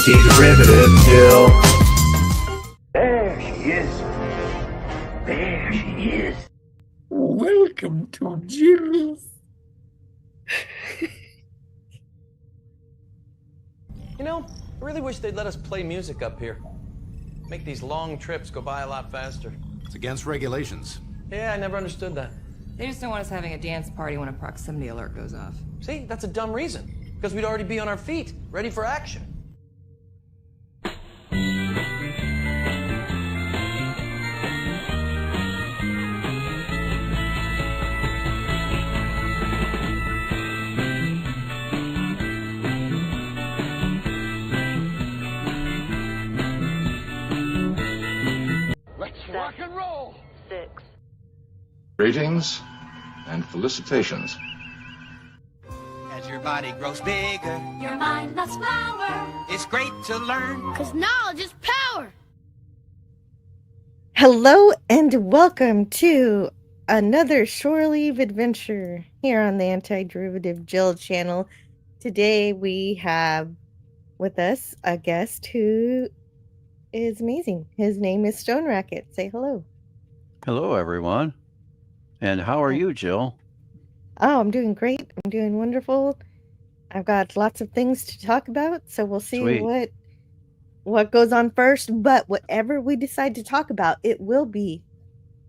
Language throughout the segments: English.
Anti-derivative Jill. There she is. There she is. Welcome to Jill's. You know, I really wish they'd let us play music up here. Make these long trips go by a lot faster. It's against regulations. Yeah, I never understood that. They just don't want us having a dance party when a proximity alert goes off. See, that's a dumb reason. Because we'd already be on our feet, ready for action. Let's rock and roll. 6. Greetings and felicitations. As your body grows bigger, Your mind must flower. it's great to learn. Because knowledge is power. Hello and welcome to another shore leave adventure here on the Anti-Derivative Jill channel. Today we have with us a guest who is amazing. His name is Stone Racket. Say hello. Hello, everyone. And how are you, Jill? Oh, I'm doing great. I'm doing wonderful. I've got lots of things to talk about, so we'll see Sweet. what goes on first. But whatever we decide to talk about, it will be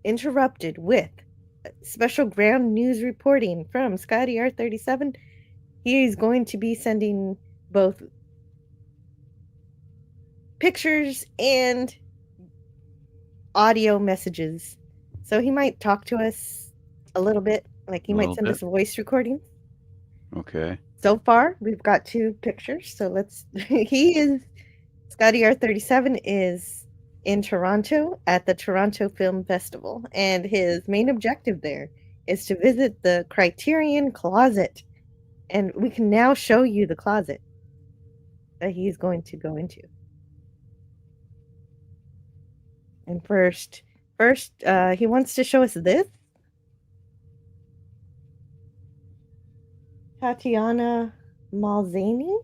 interrupted with special ground news reporting from Scotty R37. He's going to be sending both pictures and audio messages. So he might talk to us a little bit, like he might send us a voice recording. Okay. So far, we've got 2 pictures. So Scotty R37 is in Toronto at the Toronto Film Festival. And his main objective there is to visit the Criterion Closet. And we can now show you the closet that he's going to go into. And first, he wants to show us this. Tatiana Malzani,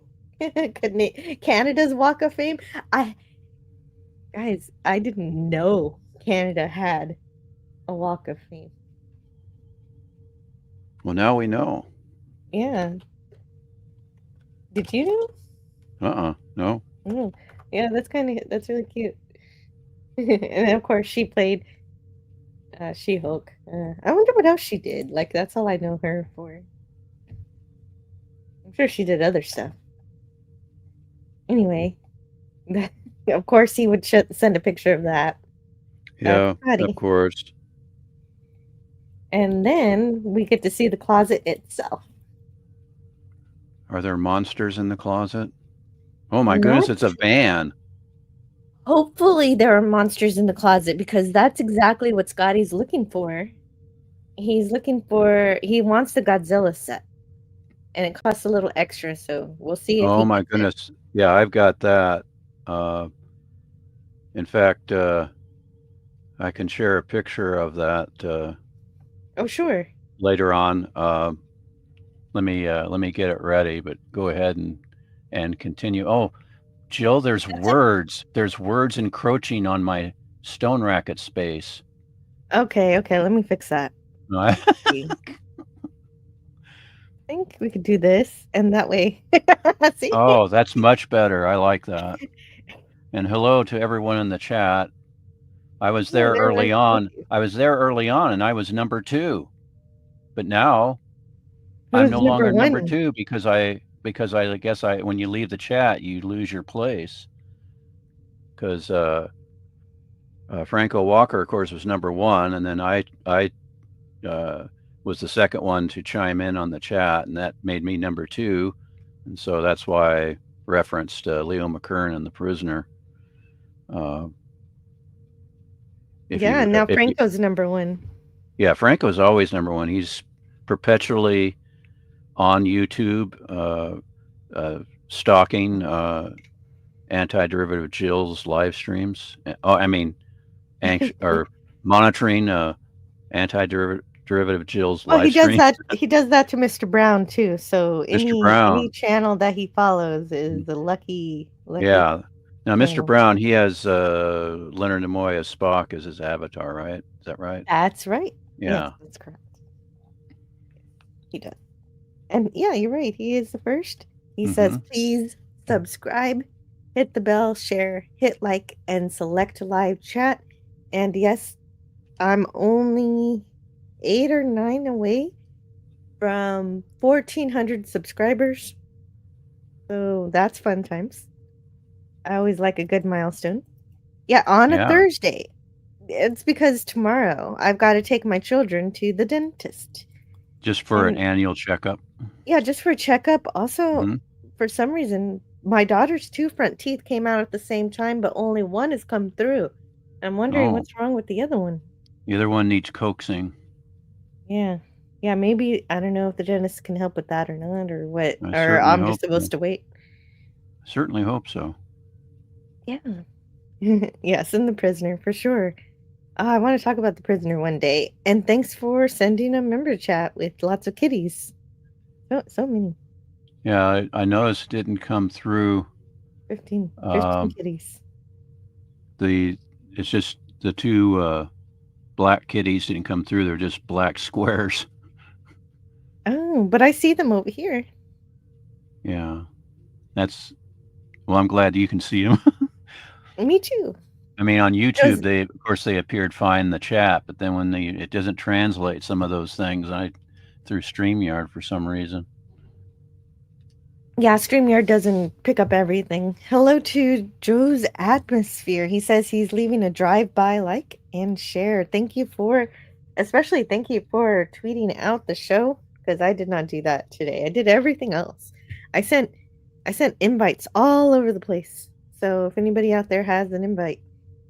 Canada's Walk of Fame. I didn't know Canada had a Walk of Fame. Well, now we know. Yeah. Did you know? No. Mm. Yeah, that's really cute. And of course, she played She-Hulk. I wonder what else she did. Like, that's all I know her for. I'm sure she did other stuff. Anyway, of course, he would send a picture of that. Yeah, of course. And then we get to see the closet itself. Are there monsters in the closet? Oh my goodness, it's a van. Hopefully there are monsters in the closet, because that's exactly what Scotty's looking for. He wants the Godzilla set. And it costs a little extra, so we'll see. Oh my goodness. Yeah, I've got that. In fact, I can share a picture of that. Oh, sure. Later on. Let me get it ready, but go ahead and continue. Oh, Jill, there's words. There's words encroaching on my Stone Racket space. Okay, let me fix that. No, I think we could do this, and that way. See? Oh, that's much better. I like that. And hello to everyone in the chat. I was there early on. And I was number 2. But now I'm no longer number 2 because I guess when you leave the chat, you lose your place. Because Franco Walker, of course, was number 1, and then I was the second one to chime in on the chat, and that made me number 2, and so that's why I referenced Leo McKern and The Prisoner. Now Franco's number 1. Yeah, Franco's always number 1. He's perpetually on YouTube, stalking Anti-Derivative Jill's live streams. Or monitoring Anti-Derivative Jill's live streams. He does that to Mr. Brown too. So any channel that he follows is the lucky Lucky. Yeah. Now, Mr. Yeah. Brown, he has Leonard Nimoy as Spock as his avatar, right? Is that right? That's right. Yeah. Yes, that's correct. He does. And yeah, you're right. He is the first. He says, please subscribe, hit the bell, share, hit like, and select live chat. And yes, I'm only 8 or 9 away from 1,400 subscribers. So that's fun times. I always like a good milestone. Yeah, on a Thursday. It's because tomorrow I've got to take my children to the dentist. Just for an annual checkup? Yeah, just for a checkup. Also, for some reason, my daughter's 2 front teeth came out at the same time, but only one has come through. I'm wondering what's wrong with the other one. The other one needs coaxing. Yeah. Yeah, maybe, I don't know if the dentist can help with that or not, or what. Or I'm just supposed to wait. Certainly hope so. Yeah. Yes, and The Prisoner, for sure. I want to talk about The Prisoner one day. And thanks for sending a member chat with lots of kitties. So many. Yeah, I noticed it didn't come through. 15 kitties. It's just the 2 black kitties didn't come through. They're just black squares. Oh, but I see them over here. Yeah. Well, I'm glad you can see them. Me too. I mean, on YouTube, they appeared fine in the chat, but then when it doesn't translate some of those things, through StreamYard for some reason. Yeah, StreamYard doesn't pick up everything. Hello to Joe's Atmosphere. He says he's leaving a drive-by like and share. Especially thank you for tweeting out the show, because I did not do that today. I did everything else. I sent invites all over the place. So if anybody out there has an invite,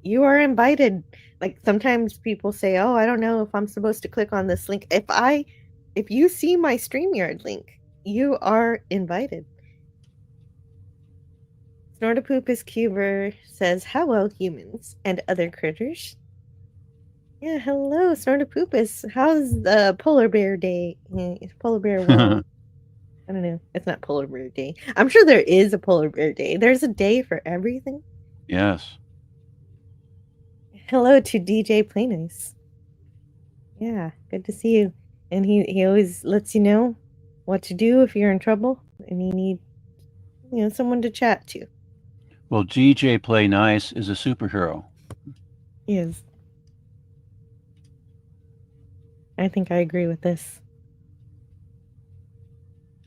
you are invited. Like sometimes people say, "Oh, I don't know if I'm supposed to click on this link." If you see my StreamYard link, you are invited. Snortapoopus Cuber says, "Hello, humans and other critters." Yeah, hello, Snortapoopus. How's the polar bear day? Polar bear world. I don't know. It's not polar bear day. I'm sure there is a polar bear day. There's a day for everything. Yes. Hello to DJ Playnice. Yeah, good to see you. And he always lets you know what to do if you're in trouble and you need someone to chat to. Well, DJ Play Nice is a superhero. He is. I think I agree with this.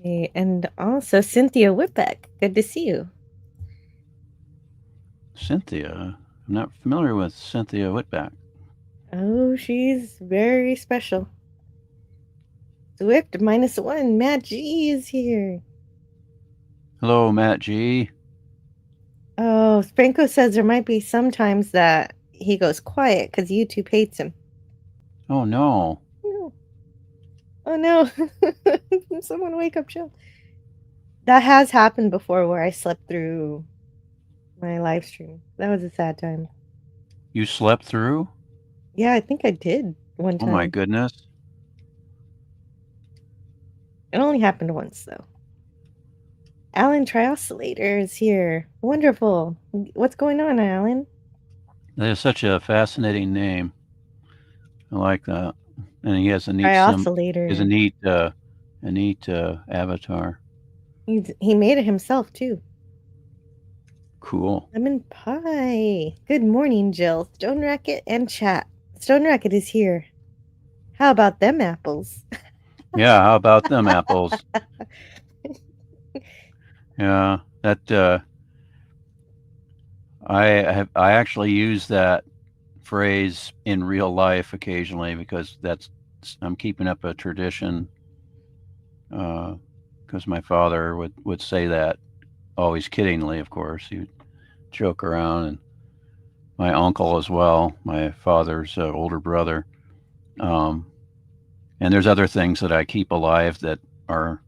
Okay, and also Cynthia Whitbeck. Good to see you. Cynthia? I'm not familiar with Cynthia Whitbeck. Oh, she's very special. Swift -1. Matt G is here. Hello, Matt G. Oh, Franco says there might be some times that he goes quiet because YouTube hates him. Oh, no. Oh, no. Someone wake up, Jill. That has happened before where I slept through my live stream. That was a sad time. You slept through? Yeah, I think I did one time. Oh, my goodness. It only happened once, though. Alan Trioscillator is here. Wonderful. What's going on, Alan? That is such a fascinating name. I like that. And he has a neat avatar. He made it himself, too. Cool. Lemon pie. Good morning, Jill. Stone Racket and chat. Stone Racket is here. How about them apples? Yeah, how about them apples? Yeah, that I actually use that phrase in real life occasionally because I'm keeping up a tradition. Because my father would say that, always kiddingly, of course. He would joke around, and my uncle as well, my father's older brother. And there's other things that I keep alive that are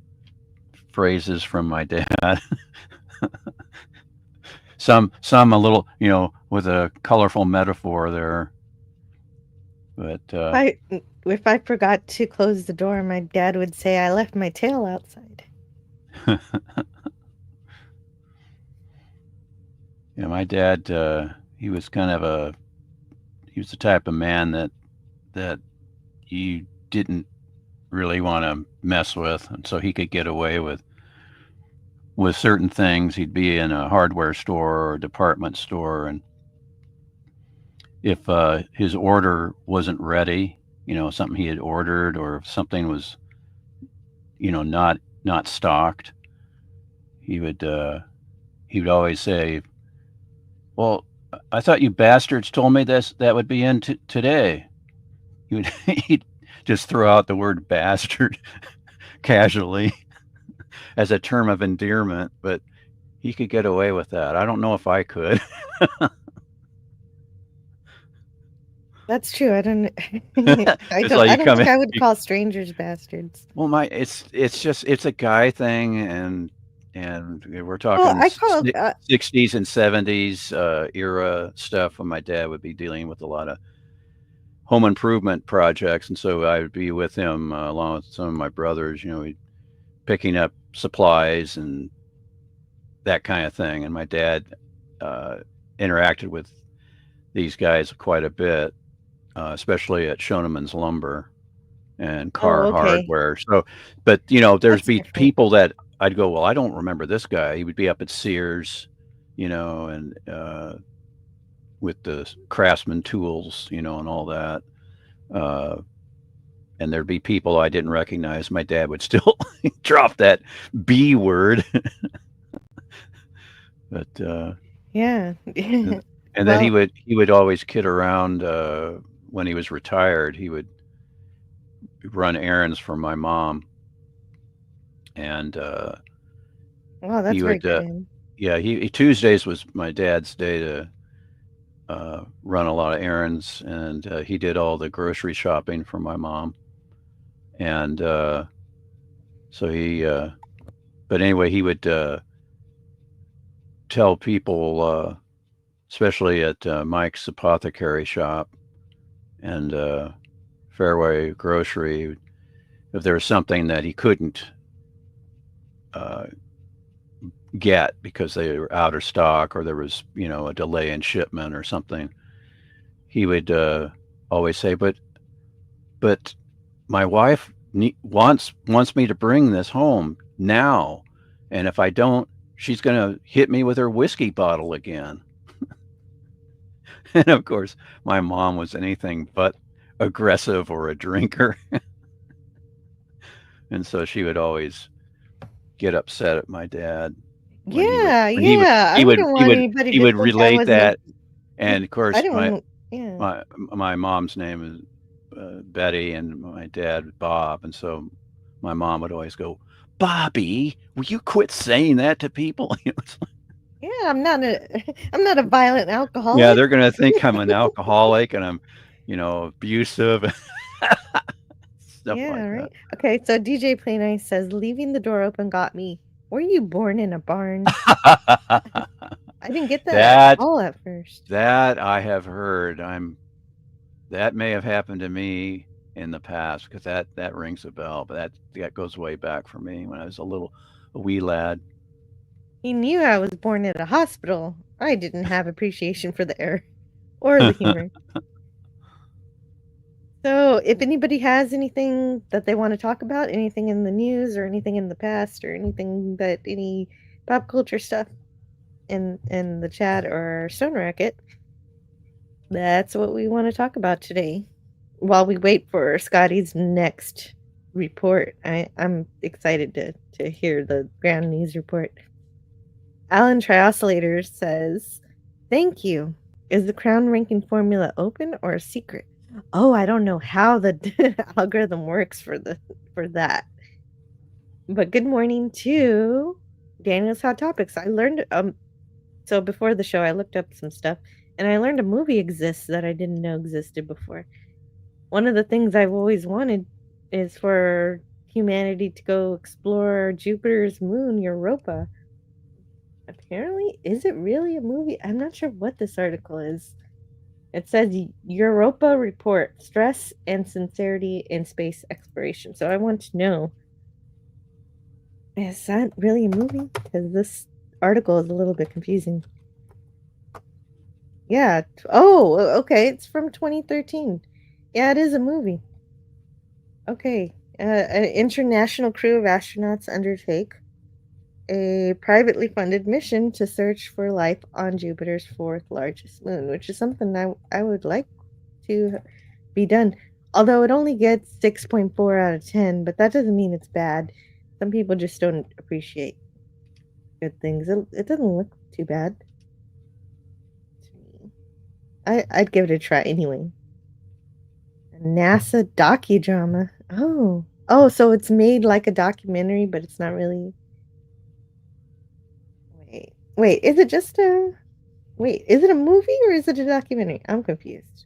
phrases from my dad. some a little, with a colorful metaphor there. But if I forgot to close the door, my dad would say I left my tail outside. You know, my dad, he was he was the type of man that you didn't really want to mess with, and so he could get away with certain things. He'd be in a hardware store or a department store, and if his order wasn't ready, you know, something he had ordered, or if something was, you know, not stocked, he would always say, "Well, I thought you bastards told me that would be in today." He'd just throw out the word bastard casually as a term of endearment, but he could get away with that. I don't know if I could. That's true. I don't. I It's don't. like I you don't come think in. I would call strangers bastards. Well, it's a guy thing, and we're Well, talking I call. 60s and 70s era stuff when my dad would be dealing with a lot of home improvement projects, and so I would be with him along with some of my brothers. You know, picking up supplies and that kind of thing. And my dad interacted with these guys quite a bit, especially at Shoneman's Lumber and Car Oh, okay. Hardware. So, but you know, there's That's be different. people that I'd go, well, I don't remember this guy. He would be up at Sears, you know, and with the Craftsman tools, you know, and all that. And there'd be people I didn't recognize. My dad would still drop that B word. But Yeah. and then Well, he would always kid around when he was retired. He would run errands for my mom, and wow, that's he very would good of him. yeah, he Tuesdays was my dad's day to run a lot of errands, and he did all the grocery shopping for my mom. And so but anyway, he would tell people, especially at Mike's apothecary shop and Fairway Grocery, if there was something that he couldn't get because they were out of stock, or there was, you know, a delay in shipment or something, he would always say, but my wife wants me to bring this home now, and if I don't, she's going to hit me with her whiskey bottle again. And of course, my mom was anything but aggressive or a drinker. And so she would always get upset at my dad when Yeah, yeah. I wouldn't want anybody he to would think I relate wasn't. that. And of I course, didn't want. Yeah. my mom's name is Betty, and my dad Bob, and so my mom would always go, "Bobby, will you quit saying that to people?" Yeah, I'm not a violent alcoholic. Yeah, they're gonna think I'm an alcoholic and I'm, you know, abusive, stuff Yeah, like right. Okay, so DJ Play Nice says leaving the door open got me. Were you born in a barn? that. I didn't get that at all at first. That I have heard. That may have happened to me in the past, because that rings a bell, but that goes way back for me when I was a wee lad. He knew I was born at a hospital. I didn't have appreciation for the air or the humor. So, if anybody has anything that they want to talk about, anything in the news or anything in the past or anything that any pop culture stuff in the chat or Stone Racket, that's what we want to talk about today. While we wait for Scotty's next report, I'm excited to hear the ground news report. Alan Trioscillator says, "Thank you. Is the crown ranking formula open or a secret?" Oh, I don't know how the algorithm works for that. But good morning to Daniel's Hot Topics. I learned so before the show I looked up some stuff, and I learned a movie exists that I didn't know existed before. One of the things I've always wanted is for humanity to go explore Jupiter's moon, Europa. Apparently, is it really a movie? I'm not sure what this article is. It says Europa Report, Stress and Sincerity in Space Exploration. So I want to know, is that really a movie? Because this article is a little bit confusing. Yeah. Oh, okay. It's from 2013. Yeah, it is a movie. Okay. An international crew of astronauts undertake a privately funded mission to search for life on Jupiter's fourth largest moon, which is something I would like to be done. Although it only gets 6.4 out of 10, but that doesn't mean it's bad. Some people just don't appreciate good things. It doesn't look too bad to me. I'd give it a try anyway. A NASA docudrama. Oh, so it's made like a documentary, but it's not really. Wait, is it just a? Wait, is it a movie or is it a documentary? I'm confused.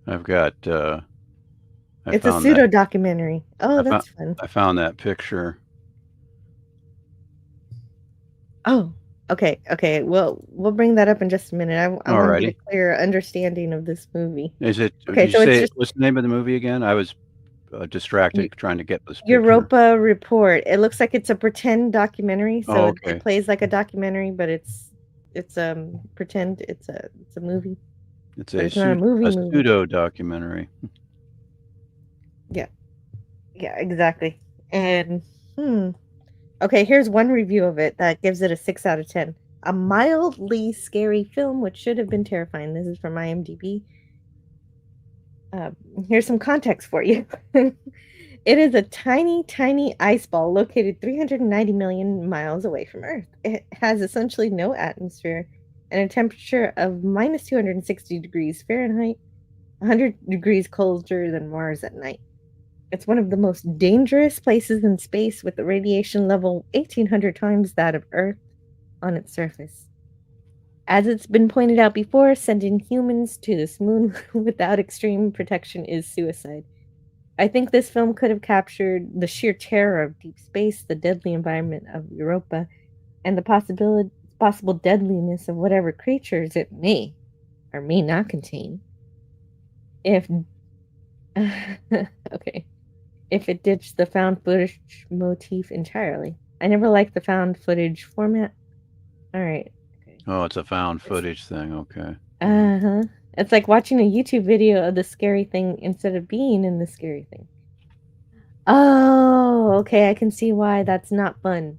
I've got. It's a pseudo documentary. Oh, that's fun. I found that picture. Oh, okay. Well, we'll bring that up in just a minute. I want to get a clear understanding of this movie. Is it? Okay, Did so you it's say just what's the name of the movie again? I was distracted trying to get this picture. Europa Report. It looks like it's a pretend documentary, so Oh, okay. it plays like a documentary, but it's pretend it's a movie. It's not a movie. pseudo documentary. Yeah, exactly. And okay, here's one review of it that gives it a 6 out of 10. A mildly scary film, which should have been terrifying. This is from IMDb. Here's some context for you. It is a tiny, tiny ice ball located 390 million miles away from Earth. It has essentially no atmosphere and a temperature of minus 260 degrees Fahrenheit, 100 degrees colder than Mars at night. It's one of the most dangerous places in space with a radiation level 1,800 times that of Earth on its surface. As it's been pointed out before, sending humans to this moon without extreme protection is suicide. I think this film could have captured the sheer terror of deep space, the deadly environment of Europa, and the possible deadliness of whatever creatures it may or may not contain. If it ditched the found footage motif entirely. I never liked the found footage format. All right. Okay. Oh, it's a found footage thing. Okay. It's like watching a YouTube video of the scary thing instead of being in the scary thing. Oh, okay. I can see why that's not fun.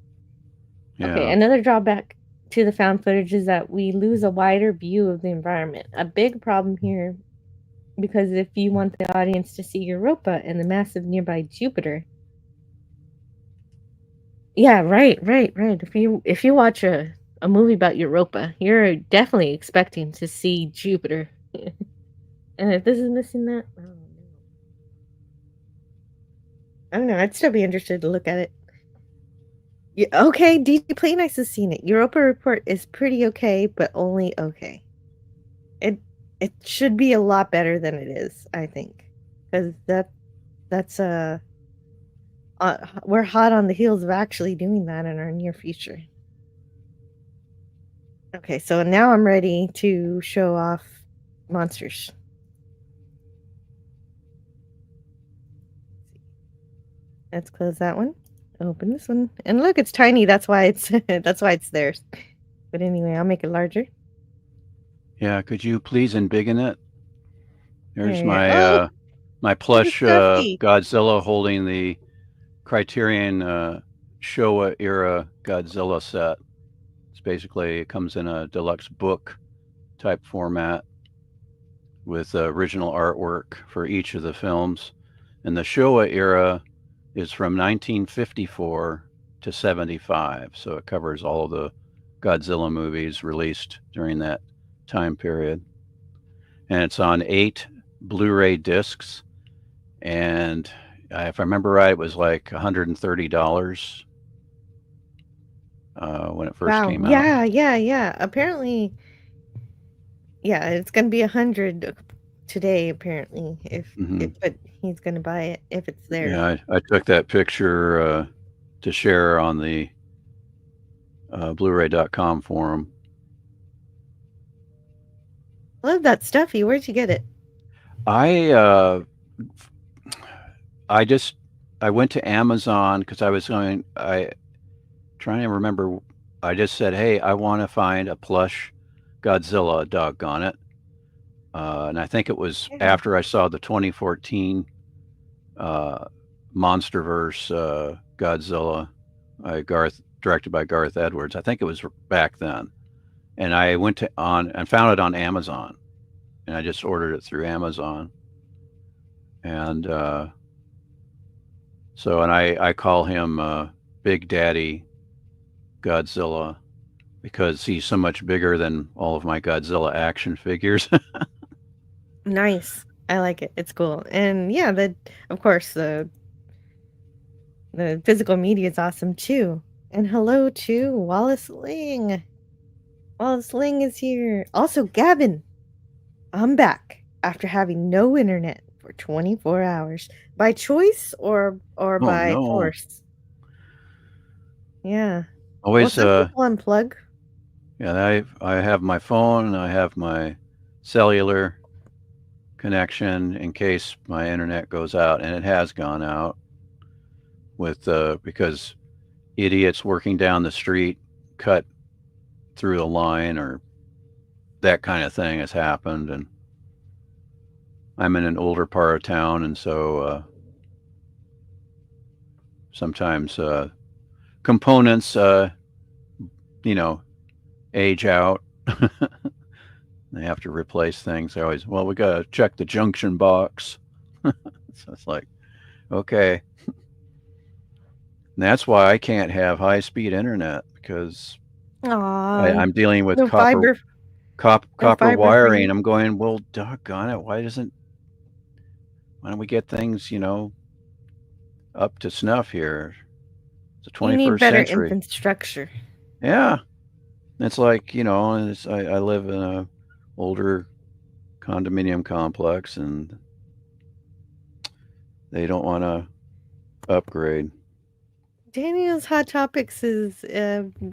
Yeah. Okay, another drawback to the found footage is that we lose a wider view of the environment. A big problem here, because if you want the audience to see Europa and the massive nearby Jupiter. Yeah, right. If you watch a movie about Europa, you're definitely expecting to see Jupiter. And if this is missing that, I don't know. I'd still be interested to look at it. Yeah, okay, DJ Play Nice has seen it. Europa Report is pretty okay, but only okay. It should be a lot better than it is, I think, because that's we're hot on the heels of actually doing that in our near future. Okay, so now I'm ready to show off Munsters. Let's close that one. Open this one, and look, it's tiny. That's why it's there. But anyway, I'll make it larger. Yeah, could you please embiggen it? There's There my plush Godzilla holding the Criterion Showa era Godzilla set. It's basically, it comes in a deluxe book type format with original artwork for each of the films. And the Showa era is from 1954 to 75, so it covers all of the Godzilla movies released during that time period. And it's on 8 Blu-ray discs, and if I remember right, it was like $130 when it first came out. Yeah. Apparently, yeah, it's gonna be 100 today. Apparently, but he's gonna buy it if it's there. Yeah, I took that picture to share on the Blu-ray.com forum. Love that stuffy. Where'd you get it? I went to Amazon because I was trying to remember. I just said, hey, I want to find a plush Godzilla, doggone it. And I think it was after I saw the 2014 Monsterverse Godzilla, directed by Garth Edwards. I think it was back then. And I went and found it on Amazon. And I just ordered it through Amazon. And I call him Big Daddy Godzilla because he's so much bigger than all of my Godzilla action figures. Nice. I like it. It's cool. And yeah, of course the physical media is awesome too. And hello to Wallace Ling. Wallace Ling is here. Also, Gavin, I'm back after having no internet for 24 hours. By choice or by force? Yeah. Always people unplug. Yeah, I have my phone and I have my cellular connection in case my internet goes out, and it has gone out because idiots working down the street cut through the line, or that kind of thing has happened. And I'm in an older part of town, and so sometimes components age out. They have to replace things. We got to check the junction box. So it's like, okay. And that's why I can't have high-speed internet, because I'm dealing with copper wiring. I'm going, well, doggone it. Why don't we get things, up to snuff here? It's the 21st You need better century. Infrastructure. Yeah. It's like, I live in a older condominium complex, and they don't want to upgrade. Daniel's Hot Topics is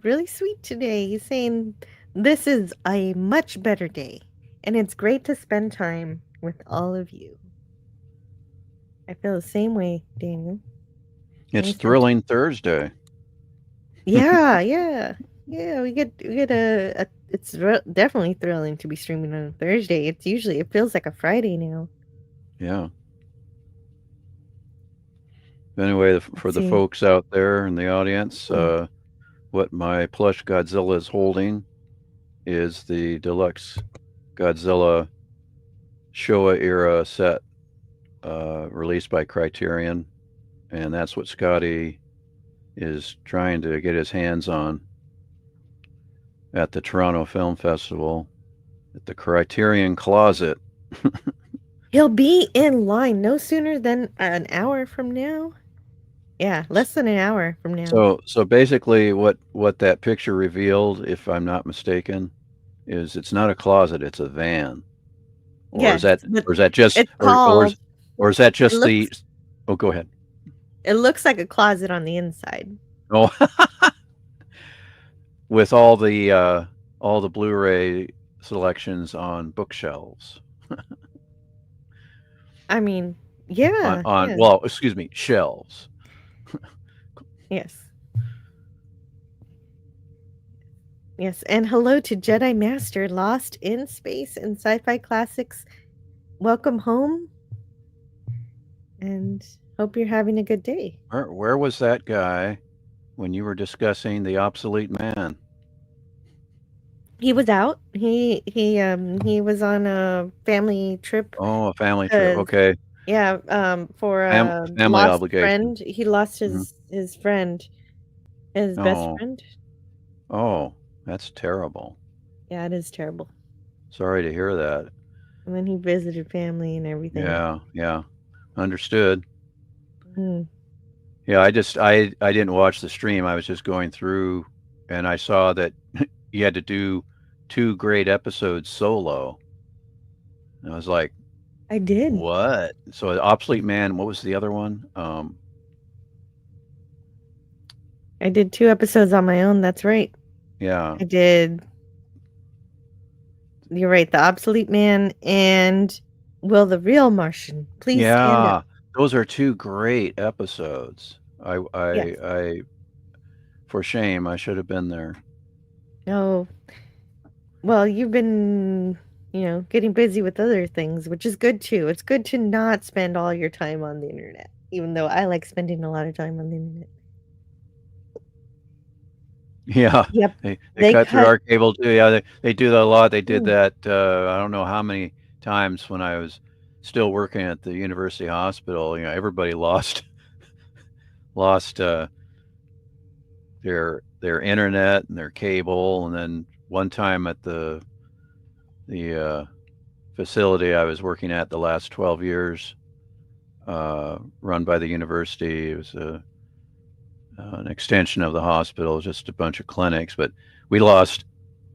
really sweet today. He's saying this is a much better day, and it's great to spend time with all of you. I feel the same way, Daniel. It's Thrilling Thursday. Yeah. We get it's definitely thrilling to be streaming on a Thursday. It feels like a Friday now. Yeah. Anyway, for the folks out there in the audience, what my plush Godzilla is holding is the deluxe Godzilla Showa era set released by Criterion, and that's what Scotty is trying to get his hands on at the Toronto Film Festival at the Criterion Closet. He'll be in line no sooner than an hour from now. Yeah, less than an hour from now. So basically what that picture revealed, if I'm not mistaken, is it's not a closet, it's a van. Or is that just oh, go ahead. It looks like a closet on the inside. Oh. With all the Blu-ray selections on bookshelves. I mean, yeah. Well, excuse me, shelves. Yes. Yes, and hello to Jedi Master, Lost in Space and Sci-Fi Classics. Welcome home, and hope you're having a good day. Where was that guy when you were discussing the obsolete man? He was out. He was on a family trip. Oh, a family trip. Okay. Yeah. For a family lost obligation. friend. He lost his friend, his best friend. Oh, that's terrible. Yeah, it is terrible. Sorry to hear that. And then he visited family and everything. Yeah. Understood. Mm. Yeah, I didn't watch the stream. I was just going through, and I saw that you had to do 2 great episodes solo. And I was like, I did. What? So Obsolete Man, what was the other one? I did 2 episodes on my own, that's right. Yeah. I did. You're right, The Obsolete Man and Will the Real Martian Please Stand Up. Those are 2 great episodes. I for shame, I should have been there. Oh, well, you've been, getting busy with other things, which is good too. It's good to not spend all your time on the internet, even though I like spending a lot of time on the internet. Yeah, Yep. they cut through our cable too. Yeah, they do that a lot. They did Mm. that. I don't know how many times when I was still working at the university hospital. Everybody lost their internet and their cable, and then one time at the facility I was working at the last 12 years, run by the university. It was an extension of the hospital, just a bunch of clinics, but we lost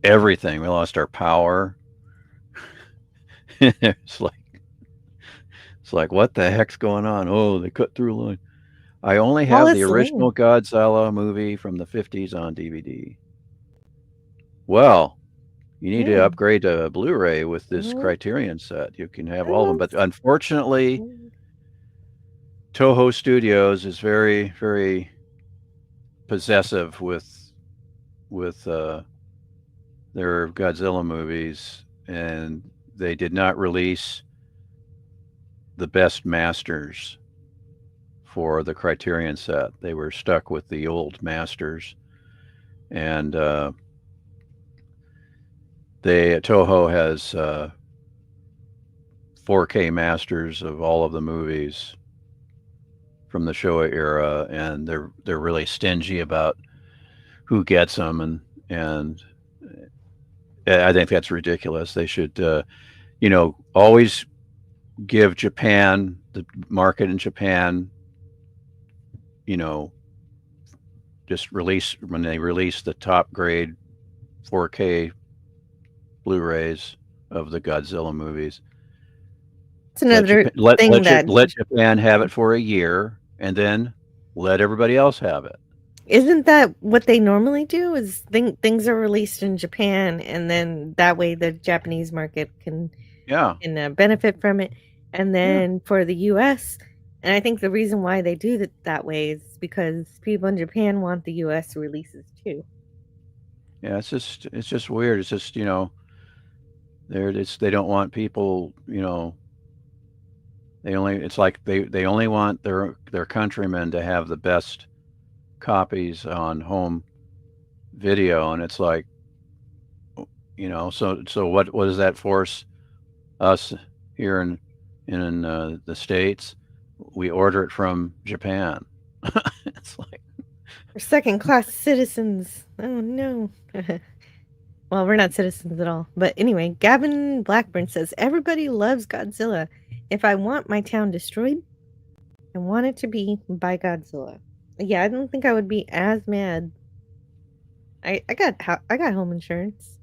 everything. We lost our power. it's like what the heck's going on? Oh, they cut through a line. I only have the original Godzilla movie from the 50s on DVD. Well, you need to upgrade to Blu-ray with this Criterion set. You can have all of them, but unfortunately, Toho Studios is very, very possessive with their Godzilla movies, and they did not release the best masters for the Criterion set. They were stuck with the old masters, and Toho has 4K masters of all of the movies from the Showa era, and they're really stingy about who gets them, and I think that's ridiculous. They should, always give Japan, the market in Japan, just when they release the top grade 4K Blu-rays of the Godzilla movies. It's another thing let Japan have it for a year, and then let everybody else have it. Isn't that what they normally do? Is things are released in Japan, and then that way the Japanese market can benefit from it, and then for the U.S. And I think the reason why they do it that way is because people in Japan want the U.S. releases too. Yeah, it's just weird. It's just they don't want people. They only want their countrymen to have the best copies on home video, and it's like, so what does that force us here in the States? We order it from Japan. It's like we're second-class citizens. Oh no. Well, we're not citizens at all. But anyway, Gavin Blackburn says, everybody loves Godzilla. If I want my town destroyed, I want it to be by Godzilla. Yeah, I don't think I would be as mad. I got home insurance.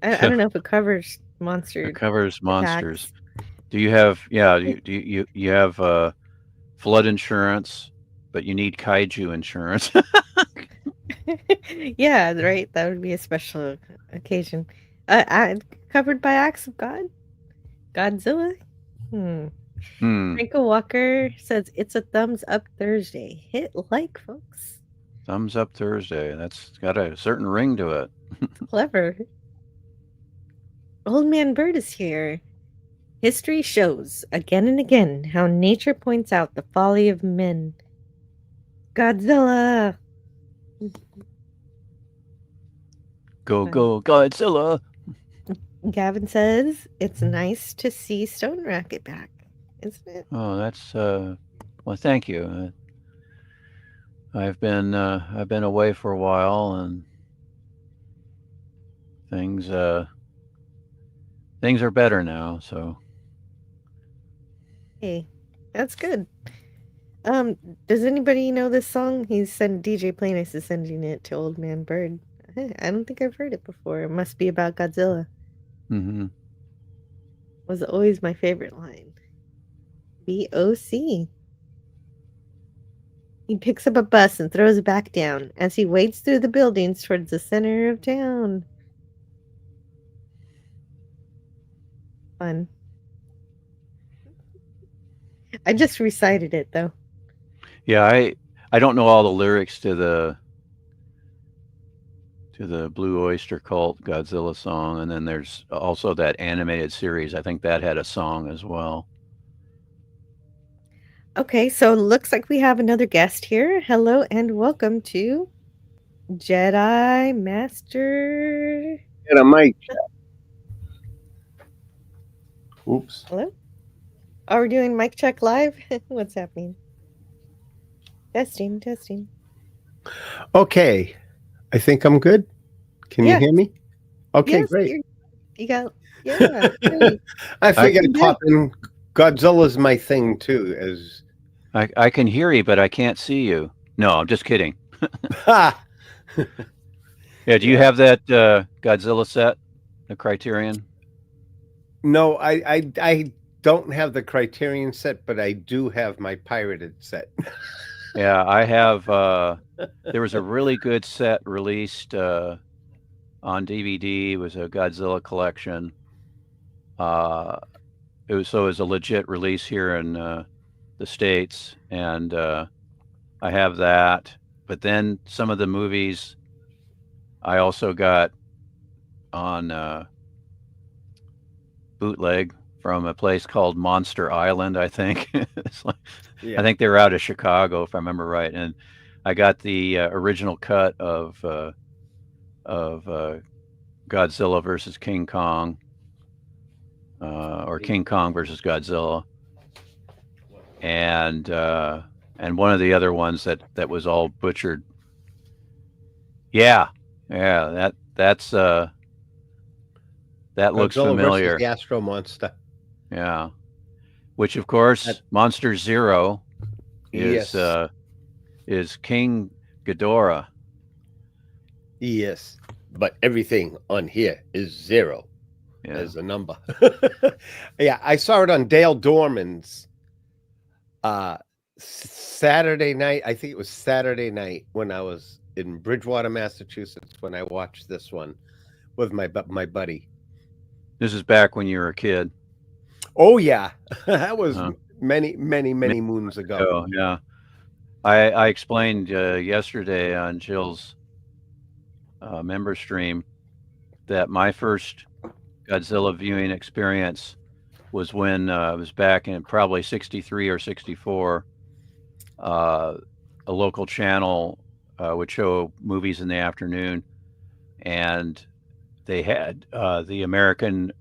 I don't know if it covers monsters. It covers monsters. Do you have you have flood insurance, but you need kaiju insurance? Yeah, right. That would be a special occasion. Covered by acts of God? Godzilla? Franco Walker says it's a thumbs up Thursday. Hit like, folks. Thumbs up Thursday. That's got a certain ring to it. Clever. Old Man Bird is here. History shows again and again how nature points out the folly of men. Godzilla! Go, Godzilla! Gavin says it's nice to see Stone Racket back, isn't it? Oh, that's well, thank you. I've been away for a while, and things are better now. So, hey, that's good. Does anybody know this song? DJ Plainus is sending it to Old Man Bird. I don't think I've heard it before. It must be about Godzilla. Mm-hmm. Was always my favorite line. BOC. He picks up a bus and throws it back down as he wades through the buildings towards the center of town. Fun. I just recited it though. Yeah, I don't know all the lyrics to to the Blue Oyster Cult Godzilla song, and then there's also that animated series. I think that had a song as well. Okay, so looks like we have another guest here. Hello and welcome to Jedi Master. And a mic check. Oops. Hello? Are we doing mic check live? What's happening? Testing, testing. Okay. I think I'm good. Can you hear me? Okay, Yes, great. You got, yeah, great. I figured can popping Godzilla's my thing too, as I can hear you, but I can't see you. No, I'm just kidding. ha. Yeah, do you have that Godzilla set, the Criterion? No, I don't have the Criterion set, but I do have my pirated set. Yeah, I have. There was a really good set released on DVD. It was a Godzilla collection. It was a legit release here in the States, and I have that. But then some of the movies I also got on bootleg from a place called Monster Island, I think. I think they were out of Chicago, if I remember right. And I got the original cut of Godzilla versus King Kong, or King Kong versus Godzilla, and one of the other ones that was all butchered. Yeah, that's that looks Godzilla familiar. versus the Astro Monster. Yeah, which of course Monster Zero is is King Ghidorah. Yes, but everything on here is zero as a number. Yeah, I saw it on Dale Dorman's Saturday night. I think it was Saturday night when I was in Bridgewater, Massachusetts, when I watched this one with my buddy. This is back when you were a kid. Oh yeah, that was many moons ago. Oh yeah, I explained yesterday on Jill's member stream that my first Godzilla viewing experience was when it was back in probably 63 or 64. A local channel would show movies in the afternoon, and they had the American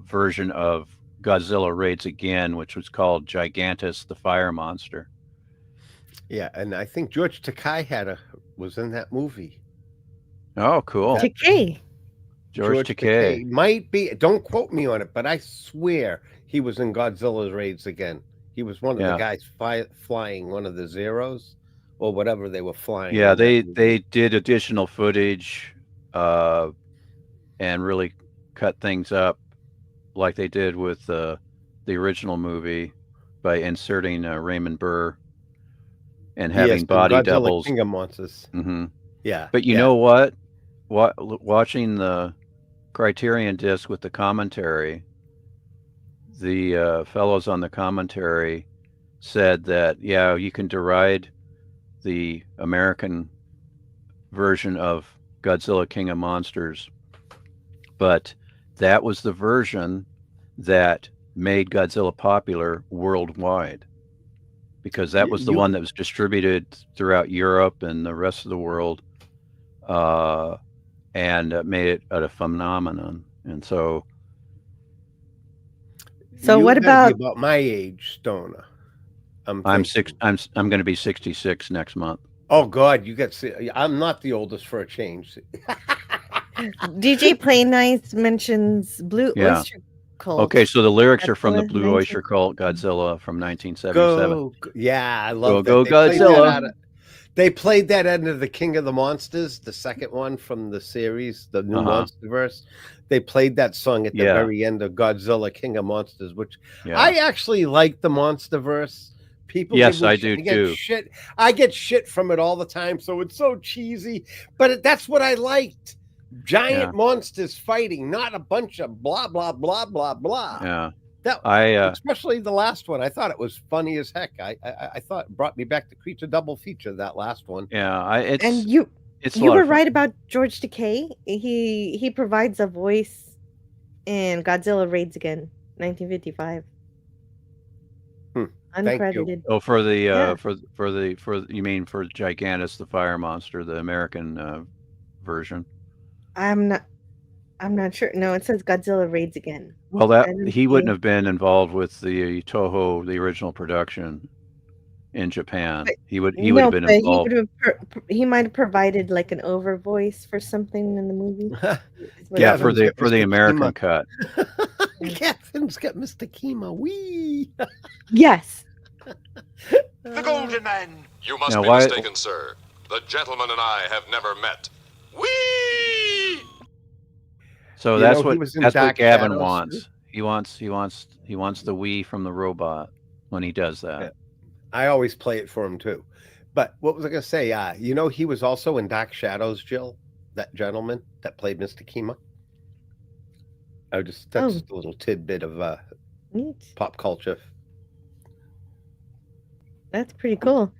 version of Godzilla Raids Again, which was called Gigantus the Fire Monster. Yeah, and I think George Takei was in that movie. Oh, cool. Takei. George Takei. Might be, don't quote me on it, but I swear he was in Godzilla's Raids Again. He was one of the guys flying one of the Zeros or whatever they were flying. Yeah, they did additional footage and really cut things up like they did with the original movie by inserting Raymond Burr and having body Godzilla doubles. King of Monsters. Mm-hmm. Yeah. But you know what? Watching the Criterion disc with the commentary, the fellows on the commentary said that, yeah, you can deride the American version of Godzilla King of Monsters, but that was the version that made Godzilla popular worldwide, because that was the one that was distributed throughout Europe and the rest of the world, and made it a phenomenon. And so what about my age, Stoner? I'm going to be 66 next month. Oh God, I'm not the oldest for a change. DJ Play Nice mentions Blue Oyster Cult. Okay, so the lyrics are from the Blue Oyster Cult Godzilla from 1977. Yeah, I love Go that. Godzilla. They played that under the King of the Monsters, the second one from the series, the new Monsterverse. They played that song at the very end of Godzilla King of Monsters, which I actually like the Monsterverse. People, I do too. I get shit from it all the time, so it's so cheesy. But that's what I liked. Giant monsters fighting, not a bunch of blah blah blah blah blah. Yeah, especially the last one. I thought it was funny as heck. I thought it brought me back to Creature Double Feature, that last one. Yeah, It's You were right about George Takei. He provides a voice in Godzilla Raids Again, 1955. Uncredited. Oh, for the for you mean for Gigantus the fire monster, the American version? I'm not sure. No, it says Godzilla Raids Again. Well, that he wouldn't have been involved with the Toho, the original production in Japan. He would have been involved. He might have provided like an over voice for something in the movie. Yeah, for the American cut. Catherine's got Mr. Kima. Wee. Yes. The Golden Man. You must be mistaken, sir. The gentleman and I have never met. Wee. So that's what Gavin wants. He wants the Wee from the robot when he does that. Yeah. I always play it for him too. But what was I going to say? He was also in Dark Shadows, Jill. That gentleman that played Mr. Kima. That's just a little tidbit of pop culture. That's pretty cool.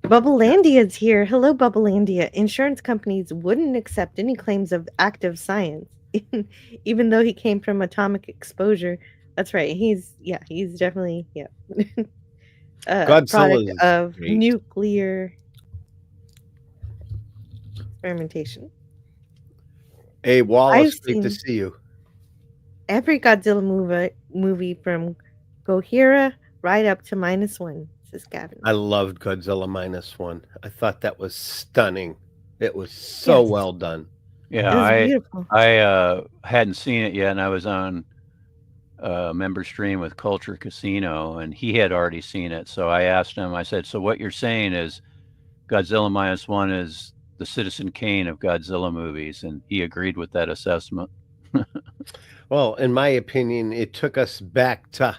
Bubblelandia's here. Hello, Bubblelandia. Insurance companies wouldn't accept any claims of active science, even though he came from atomic exposure. That's right. He's definitely product of nuclear experimentation. Hey, Wallace, great to see you. Every Godzilla movie from Gojira right up to -1, says Gavin. I loved Godzilla -1. I thought that was stunning. It was so well done. Yeah, I hadn't seen it yet, and I was on a member stream with Culture Casino, and he had already seen it. So I asked him, I said, so what you're saying is Godzilla -1 is the Citizen Kane of Godzilla movies, and he agreed with that assessment. Well, in my opinion, it took us back to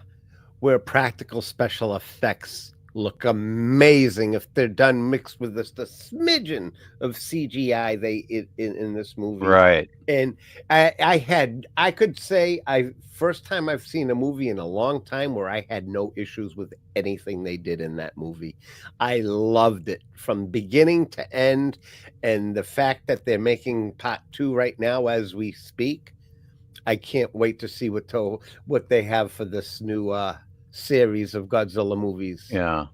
where practical special effects look amazing if they're done mixed with the smidgen of CGI in this movie. Right. And I could say first time I've seen a movie in a long time where I had no issues with anything they did in that movie. I loved it from beginning to end, and the fact that they're making part 2 right now as we speak, I can't wait to see what they have for this new series of Godzilla movies. Yeah.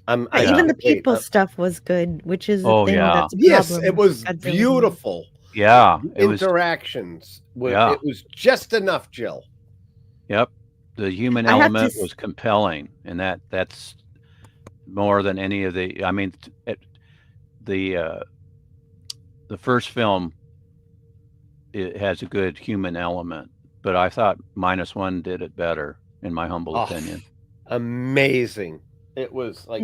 Even the people stuff was good, which is the thing that's a problem. Yes, it was beautiful. Yeah. Interactions. It was just enough, Jill. Yep. The human element was compelling, and that's more than any of the. I mean, the first film, it has a good human element, but I thought -1 did it better, in my humble opinion. Amazing. It was like,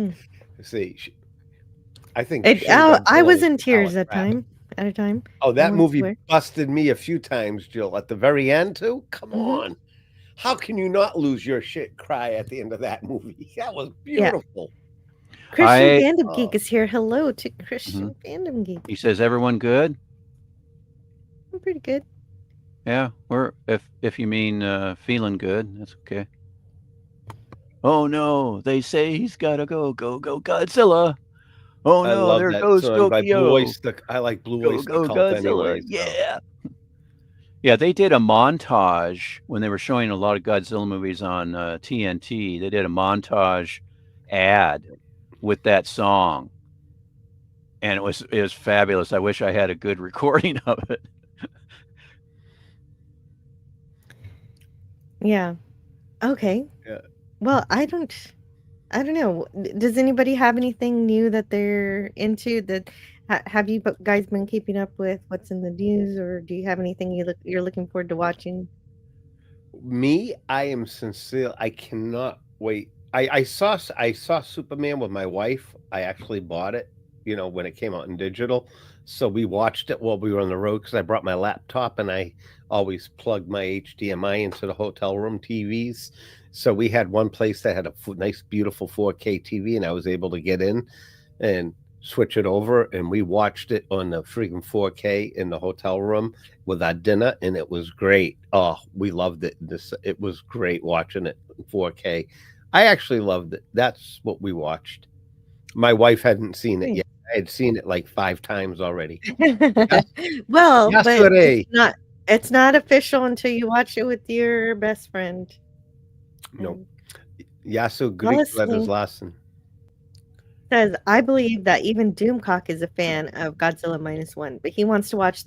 I think I was in tears at a time. Oh, that movie busted me a few times, Jill. At the very end, too. Come on. How can you not lose your shit cry at the end of that movie? That was beautiful. Christian Fandom Geek is here. Hello to Christian Fandom Geek. He says, everyone good? I'm pretty good. Yeah, or if you mean feeling good, that's okay. Oh no, they say he's gotta go Godzilla. Oh no, there goes Tokyo. I like Blue Oyster Cult Godzilla. Anyways, yeah. Yeah, they did a montage when they were showing a lot of Godzilla movies on TNT. They did a montage ad with that song, and it was fabulous. I wish I had a good recording of it. Yeah. Okay. Yeah. Well, I don't know. Does anybody have anything new that they're into? Have you guys been keeping up with what's in the news, or do you have anything you're looking forward to watching? Me, I am sincere. I cannot wait. I saw Superman with my wife. I actually bought it, when it came out in digital. So we watched it while we were on the road because I brought my laptop, and I always plug my HDMI into the hotel room TVs. So we had one place that had a nice, beautiful 4K TV, and I was able to get in and switch it over, and we watched it on the freaking 4K in the hotel room with our dinner, and it was great. Oh, we loved it. It was great watching it in 4K. I actually loved it. That's what we watched. My wife hadn't seen it yet. I had seen it like 5 times already. Well, Yes, but today. it's not official until you watch it with your best friend. No. Yasu Greek letters Larson says, I believe that even Doomcock is a fan of Godzilla -1, but he wants to watch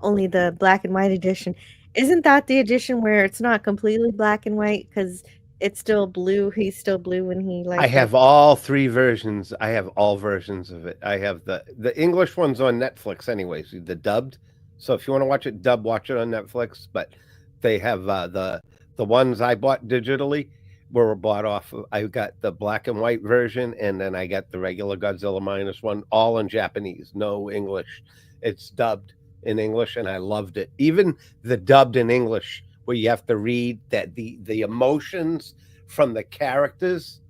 only the black and white edition. Isn't that the edition where it's not completely black and white because it's still blue? He's still blue when he I have all 3 versions. I have all versions of it. I have the English one's on Netflix anyways, the dubbed. So if you want to watch it dubbed, watch it on Netflix. But they have the ones I bought digitally were bought off of, I got the black and white version, and then I got the regular Godzilla -1, all in Japanese, no English. It's dubbed in English, and I loved it. Even the dubbed in English, where you have to read that the emotions from the characters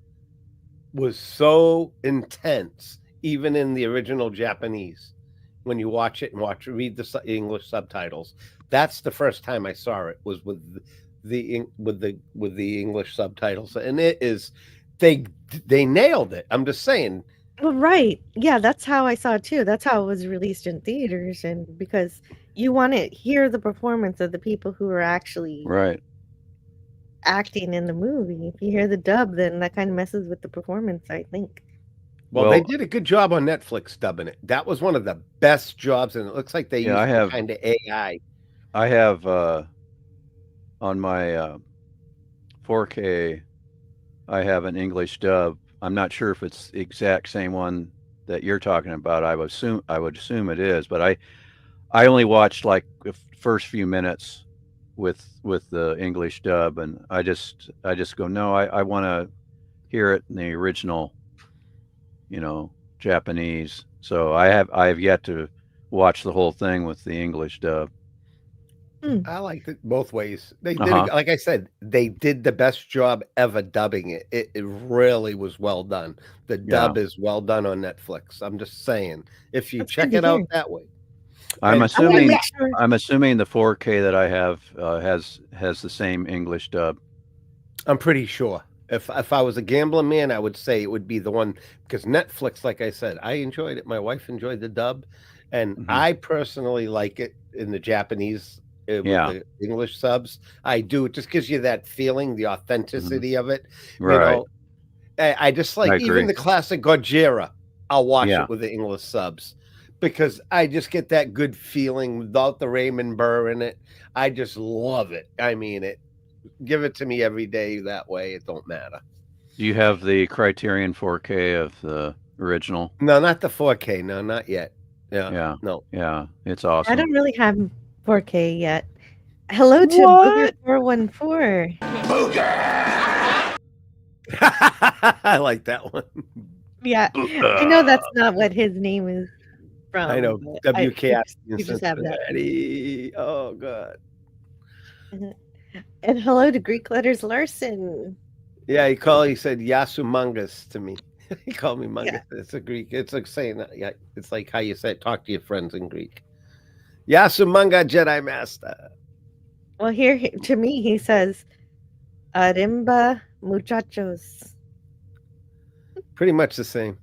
was so intense, even in the original Japanese. When you watch it and read the English subtitles, that's the first time I saw it, was with the English subtitles, and it is they nailed it. I'm just saying. Well, right. Yeah, that's how I saw it too. That's how it was released in theaters, and because you want to hear the performance of the people who are actually acting in the movie. If you hear the dub, then that kind of messes with the performance, I think. Well, they did a good job on Netflix dubbing it. That was one of the best jobs, and it looks like they used kind of AI. I have on my 4K, I have an English dub. I'm not sure if it's the exact same one that you're talking about. I would assume it is, but I only watched like the first few minutes with the English dub, and I just go, no, I want to hear it in the original, Japanese. So I have yet to watch the whole thing with the English dub. I liked it both ways. They did, like I said, they did the best job ever dubbing it. It really was well done. The dub is well done on Netflix. I'm just saying, if you check it out that way. I'm assuming the 4K that I have has the same English dub. I'm pretty sure. If I was a gambling man, I would say it would be the one, because Netflix, like I said, I enjoyed it. My wife enjoyed the dub, and I personally like it in the Japanese. With the English subs, I do. It just gives you that feeling, the authenticity of it. Right. I just like even the classic Godzilla. I'll watch it with the English subs because I just get that good feeling without the Raymond Burr in it. I just love it. I mean, give it to me every day that way. It don't matter. Do you have the Criterion 4K of the original? No, not the 4K. No, not yet. Yeah. No. Yeah. It's awesome. I don't really have 4K yet. Hello to Booger 414. I like that one. Yeah, I know that's not what his name is from. I know WKS. You just have that. Oh God. And hello to Greek Letters Larson. Yeah, he said Yasumangas to me. He called me Mangas. Yeah. It's a Greek. It's like saying that. Yeah, it's like how you say talk to your friends in Greek. Yasumanga Jedi Master. Well, here to me he says, "Arimba muchachos." Pretty much the same.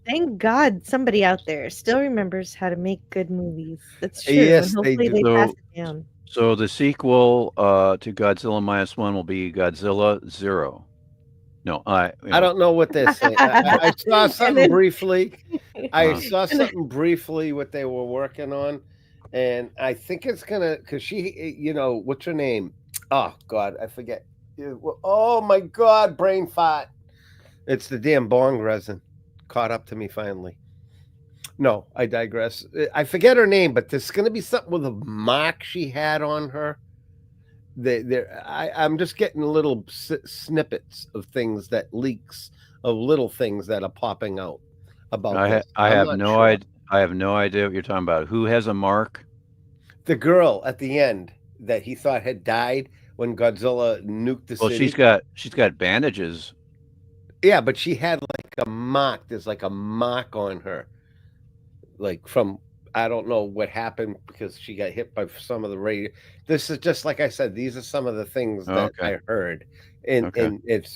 Thank God somebody out there still remembers how to make good movies. That's true. Yes, and hopefully they pass it down. So the sequel to Godzilla -1 will be Godzilla 0. No, I don't know what they're saying. I saw something briefly. I saw something briefly what they were working on, and I think it's gonna, because she, what's her name? Oh God, I forget. Oh my God, brain fart. It's the damn bong resin. Caught up to me finally. No, I digress. I forget her name, but there's gonna be something with a mark she had on her. I'm just getting little snippets of things leaks of little things that are popping out about. I have no idea. I have no idea what you're talking about. Who has a mark? The girl at the end that he thought had died when Godzilla nuked the city. Well, she's got bandages. Yeah, but she had like a mark. There's like a mark on her, like from. I don't know what happened because she got hit by some of the radio. This is just like I said. These are some of the things that I heard, and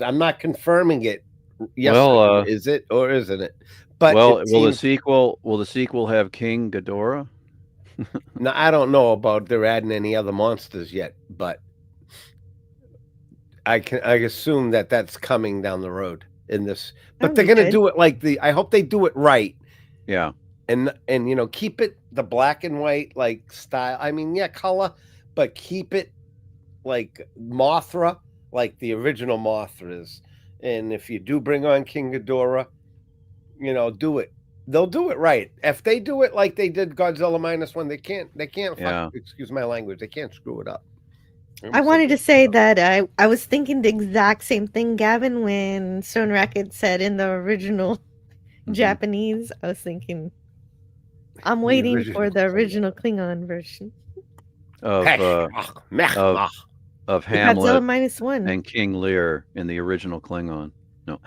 I'm not confirming it. Yes, is it or isn't it? But well, will the sequel have King Ghidorah? No, I don't know about they're adding any other monsters yet, but I assume that that's coming down the road in this. But they're going to do it like I hope they do it right. Yeah. And keep it the black and white like style. I mean, yeah, color, but keep it like Mothra, like the original Mothra is. And if you do bring on King Ghidorah, do it. They'll do it right. If they do it like they did Godzilla -1, they can't. Excuse my language. They can't screw it up. I wanted to say that I was thinking the exact same thing, Gavin, when Stone Racket said in the original Japanese. I was thinking, I'm waiting for the original Klingon version of Hamlet Godzilla -1 and King Lear in the original Klingon. No.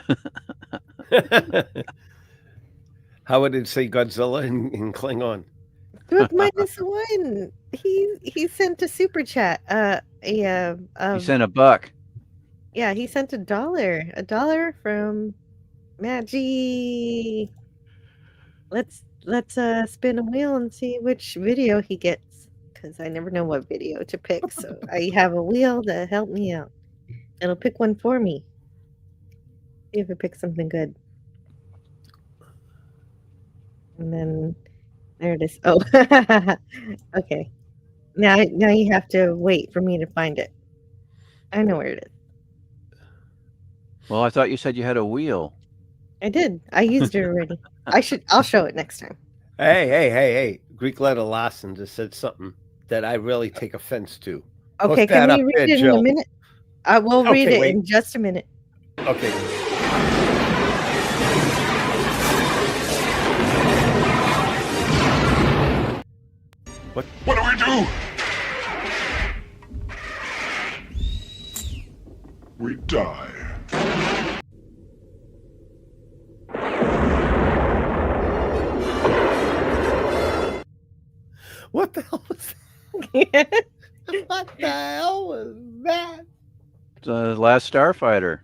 How would it say Godzilla in Klingon? With -1. He sent a super chat. He sent $1. Yeah, he sent $1. $1 from Matt G. Let's spin a wheel and see which video he gets, because I never know what video to pick. So I have a wheel to help me out. It'll pick one for me. See if it picks something good. And then there it is. Oh, okay. Now you have to wait for me to find it. I know where it is. Well, I thought you said you had a wheel. I did. I used it already. I'll show it next time. Hey. Greek letter Larson just said something that I really take offense to. Okay, can we read it in a minute? I will read it in just a minute. Okay. What do we do? We die. What the hell was that? What the hell was that? The Last Starfighter.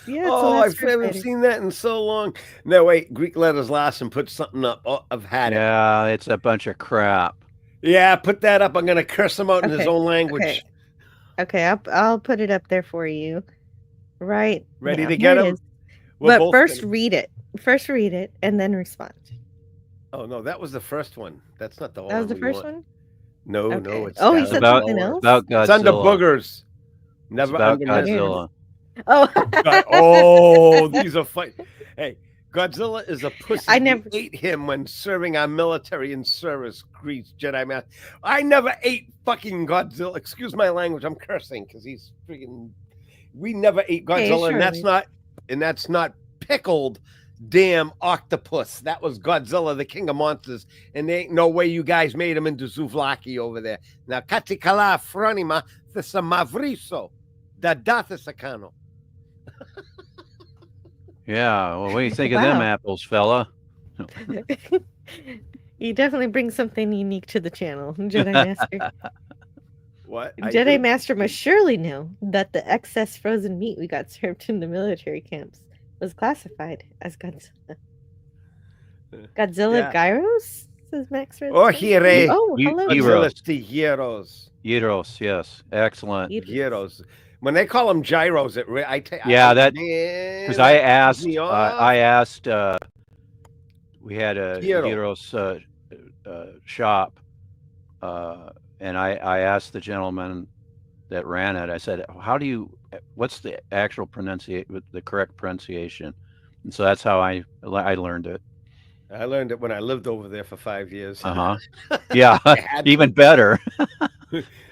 Yeah, I haven't seen that in so long. No, wait. Greek letters Larson put something up. Oh, I've had it. Yeah, it's a bunch of crap. Yeah, put that up. I'm gonna curse him out in his own language. Okay, I'll put it up there for you. Right. Ready to get him? But first read it. First read it and then respond. Oh no, that was the first one. That's not the one. That was the first one? No, Okay. no, it's he said something else? About Godzilla. It's under boogers. Never about under Godzilla. Oh. These are fight. Hey, Godzilla is a pussy. I never ate him when serving our military in service. Grease Jedi Master. I never ate fucking Godzilla. Excuse my language. I'm cursing because he's freaking. We never ate Godzilla, and that's not pickled. Damn octopus. That was Godzilla, the king of monsters. And there ain't no way you guys made him into souvlaki over there. Now, Katikala Franima, this Mavriso, da Dathasakano. Yeah, well, what do you think of them apples, fella? You definitely bring something unique to the channel, Jedi Master. What? Jedi Master must surely know that the excess frozen meat we got served in the military camps was classified as Godzilla. Godzilla Gyros? Says Max Red. Oh, here. Oh, hello. Gyros. Gyros, yes. Excellent. Gyros. When they call them gyros, because I asked, we had a gyros shop, and I asked the gentleman that ran it. I said, what's the actual the correct pronunciation? And so that's how I learned it. I learned it when I lived over there for 5 years. Yeah, even better.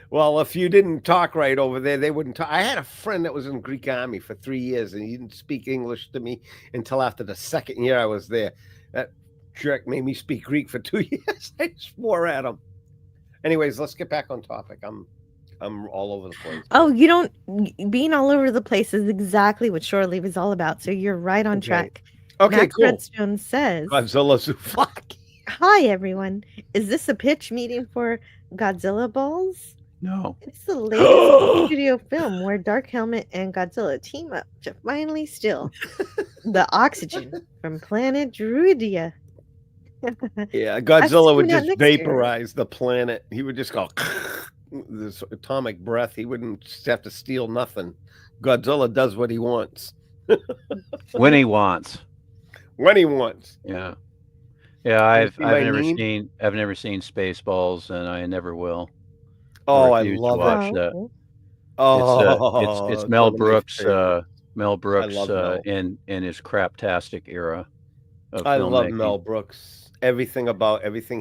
Well, if you didn't talk right over there, they wouldn't talk. I had a friend that was in the Greek army for 3 years, and he didn't speak English to me until after the second year I was there. That jerk made me speak Greek for 2 years. I swore at him. Anyways, let's get back on topic. I'm all over the place. Oh, being all over the place is exactly what Shore Leave is all about. So you're right on track. Okay, Max cool. Redstone says, Godzilla souvlaki. Hi, everyone. Is this a pitch meeting for Godzilla Balls? No. It's the latest studio film where Dark Helmet and Godzilla team up to finally steal the oxygen from planet Druidia. Yeah, Godzilla would just vaporize the planet. He would just go this atomic breath. He wouldn't have to steal nothing. Godzilla does what he wants. When he wants. When he wants. Yeah. Yeah, I've never seen Spaceballs, and I never will. Oh, I love watch that. Oh, it's Mel Brooks. Mel Brooks in his craptastic era. I love Mel Brooks. Everything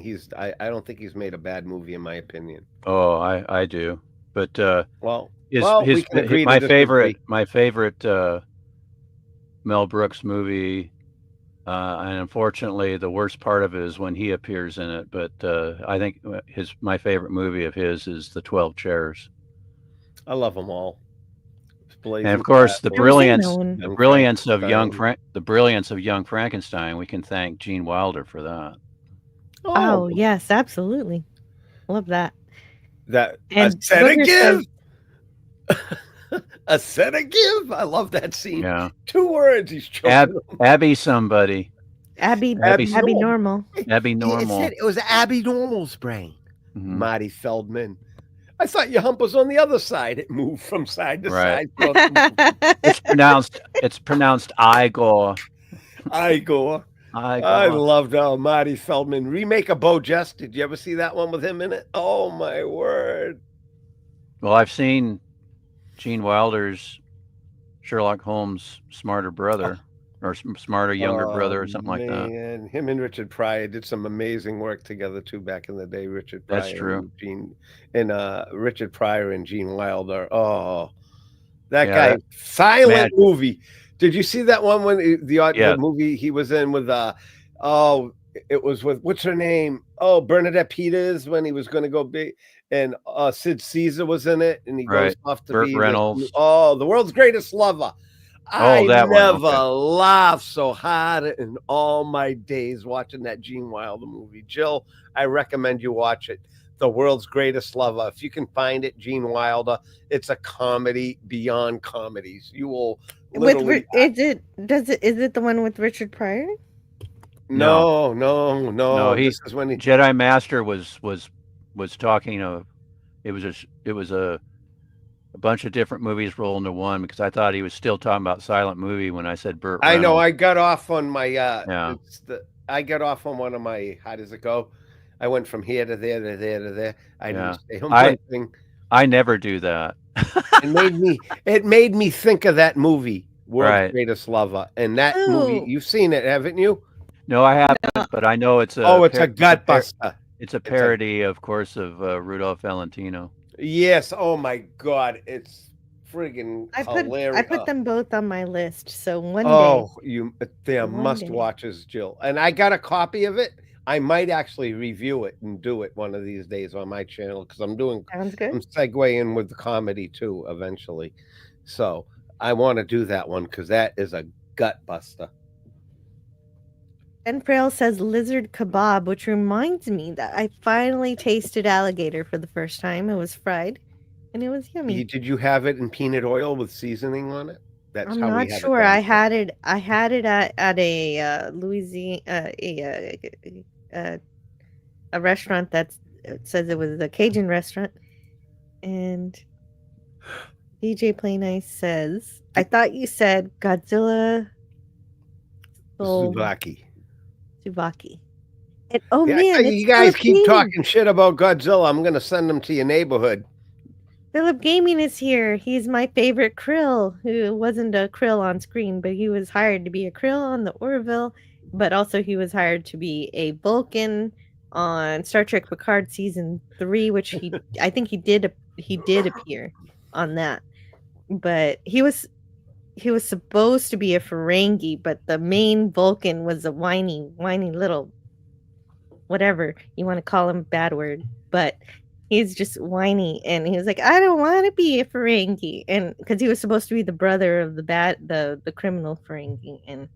he's. I don't think he's made a bad movie in my opinion. Oh, I do. But we can agree my favorite Mel Brooks movie. And unfortunately, the worst part of it is when he appears in it. But I think my favorite movie of his is The 12 Chairs. I love them all. And of course, the brilliance of Young Frankenstein. We can thank Gene Wilder for that. Oh yes, absolutely, love that. A sedative. A sedative. I love that scene. Yeah. 2 words. He's choking Abby somebody. Abby Normal. Abby Normal. It was Abby Normal's brain. Mm-hmm. Marty Feldman. I thought your hump was on the other side. It moved from side to side. It's pronounced Igor. Igor. I loved Marty Feldman. Remake of Bo Jess. Did you ever see that one with him in it? Oh my word. Well, I've seen Gene Wilder's Sherlock Holmes' smarter brother or smarter younger brother or something like that. And him and Richard Pryor did some amazing work together too back in the day. Richard Pryor. That's true. Richard Pryor and Gene Wilder. Oh, that guy. Silent movie. Did you see that one when the movie he was in with it was with what's her name? Oh, Bernadette Peters when he was going to go big. And Sid Caesar was in it, and he goes off to Burt Reynolds. The world's greatest lover. I never laughed so hard in all my days watching that Gene Wilder movie. Jill, I recommend you watch it. The World's Greatest Lover. If you can find it, Gene Wilder. It's a comedy beyond comedies. You will literally. Is it the one with Richard Pryor? No. This is when Jedi Master was talking of. It was a bunch of different movies rolled into one because I thought he was still talking about silent movie when I said Burt Reynolds. I know. I got off on my I got off on one of my. How does it go? I went from here to there to there to there. I didn't stay home. I never do that. It made me think of that movie, World's Greatest Lover, and that movie. You've seen it, haven't you? No, I haven't, but I know it's a. It's a gut buster. It's a parody, of course, of Rudolph Valentino. Yes. Oh my God, it's friggin' hilarious. I put them both on my list. So one day. They are must-watches, Jill. And I got a copy of it. I might actually review it and do it one of these days on my channel because I'm segueing with the comedy too eventually. So I want to do that one because that is a gut buster. Ben Frail says lizard kebab, which reminds me that I finally tasted alligator for the first time. It was fried, and it was yummy. Did you have it in peanut oil with seasoning on it? I'm not sure. I had it at a Louisiana a restaurant that says it was a Cajun restaurant, and DJ Play Nice says, "I thought you said Godzilla." Tsubaki. And man, you guys keep talking shit about Godzilla. I'm gonna send them to your neighborhood. Philip Gaming is here. He's my favorite Krill, who wasn't a Krill on screen, but he was hired to be a Krill on the Orville, but also he was hired to be a Vulcan on Star Trek Picard season 3, which I think he did appear on that. But he was supposed to be a Ferengi, but the main Vulcan was a whiny little whatever you want to call him, bad word, but he's just whiny, and he was like, I don't want to be a Ferengi, and because he was supposed to be the brother of the criminal Ferengi, and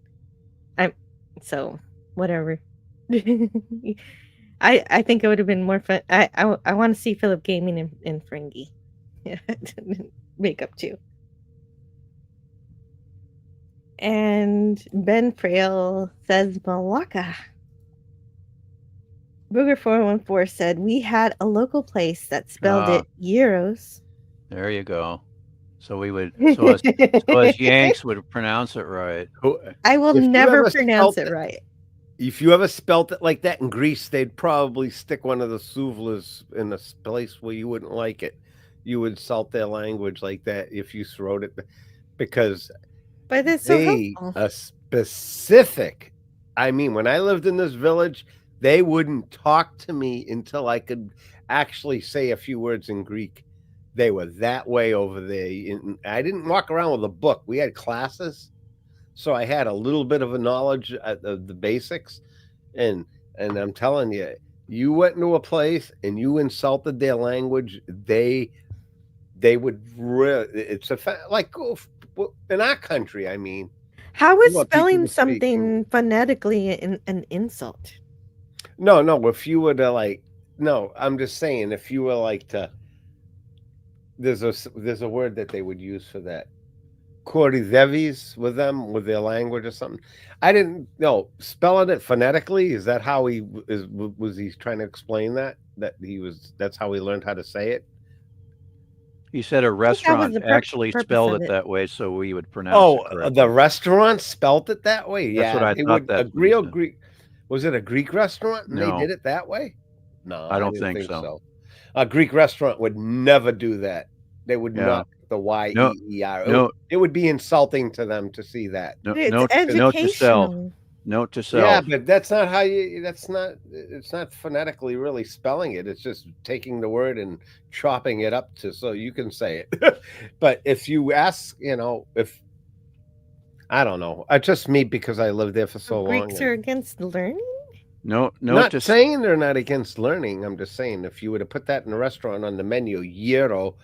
so whatever. I think it would have been more fun. I want to see Philip Gaming in Ferengi makeup too. And Ben Frail says Malacca. Booger 414 said we had a local place that spelled it Euros. There you go. So we would, so as Yanks would pronounce it right. I will never pronounce it right. If you ever spelt it like that in Greece, they'd probably stick one of the suvlas in a place where you wouldn't like it. You would insult their language like that if you wrote it, because but it's so they are specific. I mean, when I lived in this village, they wouldn't talk to me until I could actually say a few words in Greek. They were that way over there. I didn't walk around with a book. We had classes, so I had a little bit of a knowledge of the basics. And I'm telling you, you went into a place and you insulted their language, they would really. It's like in our country. I mean, how is spelling something phonetically an insult? No. If you were to I'm just saying, if you were like to. There's a word that they would use for that. Corridevis with them, with their language or something. I didn't know. Spelling it phonetically, is that how he was he trying to explain that's how he learned how to say it? He said a restaurant actually spelled it that way, so we would pronounce it correctly. The restaurant spelled it that way? That's what I thought. A real Greek. Was it a Greek restaurant and they did it that way? No, I don't think so. A Greek restaurant would never do that. They would not the Y-E-E-R. No, it would be insulting to them to see that. Note to self. Note to self. Yeah, but that's not how you. It's not phonetically really spelling it. It's just taking the word and chopping it up so you can say it. But if you ask, if I don't know, it's just me because I lived there for so long. Greeks are against learning. Not saying they're not against learning. I'm just saying if you were to put that in a restaurant on the menu, gyro,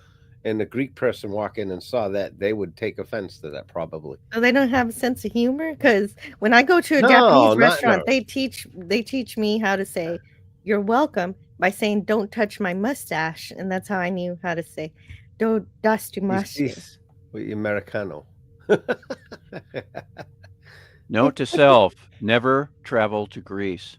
and the Greek person walk in and saw that, they would take offense to that probably. So they don't have a sense of humor? Because when I go to a Japanese restaurant, they teach me how to say "you're welcome" by saying "don't touch my mustache," and that's how I knew how to say "do dastumasu." Americano. Note to self: never travel to Greece.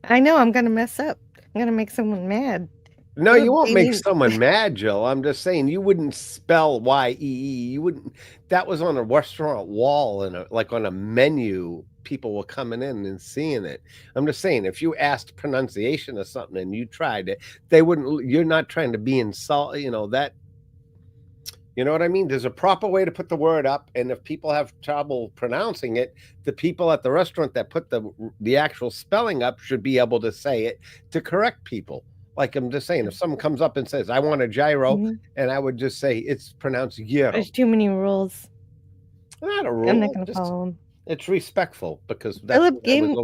I know I'm gonna mess up. I'm gonna make someone mad. No, you won't make someone mad, Jill. I'm just saying you wouldn't spell Y-E-E. You wouldn't. That was on a restaurant wall and like on a menu. People were coming in and seeing it. I'm just saying if you asked pronunciation or something and you tried it, they wouldn't. You're not trying to be insult. That. You know what I mean? There's a proper way to put the word up, and if people have trouble pronouncing it, the people at the restaurant that put the actual spelling up should be able to say it to correct people. Like I'm just saying, if someone comes up and says, "I want a gyro," and I would just say it's pronounced gyro. There's too many rules. Not a rule. I'm not going to follow them. It's respectful because Philip Gaming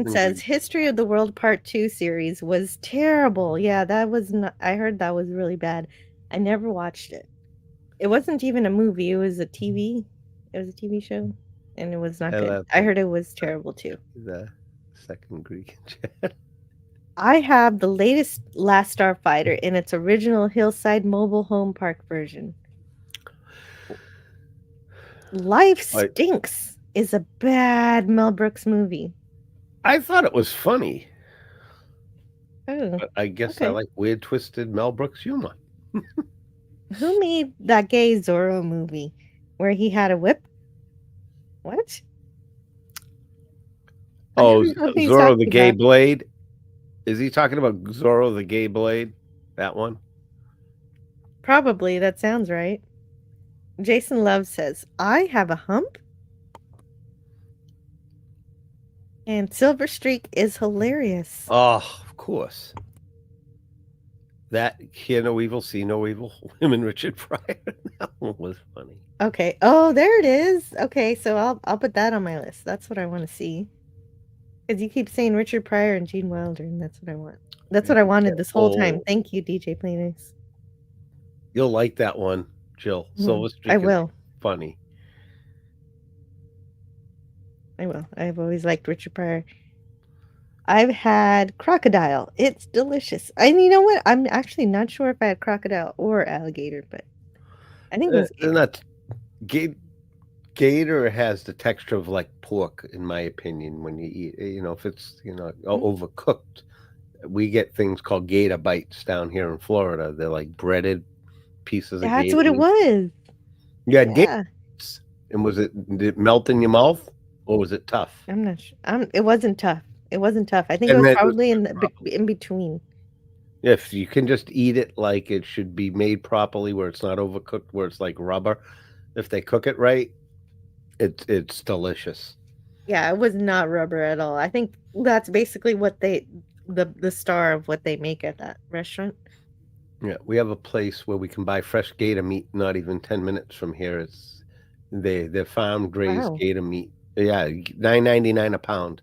says History of the World Part 2 series was terrible. Yeah, that was not. I heard that was really bad. I never watched it. It wasn't even a movie. It was a TV. It was a TV show, and it was not good. I heard it was terrible too. The second Greek. I have the latest Last Starfighter in its original Hillside Mobile Home Park version. Life Stinks is a bad Mel Brooks movie. I thought it was funny. Oh, but I guess I like weird, twisted Mel Brooks humor. Who made that gay Zorro movie where he had a whip? What? Oh, Zorro the Gay Blade? Is he talking about Zorro the Gay Blade? That one? Probably. That sounds right. Jason Love says, I have a hump? And Silver Streak is hilarious. Oh, of course. That Hear No Evil, See No Evil, him and Richard Pryor. That one was funny. Okay. Oh, there it is. Okay, so I'll put that on my list. That's what I want to see. Because you keep saying Richard Pryor and Gene Wilder, and that's what I want. That's what I wanted this whole time. Thank you, DJ Play Nice. You'll like that one, Jill. Silver Streak. I will. Funny. I will. I've always liked Richard Pryor. I've had crocodile. It's delicious. And you know what? I'm actually not sure if I had crocodile or alligator, but I think it was not gator has the texture of like pork, in my opinion. When you eat, if it's overcooked, we get things called gator bites down here in Florida. They're like breaded pieces of gator. That's what it was. Yeah, gator. And did it melt in your mouth, or was it tough? I'm not sure. It wasn't tough. It wasn't tough. I think it was probably in between. If you can just eat it like it should be made properly, where it's not overcooked, where it's like rubber. If they cook it right, it's delicious. Yeah, it was not rubber at all. I think that's basically what the star of what they make at that restaurant. Yeah, we have a place where we can buy fresh gator meat. Not even 10 minutes from here. They're farm grazed gator meat. Yeah, $9.99 a pound.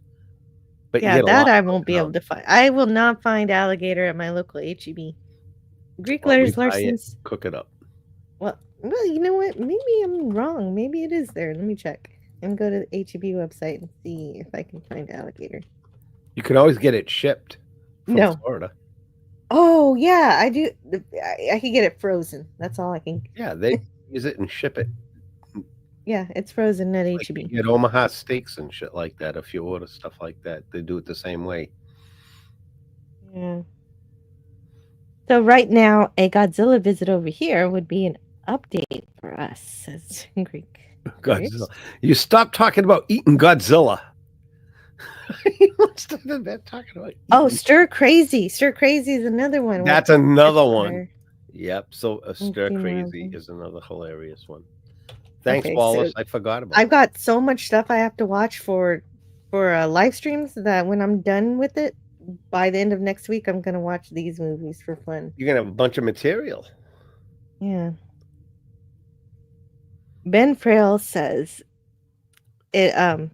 But yeah, that I won't be able to find. I will not find alligator at my local HEB. Greek letters, Larson's. Cook it up. Well, you know what? Maybe I'm wrong. Maybe it is there. Let me check and go to the HEB website and see if I can find alligator. You can always get it shipped from Florida. Oh yeah, I do. I can get it frozen. That's all I can. Yeah, they use it and ship it. Yeah, it's frozen at HEB. You get Omaha steaks and shit like that. If you order stuff like that, they do it the same way. Yeah. So right now, a Godzilla visit over here would be an update for us, says Greek. Godzilla. You stop talking about eating Godzilla. Talking about Stir Crazy. Stir Crazy is another one. That's another one. Yep. So Stir Crazy is another hilarious one. Thanks, Wallace. I forgot about it. I've got so much stuff I have to watch for live streams that when I'm done with it, by the end of next week, I'm going to watch these movies for fun. You're going to have a bunch of material. Yeah. Ben Frail says, a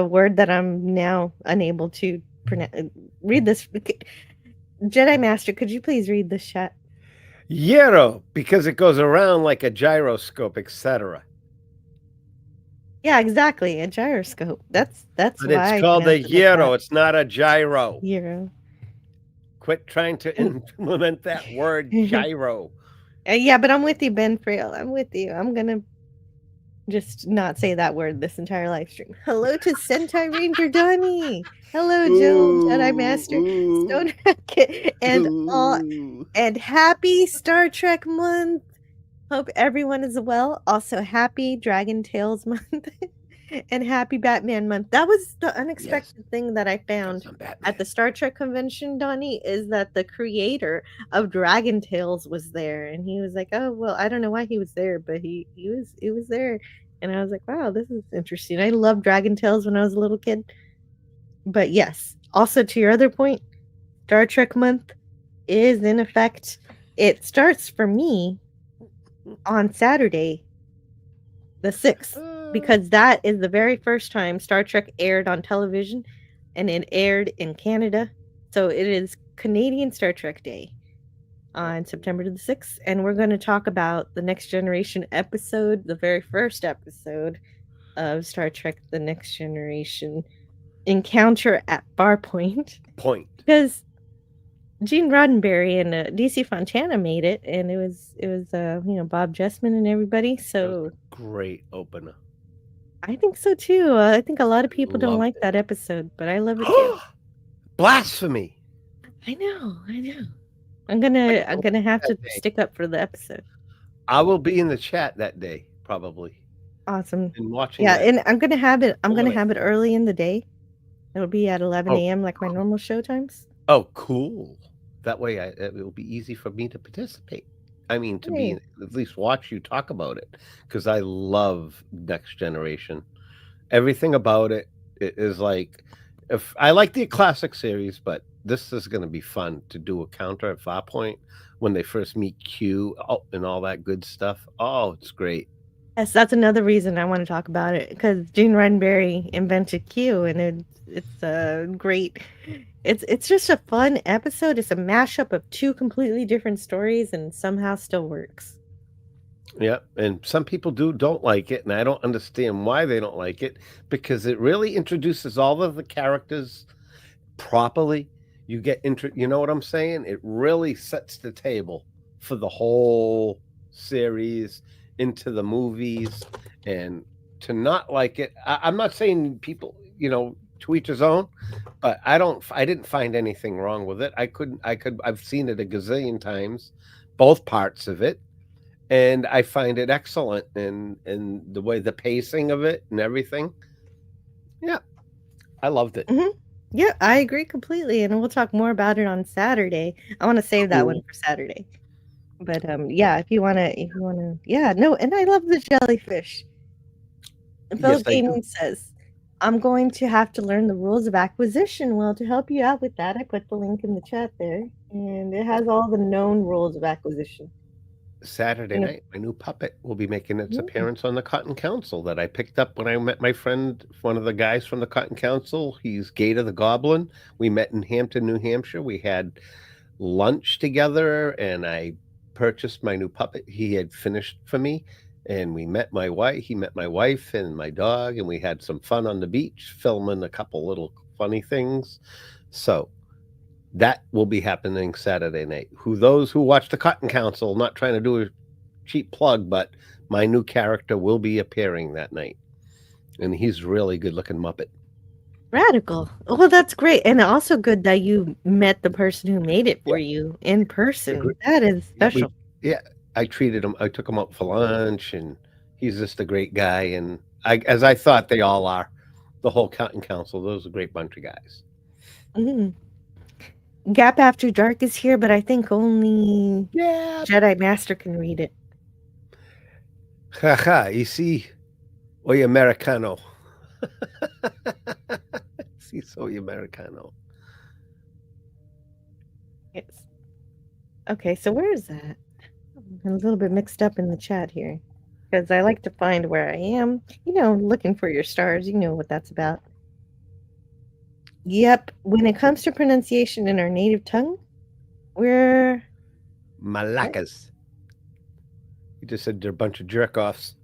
word that I'm now unable to read this. Jedi Master, could you please read this chat? Gyro, because it goes around like a gyroscope, etc. Yeah, exactly. A gyroscope. That's but why it's called a gyro. It's not a gyro. Gyro. Quit trying to implement that word gyro. Yeah, but I'm with you, Ben Frail. I'm with you. I'm gonna just not say that word this entire live stream. Hello to Sentai Ranger Donnie. Hello, Joe, Jedi Master, Stone Racket, and all. And happy Star Trek month. Hope everyone is well. Also, happy Dragon Tales month and happy Batman month. That was the unexpected thing that I found at the Star Trek convention, Donnie, is that the creator of Dragon Tales was there, and he was like, "Oh, well, I don't know why he was there, but he was there." And I was like, "Wow, this is interesting." I loved Dragon Tales when I was a little kid. But yes, also to your other point, Star Trek month is in effect. It starts for me on Saturday, the 6th, because that is the very first time Star Trek aired on television, and it aired in Canada. So it is Canadian Star Trek Day on September the 6th, and we're going to talk about the Next Generation episode, the very first episode of Star Trek The Next Generation, Encounter at Farpoint. Because Gene Roddenberry and DC Fontana made it, and it was Bob Jessman and everybody. So great opener. I think so too. I think a lot of people don't like that episode, but I love it too. Blasphemy! I know. I'm gonna have to stick up for the episode. I will be in the chat that day, probably. Awesome. And watching. Yeah, and I'm gonna have it early in the day. It'll be at 11 a.m. like my normal show times. Oh, cool. That way it will be easy for me to participate. I mean, to be at least watch you talk about it, because I love Next Generation. Everything about it is like, if I like the classic series, but this is going to be fun to do a counter at Farpoint when they first meet Q and all that good stuff. Oh, it's great. Yes, that's another reason I want to talk about it, because Gene Roddenberry invented Q, and it's a great. It's just a fun episode. It's a mashup of two completely different stories, and somehow still works. Yeah, and some people don't like it, and I don't understand why they don't like it, because it really introduces all of the characters properly. You know what I'm saying? It really sets the table for the whole series into the movies, and to not like it. I'm not saying people, to each his own, but I didn't find anything wrong with it. I've seen it a gazillion times, both parts of it, and I find it excellent, and the way the pacing of it and everything. Yeah, I loved it. Mm-hmm. Yeah, I agree completely, and we'll talk more about it on Saturday. I want to save that one for Saturday. But yeah, if you wanna, yeah, no, and I love the jellyfish. Philip Gaming says, I'm going to have to learn the rules of acquisition. Well, to help you out with that, I put the link in the chat there, and it has all the known rules of acquisition. Saturday night, my new puppet will be making its appearance on the Cotton Council that I picked up when I met my friend, one of the guys from the Cotton Council. He's Gator the Goblin. We met in Hampton, New Hampshire. We had lunch together, and I purchased my new puppet. He had finished for me, and we met my wife. He met my wife and my dog, and we had some fun on the beach, filming a couple little funny things. So that will be happening Saturday night. Those who watch the Cotton Council, not trying to do a cheap plug, but my new character will be appearing that night, and he's really good looking Muppet. Radical. Well, that's great, and also good that you met the person who made it for you in person. That is special. I treated him. I took him out for lunch, and he's just a great guy. And as I thought they all are, the whole Cotton Council. Those are a great bunch of guys. Mm-hmm. Gap After Dark is here, but I think only Jedi Master can read it. Haha, you see, Oy Americano. Si soy Americano. Yes. Okay, so where is that? I'm a little bit mixed up in the chat here, because I like to find where I am. Looking for your stars. You know what that's about. Yep. When it comes to pronunciation in our native tongue, we're Malacas. You just said they're a bunch of jerk-offs.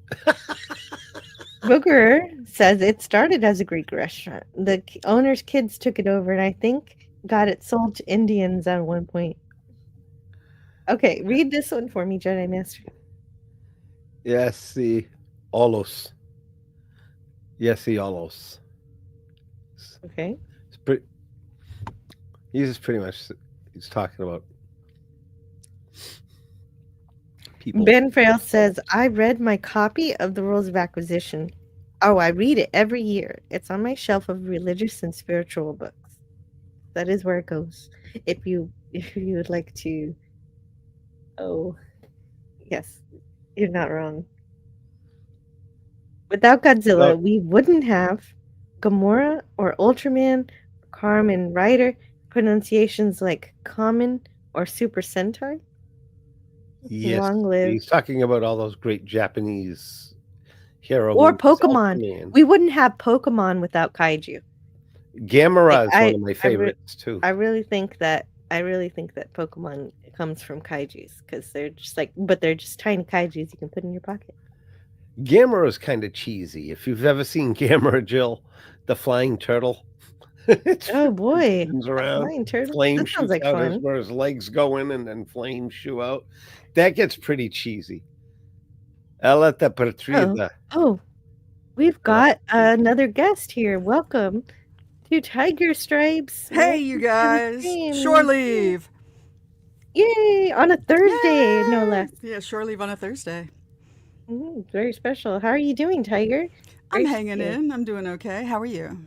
Booger says it started as a Greek restaurant. The owner's kids took it over, and I think got it sold to Indians at one point. Okay, read this one for me, Jedi Master. Yes, see, Olos. Yes, see, Olos. Okay. He's pretty much, he's talking about people. Ben Frail says, I read my copy of the Rules of Acquisition. Oh, I read it every year. It's on my shelf of religious and spiritual books. That is where it goes. If you would like to. Oh, yes, you're not wrong. Without Godzilla, we wouldn't have Gamora or Ultraman, Carmen Rider, pronunciations like Common or Super Sentai. Yes, Long live. He's talking about all those great Japanese heroes. Or Pokemon. We wouldn't have Pokemon without kaiju. Gamera is one of my favorites too. I really think that Pokemon comes from kaijus, because they're just but they're just tiny kaijus you can put in your pocket. Gamera is kind of cheesy. If you've ever seen Gamera, Jill, the flying turtle. Oh boy, around, flying turtle. Flame sounds like out fun. Where his legs go in and then flames shoot out. That gets pretty cheesy. Ella te Patrida. Oh, we've got another guest here. Welcome to Tiger Stripes. Hey, you guys. Shore leave. Yay! On a Thursday, no less. Yeah, shore leave on a Thursday. Very special. How are you doing, Tiger? I'm hanging in. I'm doing okay. How are you?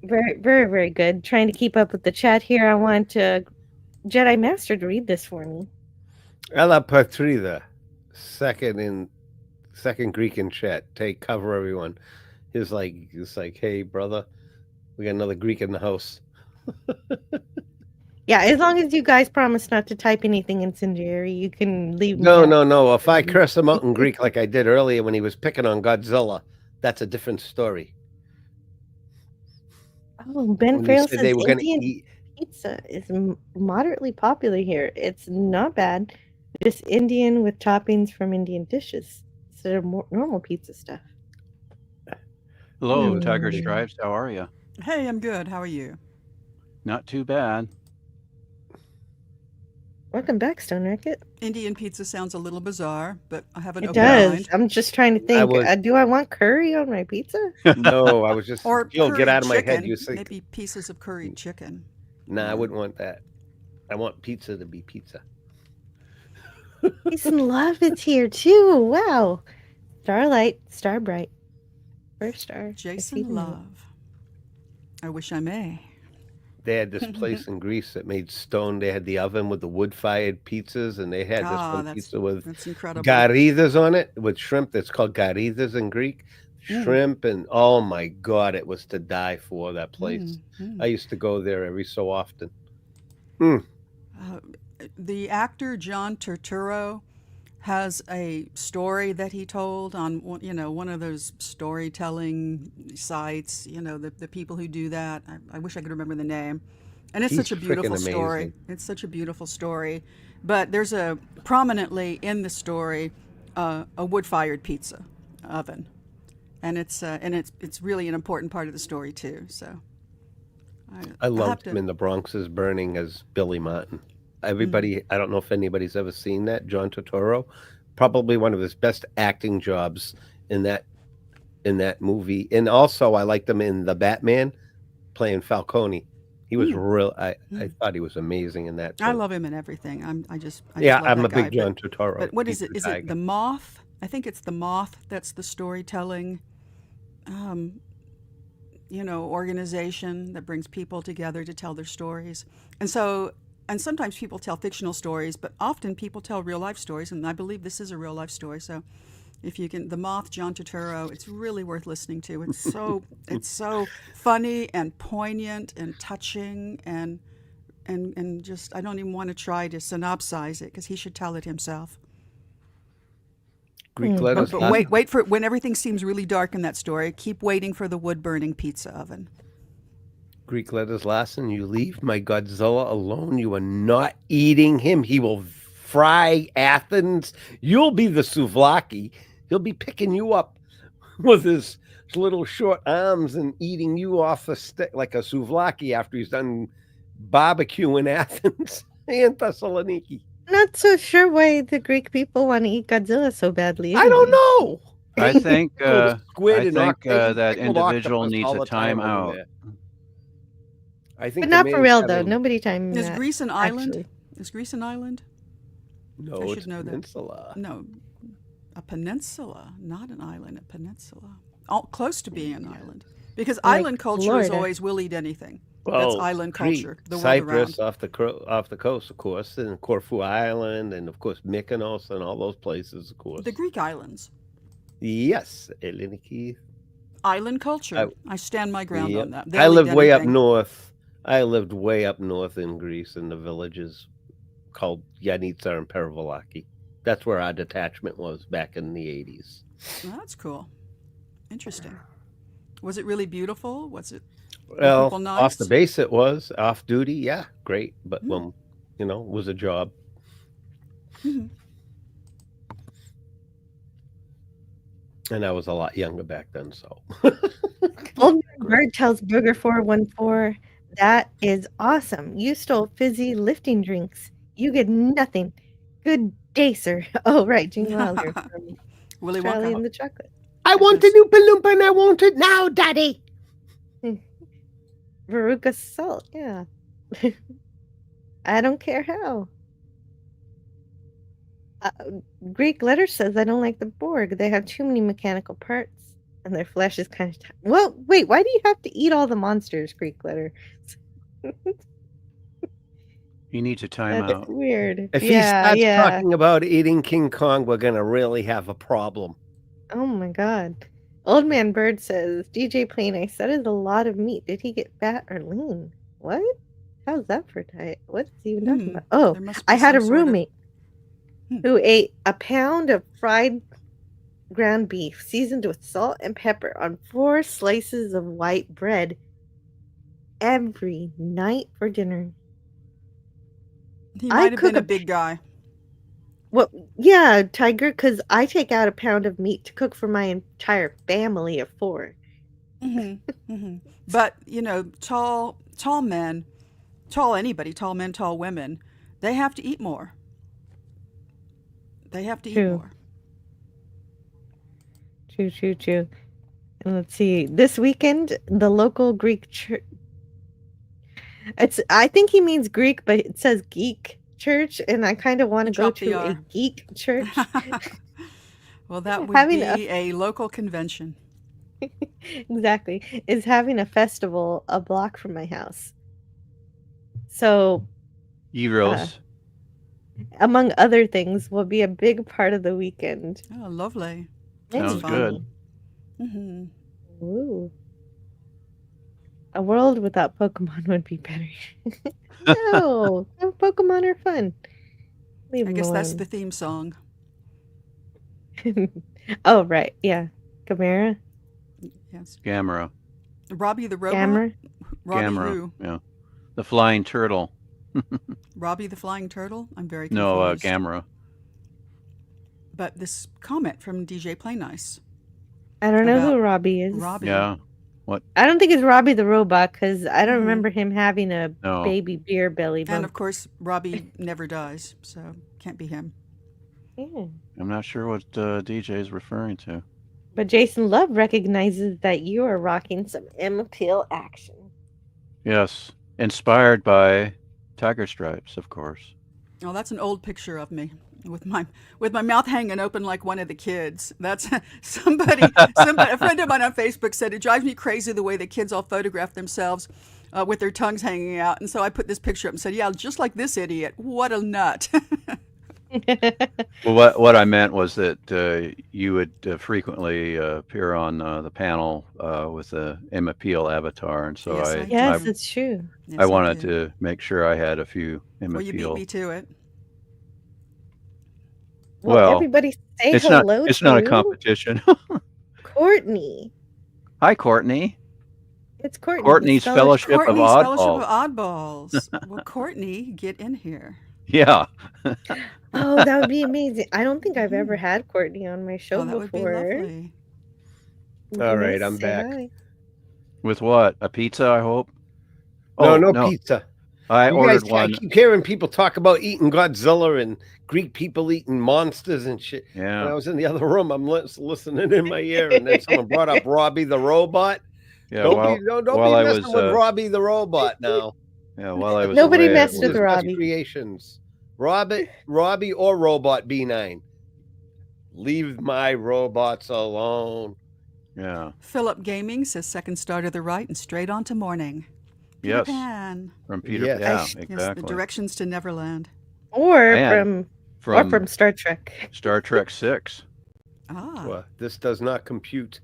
Very, very, very good. Trying to keep up with the chat here. I want Jedi Master to read this for me. Ella Patrida, second Greek in chat. Take cover, everyone. It's like, hey, brother, we got another Greek in the house. Yeah, as long as you guys promise not to type anything incendiary, you can leave. No. If I curse him out in Greek like I did earlier when he was picking on Godzilla, that's a different story. Oh, Ben Frail says Indian pizza is moderately popular here. It's not bad. Just Indian with toppings from Indian dishes instead of more normal pizza stuff. Hello, Tiger Stripes. How are you? Hey, I'm good. How are you? Not too bad. Welcome back, Stone Racket. Indian pizza sounds a little bizarre, but I have an It open does. mind. I'm just trying to think. Do I want curry on my pizza? No, I was just. Or Jill, get out of my chicken. head. You think? Maybe pieces of curried chicken. No, I wouldn't want that. I want pizza to be pizza. Peace and love is here too. Wow. Starlight, Starbright. First star. Jason Love. I wish I may. They had this place in Greece that made stone. They had the oven with the wood-fired pizzas, and they had this one pizza with garidas on it, with shrimp. That's called garidas in Greek. Shrimp, and oh my God, it was to die for, that place. I used to go there every so often. The actor John Turturro has a story that he told on one of those storytelling sites. The people who do that. I wish I could remember the name. And it's such a beautiful story. It's such a beautiful story. But there's prominently in the story a wood-fired pizza oven, and it's really an important part of the story too. So I loved him in The Bronx is Burning as Billy Martin. Everybody, I don't know if anybody's ever seen that. John Turturro, probably one of his best acting jobs in that movie. And also, I liked him in The Batman, playing Falcone. He was real. I thought he was amazing in that. I love him in everything. I'm a big John Turturro. But what is it? Is it The Moth? I think it's The Moth. That's the storytelling, organization that brings people together to tell their stories. And sometimes people tell fictional stories, but often people tell real life stories, and I believe this is a real life story. So if you can, The Moth, John Turturro, it's really worth listening to. It's so funny and poignant and touching and just, I don't even want to try to synopsize it because he should tell it himself. Greek letters. But wait for it. When everything seems really dark in that story, keep waiting for the wood-burning pizza oven. Greek letters Larson, you leave my Godzilla alone. You are not eating him. He will fry Athens. You'll be the souvlaki. He'll be picking you up with his little short arms and eating you off a stick like a souvlaki after he's done barbecue in Athens and Thessaloniki. Not so sure why the Greek people want to eat Godzilla so badly. I don't know. I think that individual needs a timeout. I think, but not for real though. Nobody time. Is Greece an island? Is Greece an island? No, it's a peninsula. No, a peninsula, not an island. A peninsula, close to being an island, because island culture is always will eat anything. Well, that's island culture. The Cyprus off the coast, of course, and Corfu Island, and of course Mykonos, and all those places, of course. The Greek islands. Yes, Helleniki. Island culture. I stand my ground on that. I lived way up north. I lived way up north in Greece in the villages called Yanitsa and Perivolaki. That's where our detachment was back in the 80s. Well, that's cool. Interesting. Was it really beautiful? Was it nice? Off the base it was. Off duty, yeah, great. But when, it was a job. Mm-hmm. And I was a lot younger back then, so. Old Bird tells Burger 414, that is awesome. You stole fizzy lifting drinks. You get nothing. Good day, sir. Oh, right. Jingle Wilder from Willy Charlie Wonka. and the Chocolate. I want a new Oompa and I want it now, Daddy. Veruca Salt, yeah. I don't care how. Greek letter says, I don't like the Borg. They have too many mechanical parts. And their flesh is kind of... Well, wait, why do you have to eat all the monsters, Greek letter? You need to time out. That's weird. If he starts talking about eating King Kong, we're going to really have a problem. Oh, my God. Old Man Bird says, DJ Plain, I said it's a lot of meat. Did he get fat or lean? What? How's that for diet? What's he even talking about? Oh, I had a roommate who ate a pound of fried ground beef seasoned with salt and pepper on 4 slices of white bread every night for dinner. He might have been a big guy. Well, yeah, Tiger, because I take out a pound of meat to cook for my entire family of 4. Mm-hmm. Mm-hmm. But, tall men, tall women, They have to eat more. They have to eat True. more. True. And let's see. This weekend, the local Greek church. I think he means Greek, but it says geek church, and I kind of want to go Drop the to a R. geek church. Well, that would Having be a local convention. Exactly. Is having a festival a block from my house. So, Euros. among other things, will be a big part of the weekend. Oh, lovely. Sounds good. Mm-hmm. Ooh. A world without Pokemon would be better. No, Pokemon are fun. Leave I them guess that's alone. the theme song. Oh, right. Yeah. Gamera? Yes. Gamera. Robbie the robot. Gamera? Robbie Gamera. who? Yeah. The flying turtle. Robbie the flying turtle. I'm very confused. No, Gamera. But this comment from DJ Play Nice. I don't know About who Robbie is. Robbie. Yeah. What? I don't think it's Robbie the robot because I don't remember him having a No. baby beer belly bump. And of course, Robbie never dies, so can't be him. Yeah. I'm not sure what DJ is referring to. But Jason Love recognizes that you are rocking some M Peel action. Yes. Inspired by Tiger Stripes, of course. Oh, that's an old picture of me with my mouth hanging open like one of the kids. That's somebody a friend of mine on Facebook said it drives me crazy the way the kids all photograph themselves with their tongues hanging out. And so I put this picture up and said, yeah, just like this idiot. What a nut. Well, what I meant was that you would frequently appear on the panel with the Emma Peel avatar, and so Yes, it's true. Yes, I wanted do. to make sure I had a few Emma Well, you beat Peel. me to it. Well, everybody say it's hello It's not a to competition. Courtney. Hi, Courtney. It's Courtney. Courtney's Fellowship of Courtney's Fellowship of Oddballs. Oddballs. Well, Courtney, get in here. Yeah. Oh, that would be amazing. I don't think I've ever had Courtney on my show Oh, that would be before. lovely. All right, I'm Say back. hi. With what? A pizza, I hope? No pizza. I You ordered guys, one. I keep hearing people talk about eating Godzilla and Greek people eating monsters and shit. Yeah. When I was in the other room, I'm listening in my ear, and then someone brought up Robbie the robot. Yeah, Don't be messing with Robbie the robot now. Yeah, while I was Nobody away, messed it with was- Robbie. Creations. Robbie or Robot B9. Leave my robots alone. Yeah. Philip Gaming says second star to the right and straight on to morning. Peter Yes. Pan. From Peter. Yes. Yeah, Yes, the exactly. directions to Neverland. Or Man, from Star Trek. Star Trek 6. Ah. Well, this does not compute.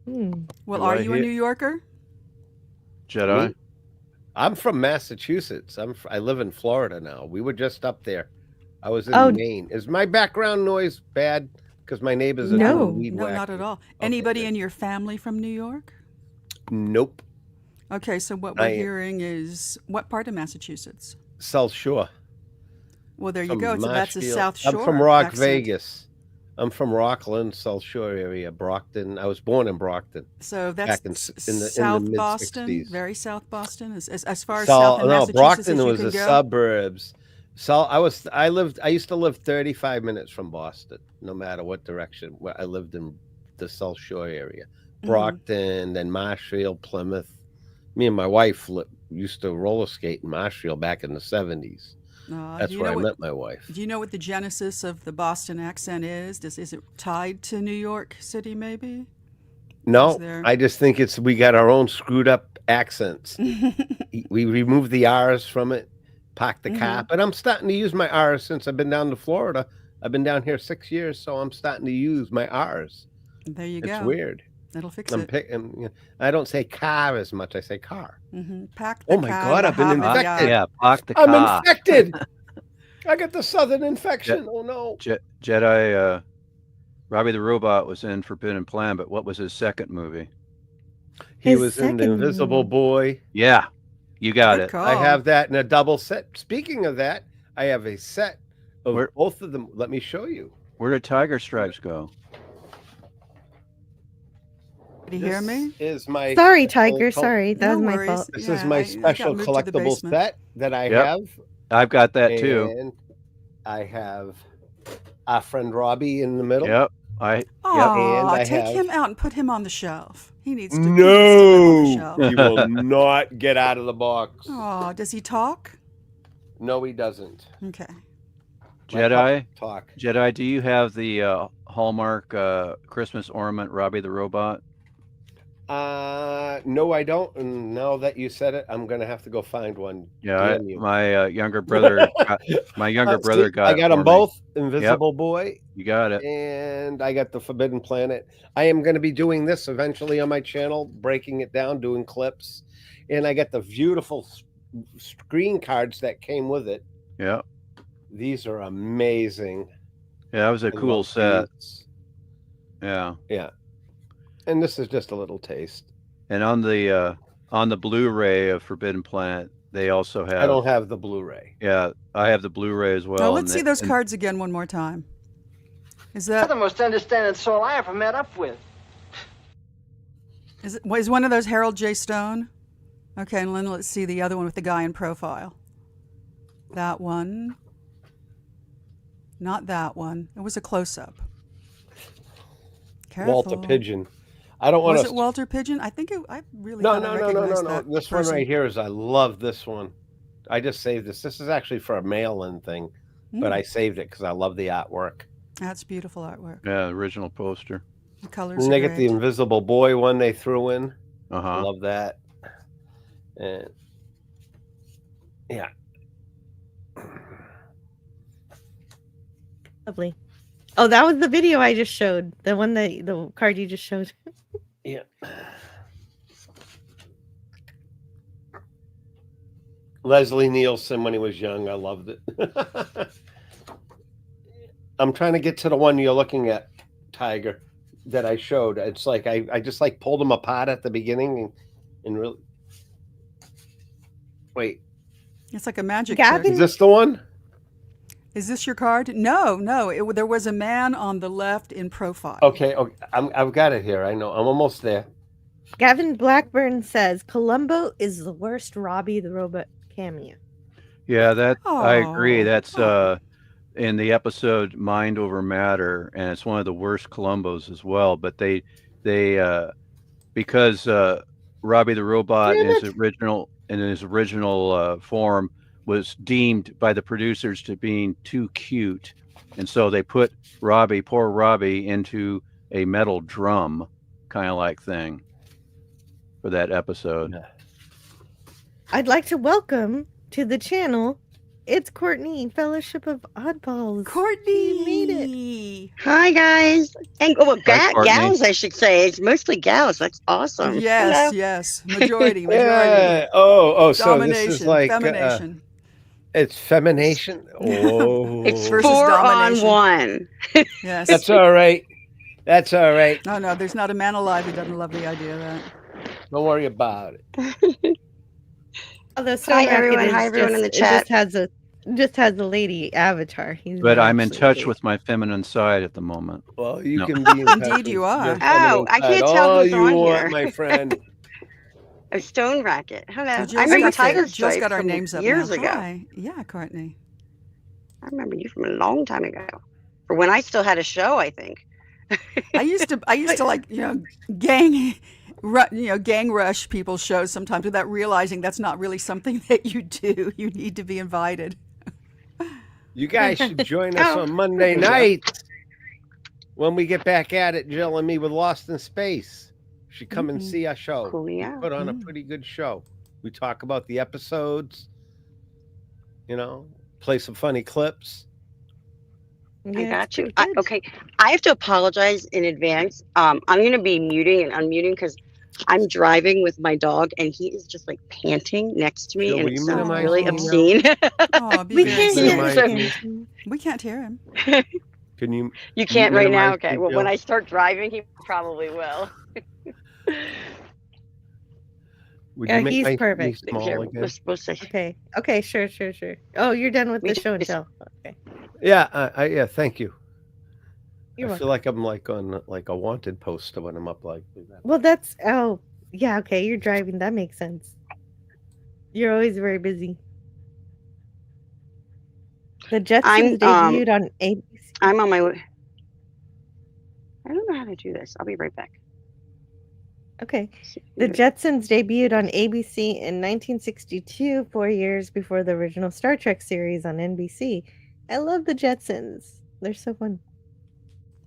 Well, Do are I you a hit- New Yorker? Jedi. Me? I'm from Massachusetts. I live in Florida now. We were just up there. I was in Maine. Is my background noise bad? Because my neighbors are doing weed No, not whacking. at all. Anybody in your family from New York? Nope. Okay, so what we're hearing is what part of Massachusetts? South Shore. Well, there you From go. So that's a Marshfield. South Shore. I'm from Rock accent. Vegas. I'm from Rockland, South Shore area, Brockton. I was born in Brockton. So that's back in South the Boston, mid-60s. very South Boston, as far as South in No, Massachusetts Brockton as you was can the go. suburbs. So I used to live 35 minutes from Boston, no matter what direction. I lived in the South Shore area, Brockton, then Marshfield, Plymouth. Me and my wife used to roller skate in Marshfield back in the 70s. That's where I met my wife. Do you know what the genesis of the Boston accent is? Is it tied to New York City, maybe? No, I just think we got our own screwed up accents. We removed the R's from it, parked the car. But I'm starting to use my R's since I've been down to Florida. I've been down here 6 years, so I'm starting to use my R's. There you go. It's weird. That'll fix it. I don't say car as much. I say car. Pack the Oh my God, I've been infected. Yeah, park the I'm car. infected. I got the southern infection. Oh no. Jedi. Robbie the Robot was in Forbidden Plan, but what was his second movie? He was in The Invisible Boy. Yeah, you got Good it. call. I have that in a double set. Speaking of that, I have a set of both of them. Let me show you. Where did Tiger Stripes go? Did you hear me? Is my Sorry, Tiger. Sorry, that was my worries. fault. This Yeah, is my I got special moved to the collectible basement. set that I Yep. have. I've got that too. And I have our friend Robbie in the middle. Yep. Aw, And I take have- him out and put him on the shelf. He needs to. No, he will not get out of the box. Oh, does he talk? No, he doesn't. Okay. Jedi. Talk. Jedi, do you have the Hallmark Christmas ornament, Robbie the Robot? No, I don't. And now that you said it, I'm gonna have to go find one. Yeah, Damn you. my younger brother. My younger brother See, got. I it got for them me. both. Invisible Boy. You got it. And I got the Forbidden Planet. I am going to be doing this eventually on my channel, breaking it down, doing clips. And I got the beautiful screen cards that came with it. Yeah. These are amazing. Yeah, that was a I cool love set. these. Yeah. Yeah. And this is just a little taste. And on the Blu-ray of Forbidden Planet, they also have. I don't have the Blu-ray. Yeah, I have the Bluray as well. Oh, let's see those cards again one more time. Is You're that the most understanding soul I ever met up with. is one of those Harold J. Stone? Okay, and then let's see the other one with the guy in profile. That one. Not that one. It was a close-up. Careful. Walter Pigeon. I don't want Was to. it Walter Pigeon? I think I really. No, thought I no. recognized that This person. one right here is. I love this one. I just saved this. This is actually for a mail-in thing, but I saved it because I love the artwork. That's beautiful artwork. Yeah, original poster. The colors. And they are get the great. Invisible Boy one they threw in. Uh-huh. Love that. And yeah. Lovely. Oh, that was the video I just showed. The one the card you just showed. Yeah. Leslie Nielsen when he was young. I loved it. I'm trying to get to the one you're looking at, Tiger, that I showed. It's like I just like pulled them apart at the beginning and really. Wait. It's like a magic Gavin? trick. Is this the one? Is this your card? No. There was a man on the left in profile. Okay. I've got it here. I know. I'm almost there. Gavin Blackburn says Columbo is the worst Robbie the Robot cameo. Yeah, I agree. Oh. That's in the episode Mind Over Matter, and it's one of the worst Columbos as well. But they because Robbie the Robot in his original form was deemed by the producers to being too cute, and so they put poor Robbie, into a metal drum kind of like thing for that episode. I'd like to welcome to the channel. It's Courtney, Fellowship of Oddballs. Courtney You made it. Hi guys, and Courtney. gals, I should say. It's mostly gals. That's awesome. Yes, yes. Majority. Yeah. Oh, so Domination, this is like femination. it's femination. Oh, It's Versus 4 domination. on 1. Yes. that's all right. That's all right. No, there's not a man alive who doesn't love the idea of that. Don't worry about it. Although Hi, everyone. Hi, everyone in the chat. Just has a lady avatar. He's But not I'm in actually touch gay. with my feminine side at the moment. Well, you No. can be in touch Indeed with you are. your Oh, feminine I can't side tell all who's you on want, here. my friend. A stone racket. Hello. So I Jill's remember got Tiger Jill's Stripe got our from names up years now. ago. Hi. Yeah, Courtney. I remember you from a long time ago. For when I still had a show, I think. I used to like, gang rush people's shows sometimes without realizing that's not really something that you do. You need to be invited. You guys should join us on Monday night when we get back at it, Jill and me, with Lost in Space. You should come and see our show. Cool, yeah. We put on a pretty good show. We talk about the episodes, play some funny clips. Yeah, I it's got you. pretty good. Okay, I have to apologize in advance. I'm going to be muting and unmuting because I'm driving with my dog and he is just like panting next to me, Jill, and will it you sounds minimize really me? obscene. Oh, We can't Minimize hear me. him. We can't hear him. Can you? You can't right now? minimize Okay. me, Well, when Jill? I start driving, he probably will. Would Yeah, you make he's my perfect. knee small Here, again? we're supposed to. Okay, sure. Oh, you're done with We the show and just- tell. Okay. Yeah, yeah. Thank you. You're I welcome. feel like I'm like on like a wanted poster when I'm up like that. Well, that's yeah, okay. You're driving. That makes sense. You're always very busy. The Jetsons debuted on ABC. I'm on my way. I don't know how to do this. I'll be right back. Okay. The Jetsons debuted on ABC in 1962, 4 years before the original Star Trek series on NBC. I love the Jetsons. They're so fun.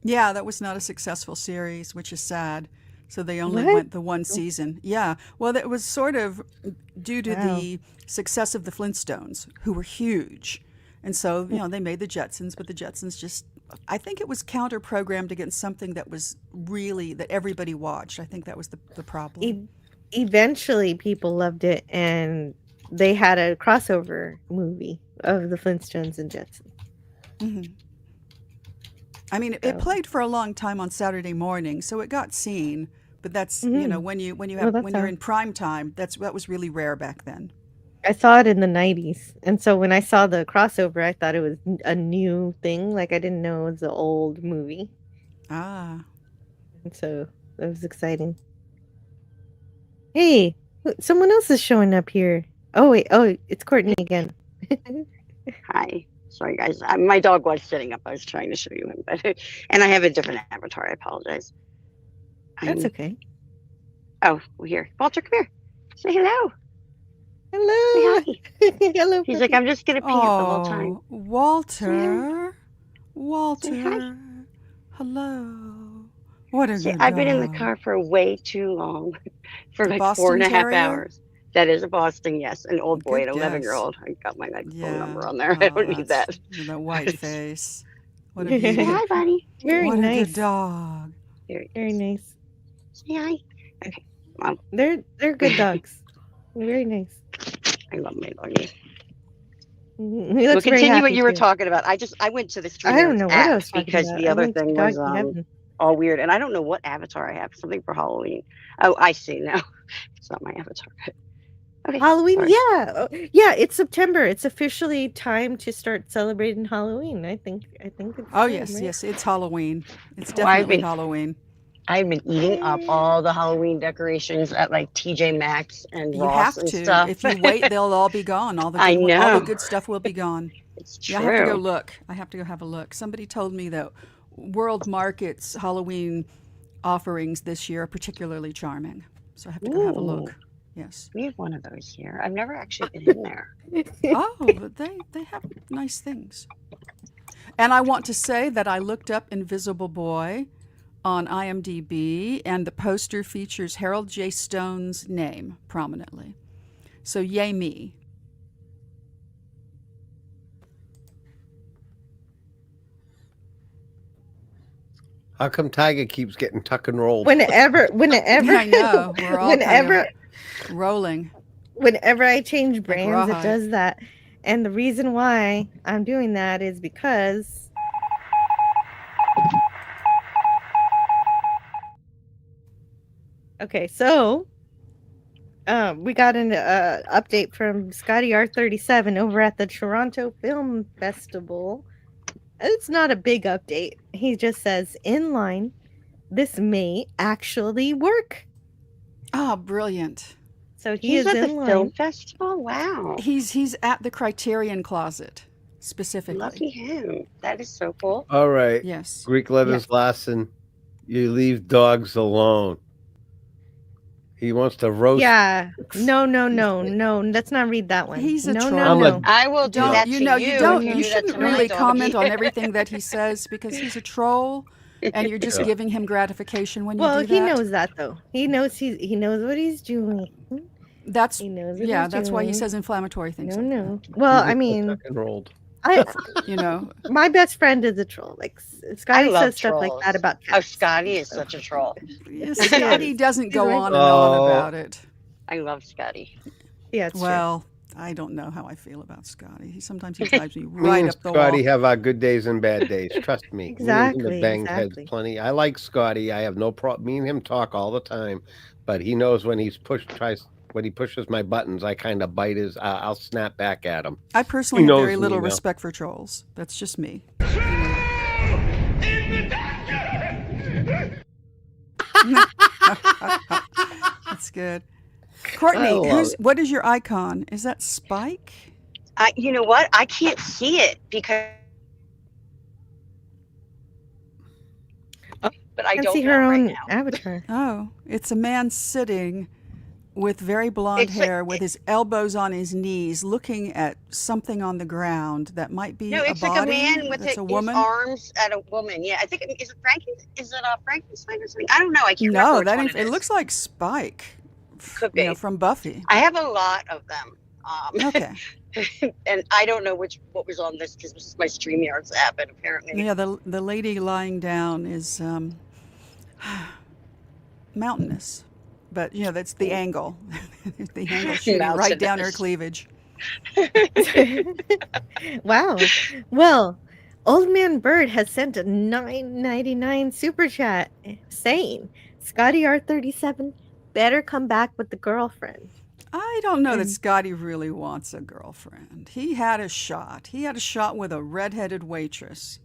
Yeah, that was not a successful series, which is sad. So they only What? went the one season. Yeah. Well, it was sort of due to the success of the Flintstones, who were huge. And so, they made the Jetsons, but the Jetsons just, I think it was counter-programmed against something that was really, that everybody watched. I think that was the problem. Eventually, people loved it, and they had a crossover movie of the Flintstones and Jetsons. Mm-hmm. I mean, it played for a long time on Saturday morning, so it got seen. But that's when you're in prime time, that was really rare back then. I saw it in the 90s, and so when I saw the crossover, I thought it was a new thing. Like I didn't know it was an old movie. Ah, and so that was exciting. Hey, someone else is showing up here. Oh wait, it's Courtney again. Hi. Sorry, guys. My dog was sitting up. I was trying to show you him, and I have a different avatar. I apologize. That's okay. Oh, we're here. Walter, come here. Say hello. Hello. Say hi. Hello. He's like, I'm just going to pee the whole time. Walter. Walter. Hello. What a good I've been in dog. the car for way too long. For like Boston 4.5 Terrier? hours. That is a Boston, yes. An old boy, Good an guess. 11-year-old. I got my phone Yeah. number on there. I don't need that. With that white face. What a Say beauty. hi, buddy. Very What a nice. good dog. Very nice. Say hi. Okay. Mom. They're good dogs. Very nice. I love my doggy. He We'll looks very continue what happy, you were too. talking about. I went to the streamer I don't know what I was app talking because about. the I other went to thing was Doggy Heaven. all weird, and I don't know what avatar I have. Something for Halloween. Oh, I see now. It's not my avatar. Okay. Halloween, sorry. yeah. Yeah, it's September. It's officially time to start celebrating Halloween. I think it's Oh, time, yes, right? yes. It's Halloween. It's Well, I've definitely been- Halloween. I've been eating up all the Halloween decorations at like TJ Maxx and You Ross have and to. stuff. If you wait, they'll all be gone. All the good, I all know. the good stuff will be gone. It's Yeah, I have to go true. look. I have to go have a look. Somebody told me that World Market's Halloween offerings this year are particularly charming. So I have to go have a look. Yes. We have one of those here. I've never actually been in there. Oh, but they have nice things. And I want to say that I looked up Invisible Boy on IMDb, and the poster features Harold J. Stone's name prominently. So yay me. How come Tiger keeps getting tuck and rolled? Whenever I know. We're all whenever kind of rolling. whenever I change brands, it rawhide. does that. And the reason why I'm doing that is because okay, so we got an update from Scotty R37 over at the Toronto Film Festival. It's not a big update. He just says, in line, this may actually work. Oh, brilliant. So he He's is at in the line. film festival? Wow. He's at the Criterion Closet, specifically. Lucky him. That is so cool. All right. Yes. Greek letters Lassen. You leave dogs alone. He wants to roast. Yeah. No. Let's not read that one. He's a no, troll. no. I will do Don't that you to know you. you don't if you do that shouldn't to my really doggy. comment on everything that he says because he's a troll and you're just Yeah. giving him gratification when you Well, do that. he knows that though. He knows what he's doing. That's He knows what yeah, he's that's why he doing. says inflammatory things. No. Well, I mean, Tuck and rolled. You know, my best friend is a troll. Like Scotty love says stuff like trolls. that about Oh, cats. Scotty is such a troll. Scotty doesn't go right. on and on Oh. about it. I love Scotty. Yeah, it's Well, I don't know how I feel about Scotty. Sometimes he drives me Me right and up the Scotty wall. have our good days and bad days. Trust me. Exactly, Me and him have banged exactly. heads plenty. I like Scotty. I have no problem. Me and him talk all the time, but he knows when when he pushes my buttons, I kind of bite his. I'll snap back at him. I personally He have knows very me little now. respect for trolls. That's just me. That's good. Courtney, what is your icon? Is that Spike? You know what? I can't see it because. But I don't see know her right own now. avatar. Oh, it's a man sitting with very blonde hair, with his elbows on his knees, looking at something on the ground that might be No, a it's body. like a man with his arms at a woman. Yeah, I think is it Frankenstein or something? I don't know. I can't remember. No, which that one ain't. It looks like Spike. Could be from Buffy. I have a lot of them. Okay. And I don't know what was on this because this is my StreamYards app, and apparently. Yeah, the lady lying down is mountainous, but that's the angle. The angle shooting right down her cleavage. Wow. Well, Old Man Bird has sent a $9.99 super chat saying, Scotty R37 better come back with the girlfriend. I don't know that Scotty really wants a girlfriend. He had a shot. He had a shot with a redheaded waitress,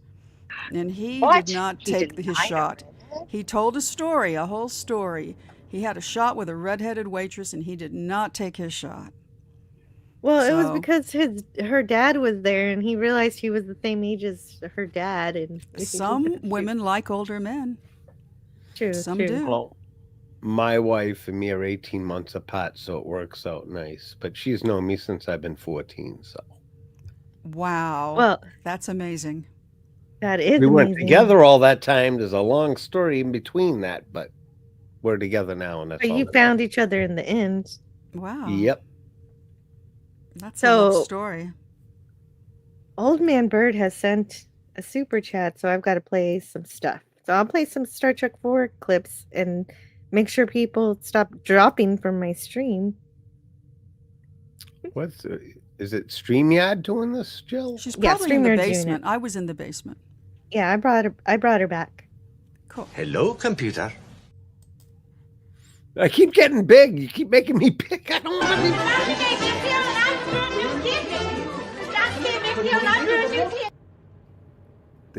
and he did not take his shot. He told a whole story. He had a shot with a redheaded waitress, and he did not take his shot. Well, it was because her dad was there, and he realized he was the same age as her dad. And some women like older men. True. Some do. Well, my wife and me are 18 months apart, so it works out nice. But she's known me since I've been 14. So. Wow. Well, that's amazing. That is. We weren't together all that time. There's a long story in between that, but we're together now, and that's. But you found each other in the end. Wow. Yep. That's a love story. Old Man Bird has sent a super chat, so I've got to play some stuff. So I'll play some Star Trek 4 clips and make sure people stop dropping from my stream. Is it StreamYard doing this, Jill? She's probably in the basement. I was in the basement. Yeah, I brought her back. Cool. Hello, computer. I keep getting big. You keep making me big. I don't want to be.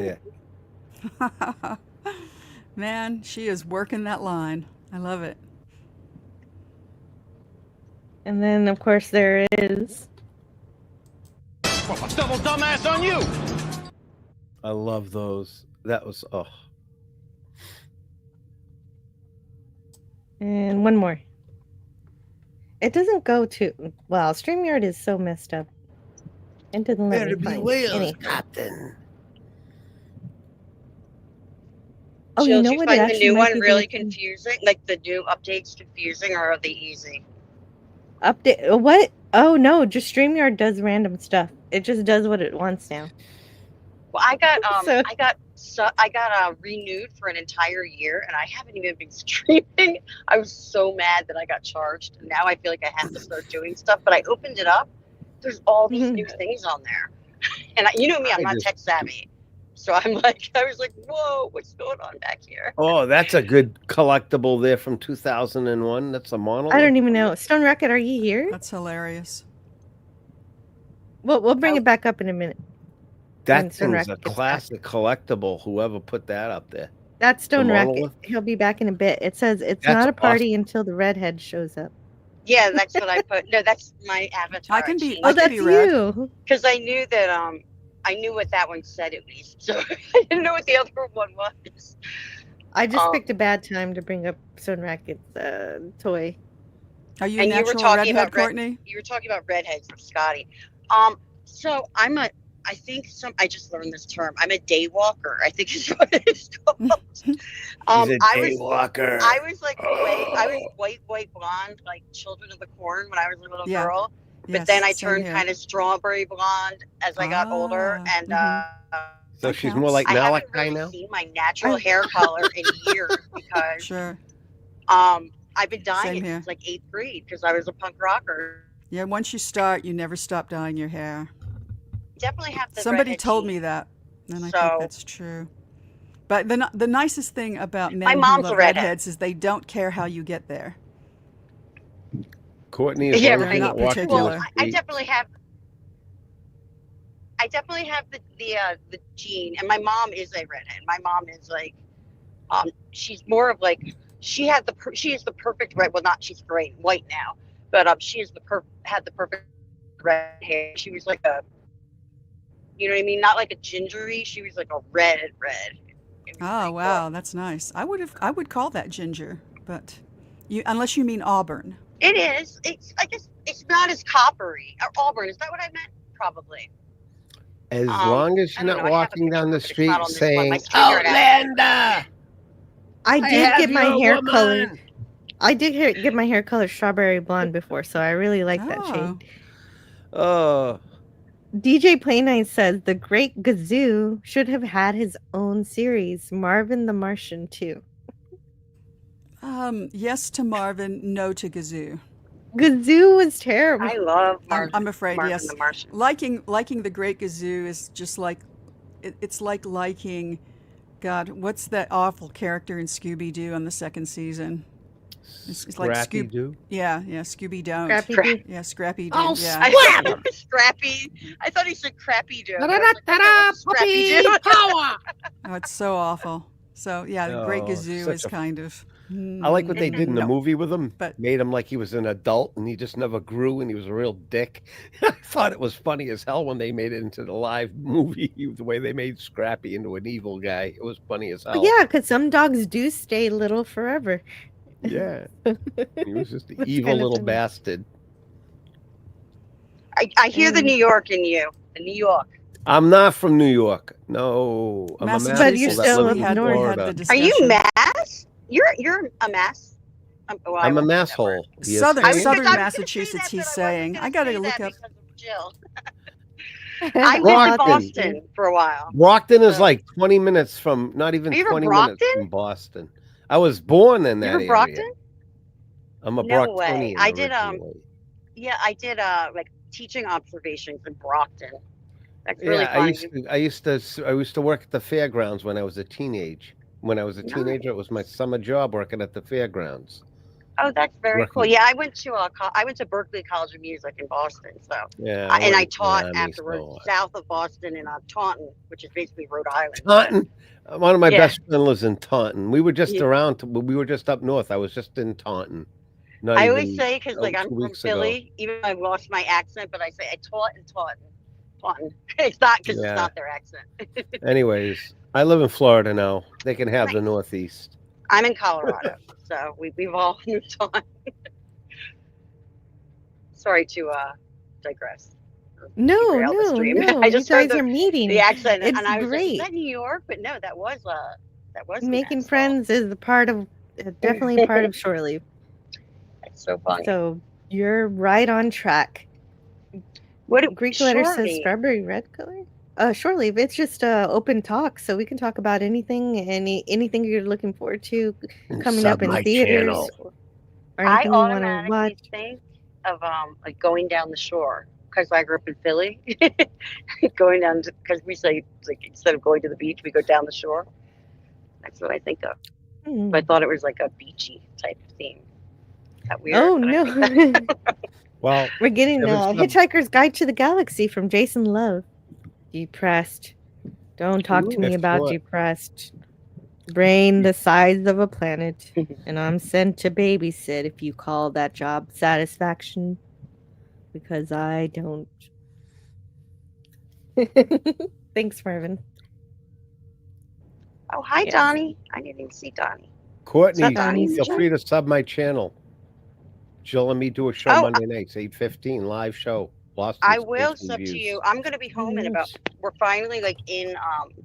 Yeah. Man, she is working that line. I love it. And then, of course, there is. Double dumbass on you. I love those. That was And one more. It doesn't go to well. StreamYard is so messed up. It doesn't let me find any. Captain. Oh, Jill, you know do you what? find the new one really confusing? Like the new updates confusing, or are they easy? Update what? Oh no, just StreamYard does random stuff. It just does what it wants now. Well, I got I got renewed for an entire year, and I haven't even been streaming. I was so mad that I got charged, and now I feel like I have to start doing stuff. But I opened it up. There's all these new things on there, and you know me, I'm not tech savvy, so I was like, whoa, what's going on back here? Oh, that's a good collectible there from 2001. That's a monolith. I don't even know. Stone Rocket, are you here? That's hilarious. Well, we'll bring it back up in a minute. That thing's a classic collectible. Whoever put that up there. That's Stone Rocket. He'll be back in a bit. It says it's not a party until the redhead shows up. Yeah, that's what I put. No, that's my avatar. I can be. Oh, that's you. Because I knew that I knew what that one said at least, so I didn't know what the other one was. I just picked a bad time to bring up Stone Rocket's toy. Are you a natural redhead, Courtney? You were talking about redheads with Scotty. So I just learned this term. I'm a day walker, I think is what it's called. He's a day walker. I was like I was white blonde, like Children of the Corn when I was a little girl. But then I turned kind of strawberry blonde as I got older, and so she's more like Malachi now. I haven't really seen my natural hair color in years because I've been dyeing it since like 8th grade because I was a punk rocker. Yeah, once you start, you never stop dyeing your hair. Definitely have to. Somebody told me that, and I think that's true. But the nicest thing about men who love redheads is they don't care how you get there. Courtney is not particular. Well, I definitely have the gene, and my mom is a redhead. My mom is like, she's more of like she is the perfect red. Well, not she's gray and white now, but she is had the perfect red hair. She was like a, you know what I mean? Not like a gingery. She was like a red. Oh wow, that's nice. I would call that ginger, but unless you mean auburn. It is. I guess it's not as coppery. Or auburn, is that what I meant? Probably. As long as you're not walking down the street saying, Outlander! I did get my hair colored. I did get my hair colored strawberry blonde before, so I really like that shade. Oh. DJ Play9 says the Great Gazoo should have had his own series, Marvin the Martian too. Yes to Marvin, no to Gazoo. Gazoo was terrible. I love Marvin. I'm afraid, Marvin yes. the Martian. Liking the Great Gazoo is just like it's like liking, God, what's that awful character in Scooby-Doo on the second season? It's like Scrappy-Doo? Yeah, Scooby Don't. Scrappy-Doo? Yeah, Scrappy-Doo. Oh, yeah. Scrappy. I thought he said Crappy Doo. Puppy power! Oh, it's so awful. So yeah, the Great Gazoo is kind of. I like what they did in the movie with him. But made him like he was an adult and he just never grew and he was a real dick. I thought it was funny as hell when they made it into the live movie, the way they made Scrappy into an evil guy. It was funny as hell. Yeah, because some dogs do stay little forever. Yeah. He was just an evil little bastard. I hear the New York in you. The New York. I'm not from New York. No. I'm a Massachusetts. But you're still in Florida. Are you Mass? You're a Mass. I'm a masshole. Southern Massachusetts, he's saying. I got to look up. Jill. I lived in Boston for a while. Brockton is like 20 minutes from, not even 20 minutes from Boston. I was born in that area. Brockton? I'm a No Brocktonian. way. I did I did like teaching observations in Brockton. That's really fun. I used to work at the fairgrounds when I was a teenager. When I was a teenager, it was my summer job working at the fairgrounds. Oh, that's very cool. Yeah, I went to Berkeley College of Music in Boston. So yeah, I taught afterwards south of Boston in Taunton, which is basically Rhode Island. Taunton. One of my best friends lives in Taunton. We were just we were just up north. I was just in Taunton. I always say, because like I'm from Philly, even though I lost my accent, but I say I taught in Taunton. It's not because it's not their accent. Anyways, I live in Florida now. They can have the Northeast. I'm in Colorado, so we've all moved on. Sorry to digress. No. I just you guys are meeting. The accent, it's and I was great. like, is that New York? But no, that was making friends is definitely part of shore leave. That's so funny. So you're right on track. What Greek letter says strawberry red color? Shore leave. It's just open talk, so we can talk about anything you're looking forward to coming up in theaters. Or I anything you want to automatically watch. think of like going down the shore because I grew up in Philly. Going down because we say like instead of going to the beach, we go down the shore. That's what I think of. But I thought it was like a beachy type of theme. Is that weird? Oh no. Well, we're getting Hitchhiker's Guide to the Galaxy from Jason Love. Depressed. Don't talk to me about depressed. Brain the size of a planet, and I'm sent to babysit if you call that job satisfaction, because I don't. Thanks, Marvin. Oh, hi, Donnie. I didn't even see Donnie. Courtney, feel free to sub my channel. Jill and me do a show Monday nights, 8:15, live show. I will sub to you. I'm going to be home in we're finally like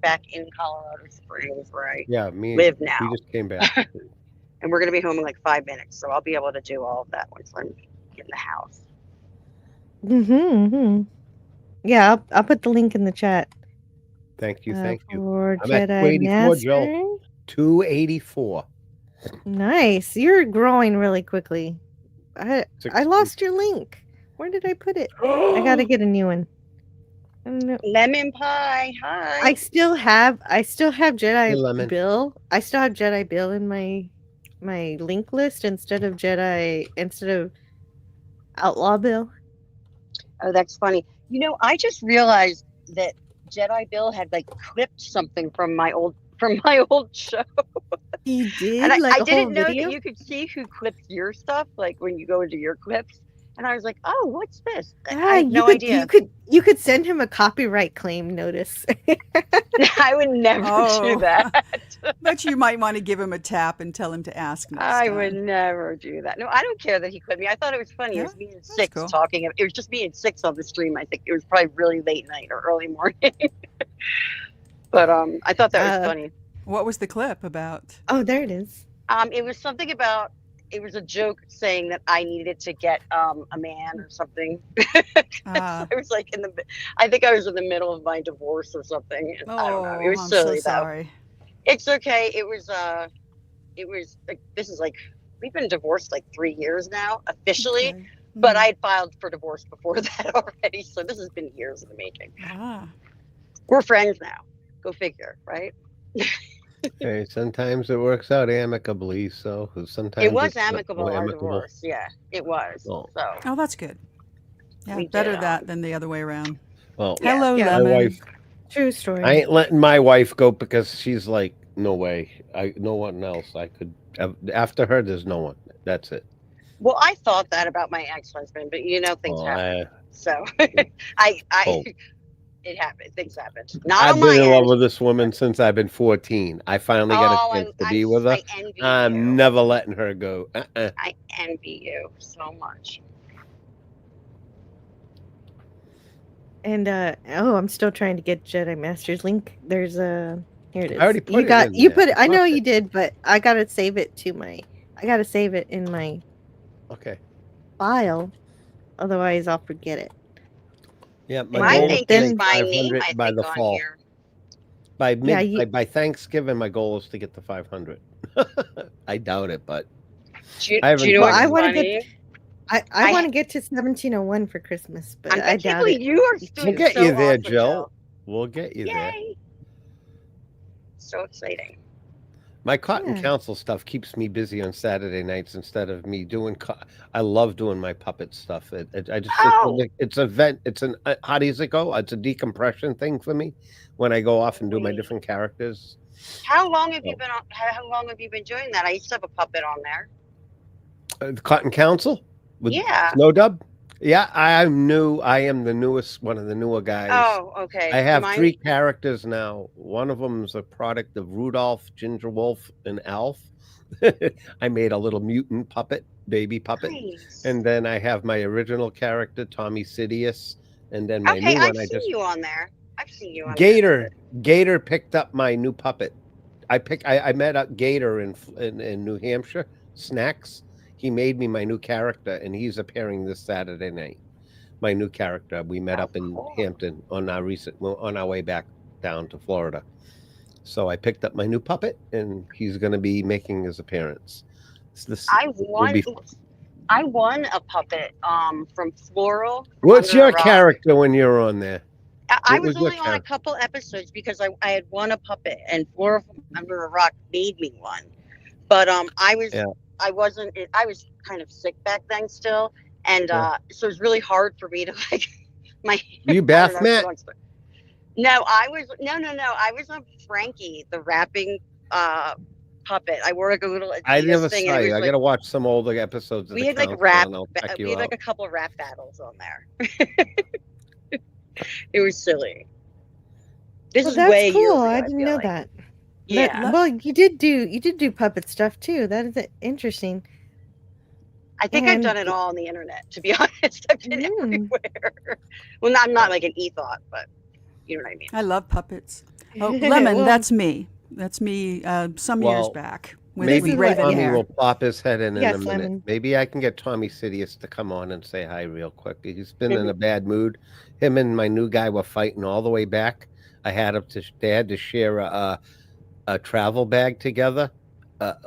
back in Colorado Springs where I live now. We just came back. And we're going to be home in like 5 minutes. So I'll be able to do all of that once I'm in the house. Yeah, I'll put the link in the chat. Thank you. Thank you. For I'm Jedi at 284, Jill. Master. 284. Nice. You're growing really quickly. I lost your link. Where did I put it? I gotta get a new one. Lemon pie. Hi. I still have Jedi Bill. I still have Jedi Bill in my link list instead of Outlaw Bill. Oh, that's funny. You know, I just realized that Jedi Bill had like clipped something from my old show. He did? And Like I a whole didn't know video? that you could see who clips your stuff, like when you go into your clips. And I was like, oh, what's this? I had no idea. You could send him a copyright claim notice. I would never do that. But you might want to give him a tap and tell him to ask next I time. would never do that. No, I don't care that he clipped me. I thought it was funny. It was me and Six cool. talking. It was just me and Six on the stream. I think it was probably really late night or early morning. But I thought that was funny. What was the clip about? Oh, there it is. It was something about. It was a joke saying that I needed to get a man or something. I was like I think I was in the middle of my divorce or something. I don't know. It was I'm silly so though. sorry. It's okay. It was like, this is like, we've been divorced like 3 years now officially, Okay. but I had filed for divorce before that already. So this has been years in the making. We're friends now. Go figure, right? Hey, sometimes it works out amicably. So sometimes It was it's not amicable, our amicable. divorce. Yeah, it was. Oh. So Oh, that's good. Yeah, We better did, that than the other way around. Well, Hello, Yeah. my Lemon. wife. True story. I ain't letting my wife go because she's like, no way. No one else. I could after her. There's no one. That's it. well, I thought that about my ex-husband, but things Oh, happen. So it happened. Things happened. Not I've on been my in love end. with this woman since I've been 14. I finally got a chance to be with her. I envy you. I'm never letting her go. I envy you so much. And I'm still trying to get Jedi Masters link. There's a here it is. I already put you it got in you there. put it. I know Okay. you did, but I gotta save it to my. I gotta save it in my Okay. file, otherwise I'll forget it. Yeah, My my goal link is is to my get name, 500 I by think, the on fall. here. By Yeah, by Thanksgiving, my goal is to get to 500. I doubt it, but Do you, I do you know haven't what's I want to funny? get. I I- want to get to 1701 for Christmas, but I I can't doubt believe it. you are doing we'll get so you there, awesome, Jill. We'll get you there. Yay! So exciting. My Cotton Yeah. Council stuff keeps me busy on Saturday nights instead of me doing. I love doing my puppet stuff. I just Oh. it's an event. It's an how does it go? It's a decompression thing for me when I go off and do my different characters. How long have you been on? How long have you been doing that? I used to have a puppet on there. The Cotton Council with Yeah. Snow Dub. Yeah, I'm new. I am the newest, one of the newer guys. Oh, okay. I have Mine- 3 characters now. One of them is a product of Rudolph, Ginger Wolf, and Alf. I made a little mutant puppet, baby puppet. Nice. And then I have my original character, Tommy Sidious. And then my Okay, new I've one, seen you on there. I've seen you on Gator. Gator picked up my new puppet. I met up Gator in New Hampshire, Snacks. He made me my new character, and he's appearing this Saturday night. My new character. We met up in Hampton on our way back down to Florida. So I picked up my new puppet, and he's going to be making his appearance. I won a puppet from Floral. What's Under a your Rock. character when you're on there? I What was was your only on a character? couple episodes because I had won a puppet, and Floral from Under a Rock made me one. But I was kind of sick back then still, and so it was really hard for me to like my. You I Bath don't know, Matt? No, I was I was on Frankie, the rapping puppet. I wore like a little. I Adidas never thing, saw and it you. was I like- got to watch some older episodes of We the had like Council, rap. and I'll check We you had like out. a couple rap battles on there. It was silly. This is that's way years cool. ago, I I didn't feel know like. that. Yeah. Well, you did do puppet stuff too. That is interesting. I think I've And- done it all on the internet, to be honest. I've been everywhere. Well, I'm not like an e-thought, but you know what I mean. I love puppets. Oh, Lemon, Well- that's me. That's me some years back with Maybe raven Tommy hair. will pop his head in Yes, a minute. Lemon. Maybe I can get Tommy Sidious to come on and say hi real quick. He's been in a bad mood. Him and my new guy were fighting all the way back. They had to share a travel bag together.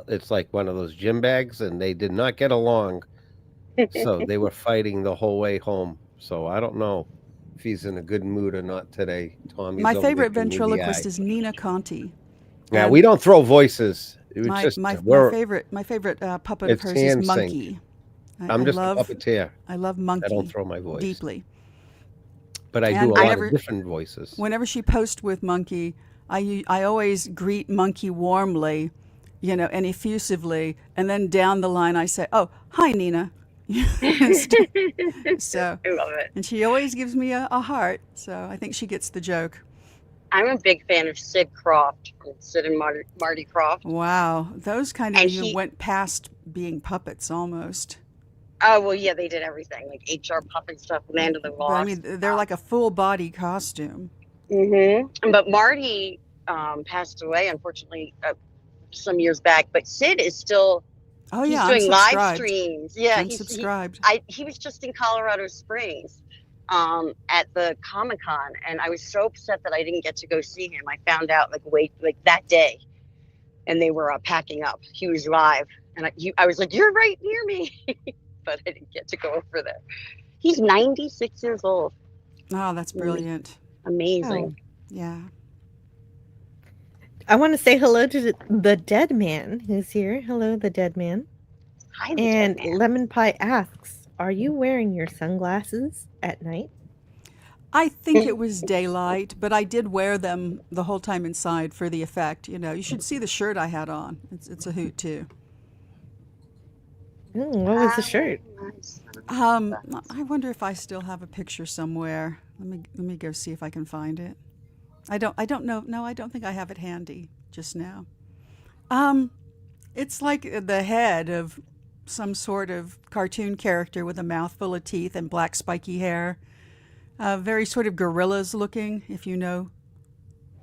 It's like one of those gym bags, and they did not get along. So they were fighting the whole way home. So I don't know if he's in a good mood or not today. Tommy's My over there favorite giving me the ventriloquist eye. is Nina Conti. Yeah, And we don't throw voices. It was my, just my we're- favorite puppet of it's hers is hand synced. Monkey. I'm just a puppeteer. I love Monkey. I don't throw my voice deeply. But I And do a lot never- of different voices. Whenever she posts with Monkey, I always greet Monkey warmly and effusively. And then down the line, I say, "Oh, hi, Nina." So, I love it. and she always gives me a heart. So I think she gets the joke. I'm a big fan of Sid Croft, from Sid and Marty Croft. Wow, those kind of And even went past being puppets almost. Oh, well, yeah, they did everything, like HR puppet stuff, Land of the Lost. But, I mean, they're like a full body costume. Mm-hmm. But Marty passed away, unfortunately, some years back. But Sid is still he's doing live streams. Yeah, unsubscribed. He was just in Colorado Springs at the Comic-Con, and I was so upset that I didn't get to go see him. I found out like that day, and they were packing up. He was live, and I was like, "You're right near me." But I didn't get to go over there. He's 96 years old. Oh, that's brilliant. Amazing. Oh, yeah. I want to say hello to the dead man who's here. Hello, the dead man. Hi, and dead man. Lemon Pie asks, are you wearing your sunglasses at night? I think it was daylight, but I did wear them the whole time inside for the effect. You should see the shirt I had on. It's a hoot, too. What was the shirt? I wonder if I still have a picture somewhere. Let me go see if I can find it. I don't know. No, I don't think I have it handy just now. It's like the head of some sort of cartoon character with a mouthful of teeth and black spiky hair. Very sort of Gorillas looking, if you know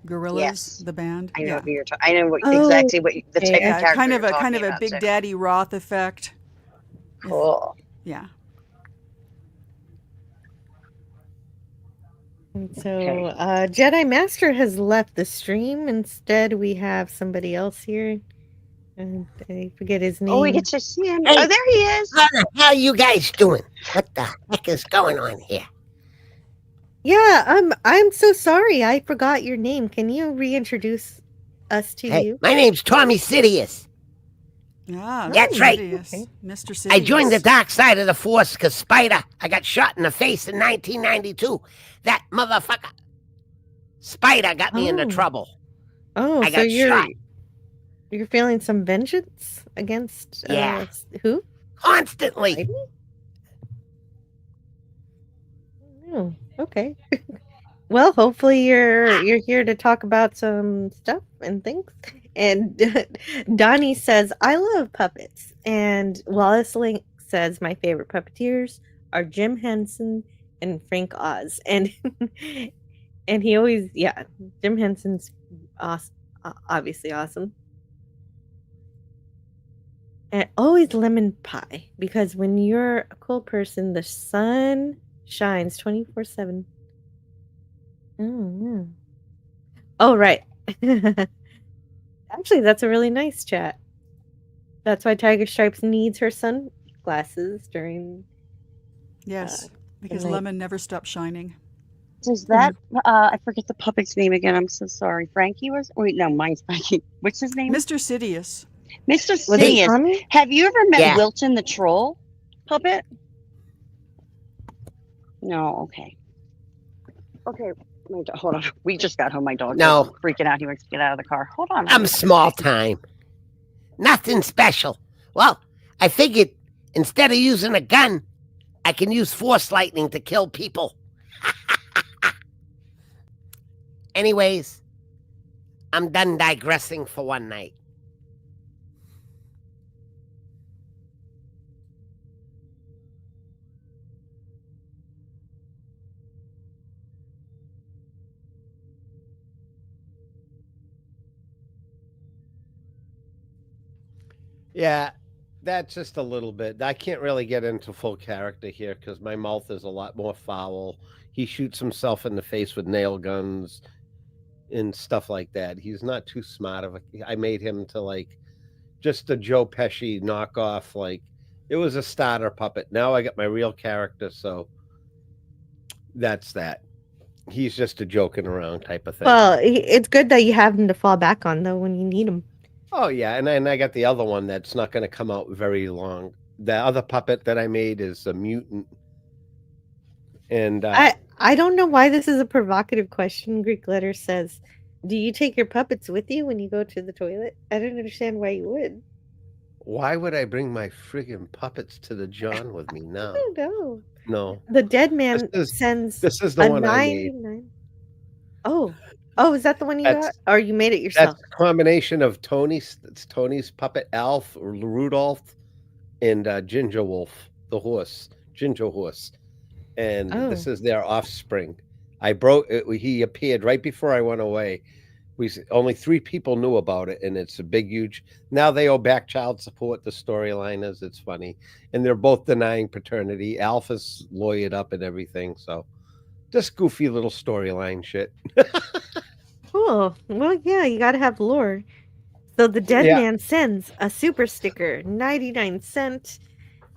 Gorillas, yes. The band. I know who you're talking. I know exactly what the type of character kind you're of a about, Big Daddy Roth effect. Cool. Yeah. And so Jedi Master has left the stream. Instead, we have somebody else here. And I forget his name. Oh, we get to see him. Hey, oh, there he is. How the hell are you guys doing? What the heck is going on here? Yeah, I'm so sorry. I forgot your name. Can you reintroduce us to you? My name's Tommy Sidious. Ah, that's right. Okay. Mr. Sidious. I joined the dark side of the Force because I got shot in the face in 1992. That motherfucker Spider got me into trouble. Oh, I got shot. You're feeling some vengeance against who? Constantly. Oh, okay. Well, hopefully you're here to talk about some stuff and things. And Donnie says, I love puppets. And Wallace Link says, my favorite puppeteers are Jim Henson and Frank Oz. And and he always, Jim Henson's obviously awesome. And always Lemon Pie, because when you're a cool person, the sun shines 24/7. Oh, right. Actually, that's a really nice chat. That's why Tiger Stripes needs her sunglasses during. Yes, because Lemon never stops shining. Is that I forget the puppet's name again? I'm so sorry. Frankie was. Wait, no, mine's Frankie. What's his name? Mr. Sidious. Mr. Sidious. Have you ever met Wilton the Troll puppet? No. Okay. Okay. Hold on. We just got home. My dog was freaking out. He wants to get out of the car. Hold on. I'm small time. Nothing special. Well, I figured instead of using a gun, I can use force lightning to kill people. Anyways, I'm done digressing for one night. Yeah, that's just a little bit. I can't really get into full character here because my mouth is a lot more foul. He shoots himself in the face with nail guns and stuff like that. He's not too smart of I made him to like just a Joe Pesci knockoff. Like it was a starter puppet. Now I got my real character, so that's that. He's just a joking around type of thing. Well, it's good that you have him to fall back on though when you need him. Oh, yeah, and I got the other one that's not going to come out very long. The other puppet that I made is a mutant. And I don't know why this is a provocative question. Greek Letter says, Do you take your puppets with you when you go to the toilet? I don't understand why you would. Why would I bring my friggin' puppets to the John with me now? I don't know. No. The dead man sends this is the a one I made. 99. Oh, is that the one you got, or you made it yourself? That's a combination of Tony's puppet Alf or Rudolph and Ginger Wolf, the horse, Ginger Horse, and this is their offspring. He appeared right before I went away. Only 3 people knew about it, and it's a big, huge. Now they owe back child support. The storyline is it's funny, and they're both denying paternity. Alf is lawyered up and everything, so just goofy little storyline shit. Cool. Well, yeah, you got to have lore. So the dead man sends a super sticker, 99 cents,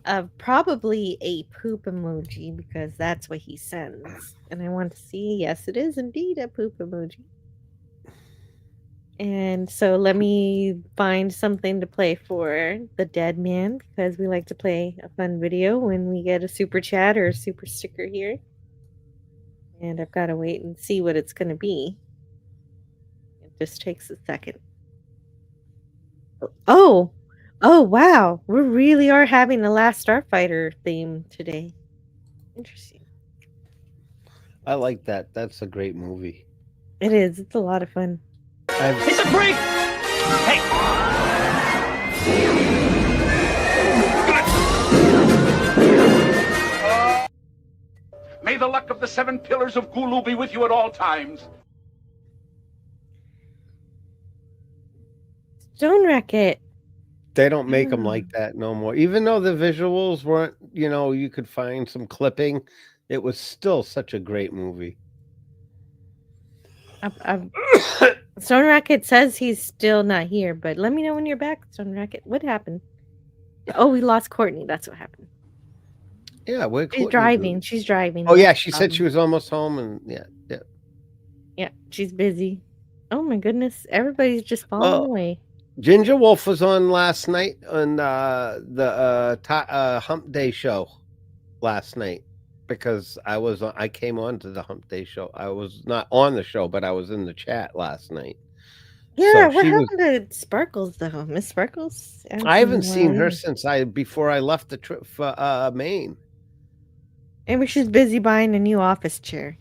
of probably a poop emoji because that's what he sends. And I want to see, yes, it is indeed a poop emoji. And so let me find something to play for the dead man because we like to play a fun video when we get a super chat or a super sticker here. And I've got to wait and see what it's going to be. It just takes a second. Oh, wow. We really are having the Last Starfighter theme today. Interesting. I like that. That's a great movie. It is. It's a lot of fun. It's a break! Hey! May the luck of the 7 pillars of Gulu be with you at all times. Stone Racket. They don't make them like that no more. Even though the visuals weren't, you could find some clipping, it was still such a great movie. Stone Racket says he's still not here, but let me know when you're back, Stone Racket. What happened? Oh, we lost Courtney. That's what happened. Yeah, she's driving. She's driving. Oh, yeah, she said she was almost home, and yeah, she's busy. Oh my goodness, everybody's just falling away. Ginger Wolf was on last night on the Hump Day show last night because I came on to the Hump Day show. I was not on the show, but I was in the chat last night. Yeah, what happened to Sparkles though, Miss Sparkles? I haven't seen her since before I left the trip for Maine. Maybe she's busy buying a new office chair.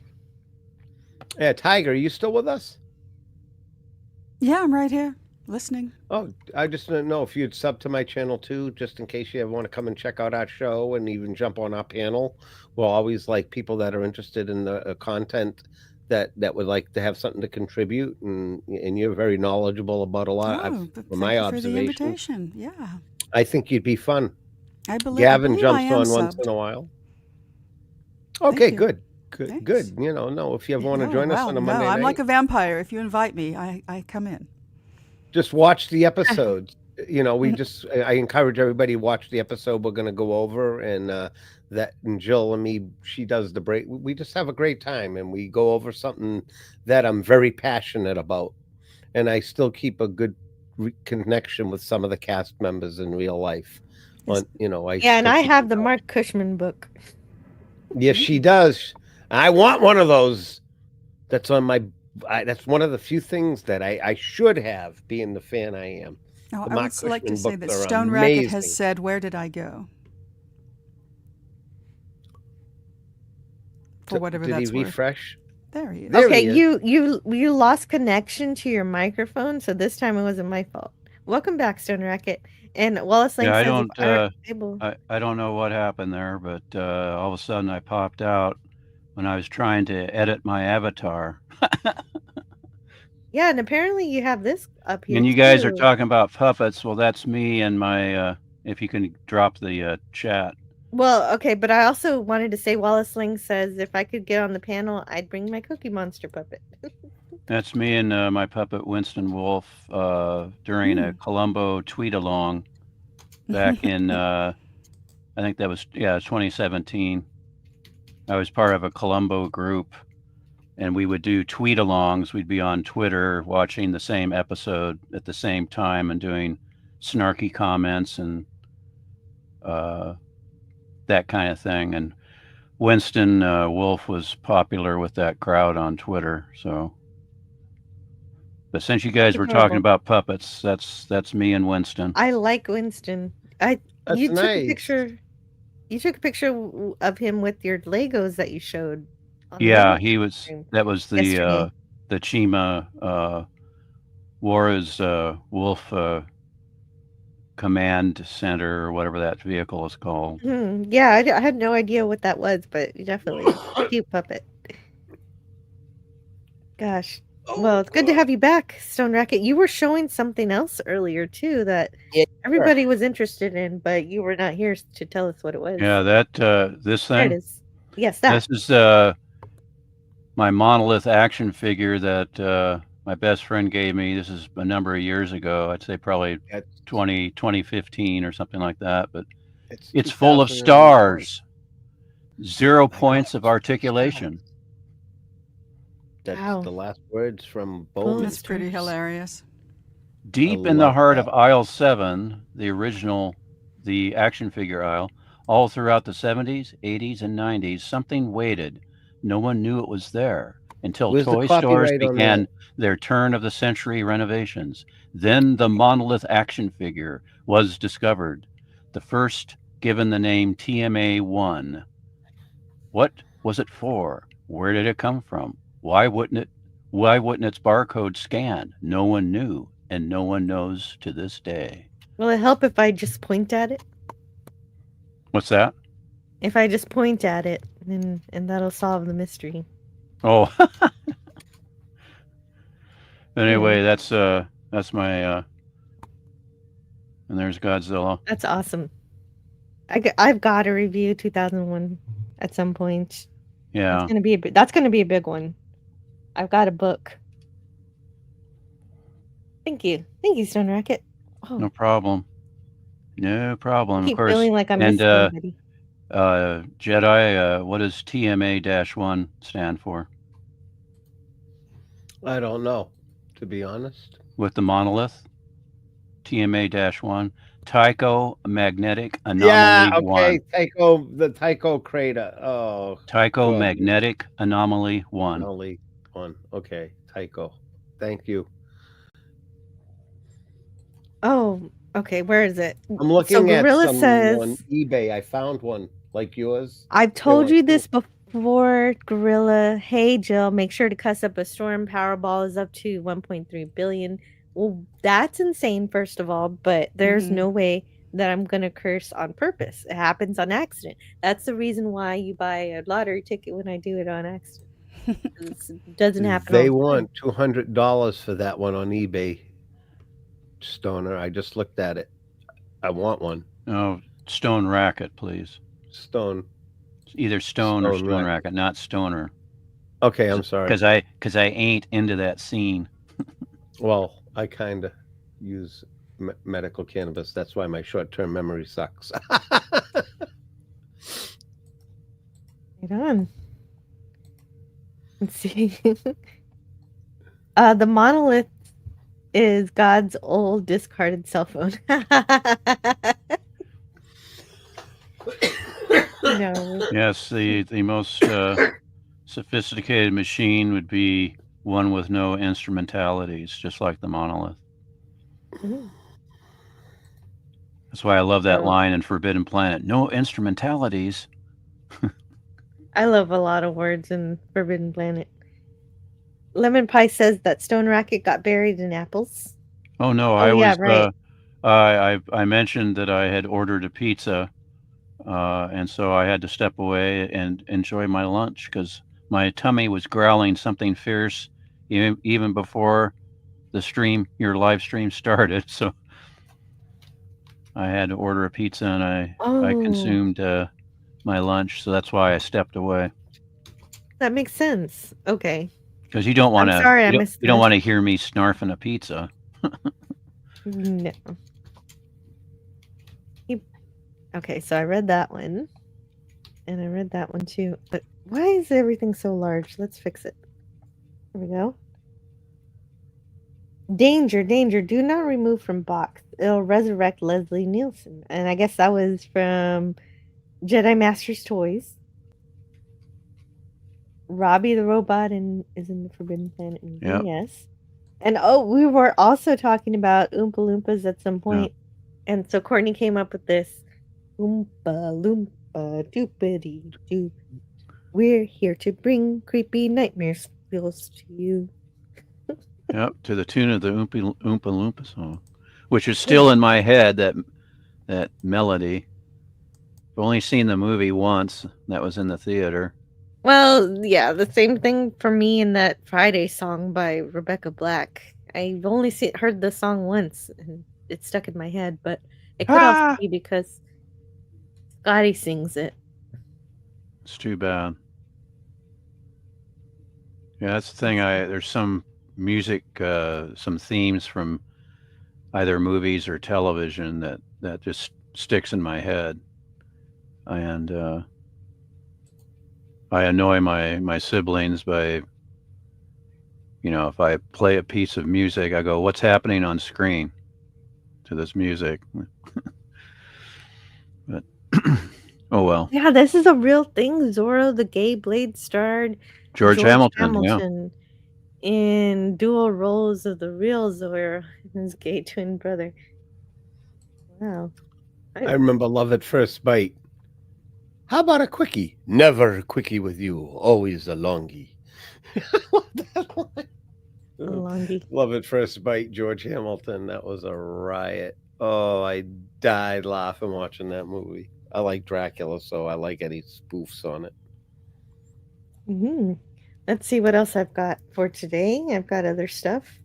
Yeah, Tiger, are you still with us? Yeah, I'm right here, listening. Oh, I just didn't know if you'd sub to my channel too, just in case you ever want to come and check out our show and even jump on our panel. We'll always like people that are interested in the content that would like to have something to contribute, and you're very knowledgeable about a lot. From my observation, yeah, I think you'd be fun. Gavin jumps on once in a while. Okay, good. Good. No, if you ever want to join us on a Monday night. I'm like a vampire. If you invite me, I come in. Just watch the episodes. I encourage everybody to watch the episode we're going to go over, and Jill and me, she does the break. We just have a great time, and we go over something that I'm very passionate about, and I still keep a good connection with some of the cast members in real life. And I have the Mark Cushman book. Yes, she does. I want one of those. That's on my. That's one of the few things that I should have, being the fan I am. Oh, I would like to say that Stone Racket has said, "Where did I go?" For whatever that's worth. Did he refresh? There he is. Okay, you lost connection to your microphone, so this time it wasn't my fault. Welcome back, Stone Racket. And Wallace Lane says, I don't know what happened there, but all of a sudden I popped out when I was trying to edit my avatar. Yeah, and apparently you have this up here. And you guys are talking about puppets. Well, that's me and my. If you can drop the chat. Well, okay, but I also wanted to say Wallace Ling says if I could get on the panel, I'd bring my Cookie Monster puppet. That's me and my puppet Winston Wolf during a Columbo tweet along back in I think that was 2017. I was part of a Columbo group, and we would do tweet alongs. We'd be on Twitter watching the same episode at the same time and doing snarky comments and that kind of thing. And Winston Wolf was popular with that crowd on Twitter. So But since you guys were talking about puppets, that's me and Winston. I like Winston. That's you took nice. a picture. You took a picture of him with your Legos that you showed. Yeah, he was. That was the Chima War's Wolf Command Center or whatever that vehicle is called. Yeah, I had no idea what that was, but definitely cute puppet. Gosh. Well, it's good to have you back, Stone Racket. You were showing something else earlier too that everybody was interested in, but you were not here to tell us what it was. Yeah, that this thing. There it is. Yes, that. This is my monolith action figure that my best friend gave me. This is a number of years ago. I'd say probably 2015 or something like that. But it's full of stars. 0 points of articulation. That's the last words from Bowman. That's pretty hilarious. Deep in the heart of aisle 7, the original, the action figure aisle, all throughout the 70s, 80s, and 90s, something waited. No one knew it was there until toy stores began their turn of the century renovations. Then the monolith action figure was discovered, the first given the name TMA-1. What was it for? Where did it come from? Why wouldn't its barcode scan? No one knew, and no one knows to this day. Will it help if I just point at it? What's that? If I just point at it, and that'll solve the mystery. Oh. Anyway, that's my and there's Godzilla. That's awesome. I've got to review 2001 at some point. Yeah. That's gonna be a big one. I've got a book. Thank you, Stone Racket. Oh. No problem. No problem. I keep of course. feeling like I'm missing somebody. Jedi, what does TMA-1 stand for? I don't know, to be honest. With the monolith? TMA-1. Tycho Magnetic Anomaly 1. The Tycho crater. Oh. Tycho Magnetic Anomaly 1. Anomaly 1. Okay, Tycho. Thank you. Oh, okay. Where is it? I'm looking at some on eBay. I found one like yours. I've told you this before, Gorilla. Hey, Jill, make sure to cuss up a storm. Powerball is up to 1.3 billion. Well, that's insane, first of all, but there's no way that I'm going to curse on purpose. It happens on accident. That's the reason why you buy a lottery ticket when I do it on accident. It doesn't happen. They want $200 for that one on eBay, Stoner. I just looked at it. I want one. Oh, Stone Racket, please. Stone. Either Stone or Stone Racket, not Stoner. Okay, I'm sorry. Because I ain't into that scene. Well, I kind of use medical cannabis. That's why my short-term memory sucks. Right on. Let's see. The monolith is God's old discarded cell phone. No. Yes, the most sophisticated machine would be one with no instrumentalities, just like the monolith. Ooh. That's why I love that line in Forbidden Planet. No instrumentalities. I love a lot of words in Forbidden Planet. Lemon Pie says that Stone Racket got buried in apples. Oh no, I mentioned that I had ordered a pizza, and so I had to step away and enjoy my lunch because my tummy was growling something fierce even before your live stream started. So I had to order a pizza, and I consumed my lunch, so that's why I stepped away. That makes sense. Okay. Because you don't want to. Sorry, you don't want to hear me snarfing a pizza. No. Okay, so I read that one, and I read that one too. But why is everything so large? Let's fix it. There we go. Danger, danger! Do not remove from box. It'll resurrect Leslie Nielsen, and I guess that was from Jedi Masters Toys. Robbie the robot is in the Forbidden Planet movie. Yep. Yes. And we were also talking about Oompa Loompas at some point. And so Courtney came up with this Oompa Loompa doopity doo. We're here to bring creepy nightmares feels to you. Yep, to the tune of the Oompa Loompa song, which is still in my head, that melody. I've only seen the movie once. That was in the theater. Well, yeah, the same thing for me in that Friday song by Rebecca Black. I've only heard the song once, and it stuck in my head, but it could also be because Scotty sings it. It's too bad. Yeah, that's the thing. There's some music, some themes from either movies or television that just sticks in my head, and I annoy my siblings by, if I play a piece of music, I go, "What's happening on screen to this music?" But oh well. Yeah, this is a real thing. Zorro the Gay Blade starred George Hamilton, in dual roles of the real Zorro and his gay twin brother. Wow. I remember Love at First Bite. How about a quickie? Never a quickie with you, always a longie. Longie. Love at First Bite, George Hamilton. That was a riot. Oh, I died laughing watching that movie. I like Dracula, so I like any spoofs on it. Mm-hmm. Let's see what else I've got for today. I've got other stuff.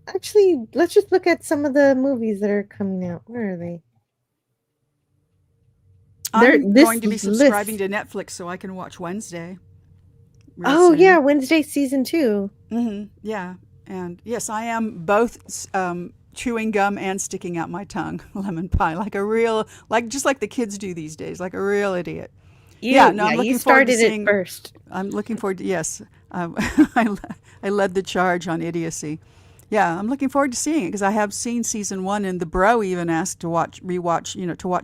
Actually, let's just look at some of the movies that are coming out. Where are they? I'm going to be subscribing to Netflix so I can watch Wednesday. Oh, yeah, Wednesday season 2. Mm-hmm. Yeah, and yes, I am both chewing gum and sticking out my tongue, lemon pie, just like the kids do these days, like a real idiot. I'm looking forward to seeing it first. I'm looking forward to I led the charge on idiocy. Yeah, I'm looking forward to seeing it because I have seen season 1, and the bro even asked to watch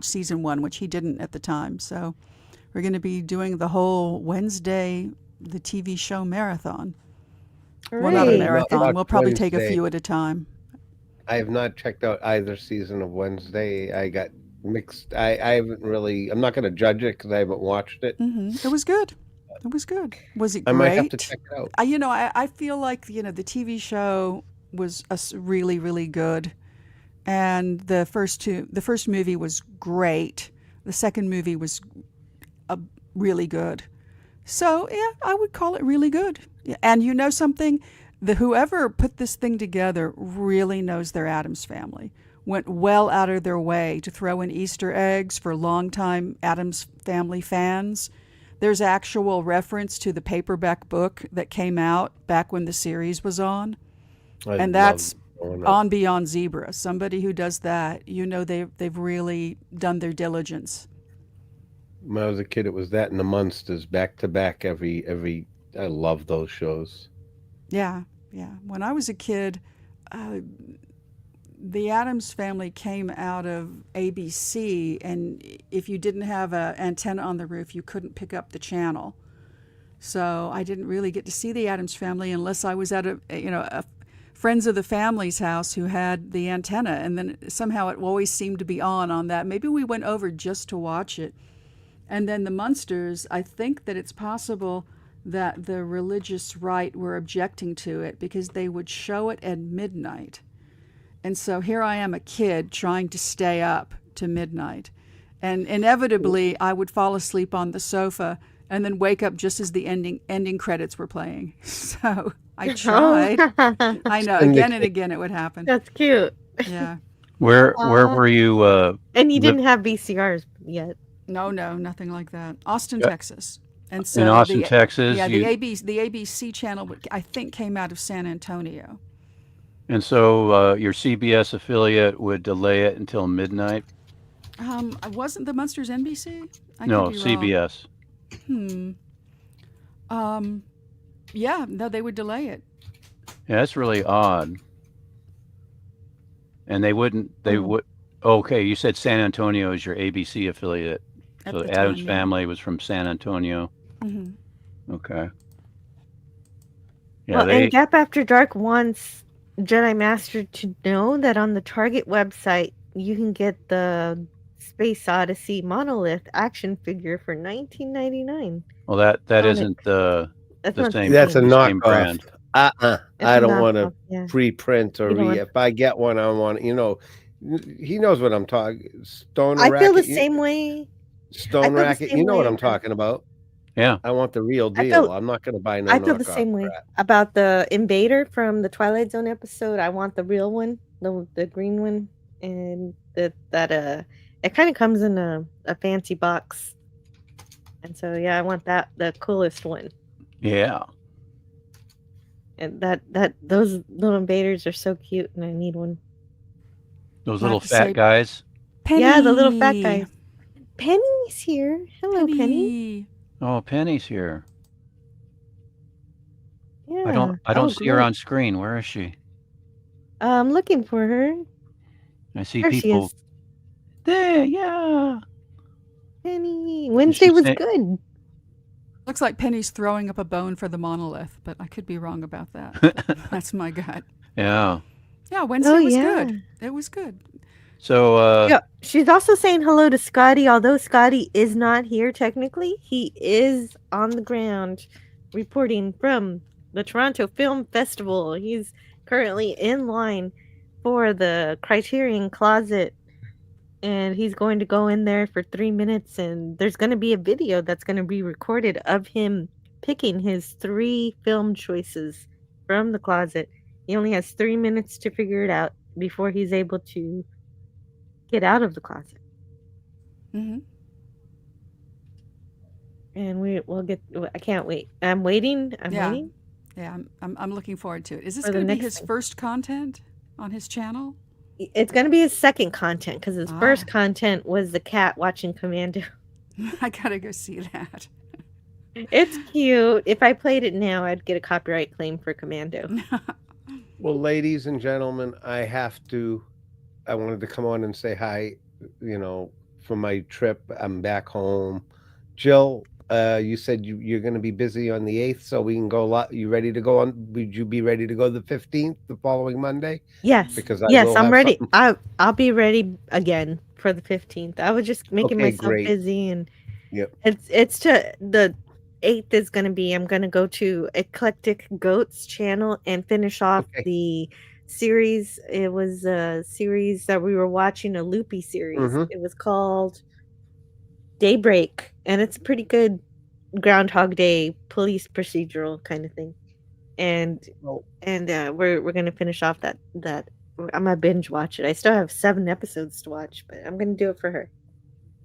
season 1, which he didn't at the time. So we're going to be doing the whole Wednesday, the TV show marathon. Right. Well, not a marathon. We'll probably take a few at a time. I have not checked out either season of Wednesday. I got mixed. I haven't really. I'm not going to judge it because I haven't watched it. Mm-hmm. It was good. It was good. Was it great? I might have to check it out. I feel like the TV show was really, really good, and the first movie was great. The second movie was really good. So yeah, I would call it really good. And you know something, whoever put this thing together really knows their Addams Family. Went well out of their way to throw in Easter eggs for longtime Addams Family fans. There's actual reference to the paperback book that came out back when the series was on. And that's on Beyond Zebra. Somebody who does that, they've really done their diligence. When I was a kid, it was that and the Munsters back to back every. I love those shows. Yeah. When I was a kid, the Addams Family came out of ABC, and if you didn't have an antenna on the roof, you couldn't pick up the channel. So I didn't really get to see the Addams Family unless I was at a friends of the family's house who had the antenna, and then somehow it always seemed to be on that. Maybe we went over just to watch it. And then the Munsters, I think that it's possible that the religious right were objecting to it because they would show it at midnight. And so here I am, a kid trying to stay up to midnight. And inevitably, I would fall asleep on the sofa and then wake up just as the ending credits were playing. So I tried. I know, again and again it would happen. That's cute. Yeah. Where were you? And you didn't have VCRs yet. No, nothing like that. Austin, Texas. And so in Austin, Texas. Yeah, the ABC channel, I think, came out of San Antonio. And so your CBS affiliate would delay it until midnight? Wasn't the Munsters NBC? No, CBS. Yeah, no, they would delay it. Yeah, that's really odd. And they would. Okay, you said San Antonio is your ABC affiliate. So the Addams Family was from San Antonio. Mm-hmm. Okay. Yeah, and Gap After Dark wants Jedi Master to know that on the Target website you can get the Space Odyssey monolith action figure for $19.99. Well, that isn't the same. That's a the same knockoff. brand. I don't want to yeah. preprint or if I get one, I want he knows what I'm talking. Stone I Racket. feel the same way. Stone Racket. You know what I'm talking about. Yeah. I want the real deal. I'm not going to buy no I feel the knockoff same way crap. about the Invader from the Twilight Zone episode. I want the real one, the green one, and it kind of comes in a fancy box. And so I want the coolest one. Yeah. And those little invaders are so cute, and I need one. Those little fat guys. Penny. Yeah, the little fat guys. Penny's here. Hello, Penny. Oh, Penny's here. Yeah. I don't see her on screen. Where is she? I'm looking for her. I see There she people. is. There, yeah. Penny. Wednesday was good. Looks like Penny's throwing up a bone for the monolith, but I could be wrong about that. That's my gut. Yeah. Yeah, Wednesday was good. It was good. So she's also saying hello to Scotty, although Scotty is not here technically. He is on the ground reporting from the Toronto Film Festival. He's currently in line for the Criterion Closet, and he's going to go in there for 3 minutes, and there's going to be a video that's going to be recorded of him picking his 3 film choices from the closet. He only has 3 minutes to figure it out before he's able to get out of the closet. Mm-hmm. And we'll get. I can't wait. I'm waiting. I'm waiting. Yeah, I'm looking forward to it. Is this For the going to be next his thing. first content on his channel? It's going to be his second content because his first content was the cat watching Commando. I gotta go see that. It's cute. If I played it now, I'd get a copyright claim for Commando. Well, ladies and gentlemen, I wanted to come on and say hi, for my trip. I'm back home. Jill, you said you're going to be busy on the 8th, so we can go. You ready to go on? Would you be ready to go the 15th, the following Monday? Yes. Because I'm ready. I'll be ready again for the 15th. I was just making myself busy, and it's to the 8th is going to be. I'm going to go to Eclectic Goats channel and finish off the series. It was a series that we were watching, a loopy series. It was called Daybreak, and it's a pretty good Groundhog Day police procedural kind of thing. And we're gonna finish off that. I'm gonna binge watch it. I still have 7 episodes to watch, but I'm gonna do it for her.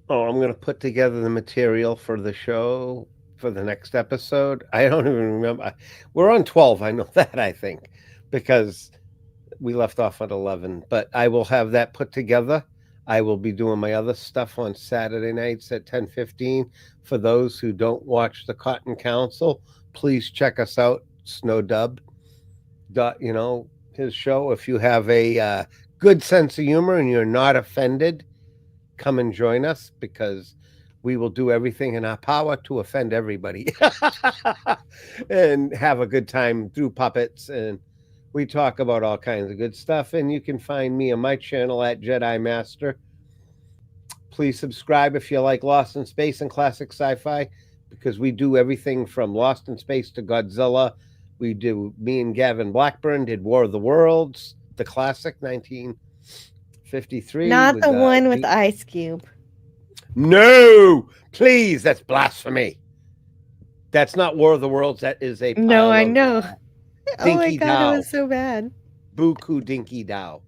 Oh, I'm gonna put together the material for the show for the next episode. I don't even remember. We're on 12. I know that, I think, because we left off at 11. But I will have that put together. I will be doing my other stuff on Saturday nights at 10:15. For those who don't watch the Cotton Council, please check us out. Snowdub. His show. If you have a good sense of humor and you're not offended, come and join us, because we will do everything in our power to offend everybody and have a good time through puppets. And we talk about all kinds of good stuff. And you can find me on my channel at Jedi Master. Please subscribe if you like Lost in Space and classic sci-fi, because we do everything from Lost in Space to Godzilla. Me and Gavin Blackburn did War of the Worlds, the classic 1953. Not the one with Ice Cube. No, please, that's blasphemy. That's not War of the Worlds. That is a pile No, I of know. Oh my God, Dao. it was so bad. Buku Dinky Dao.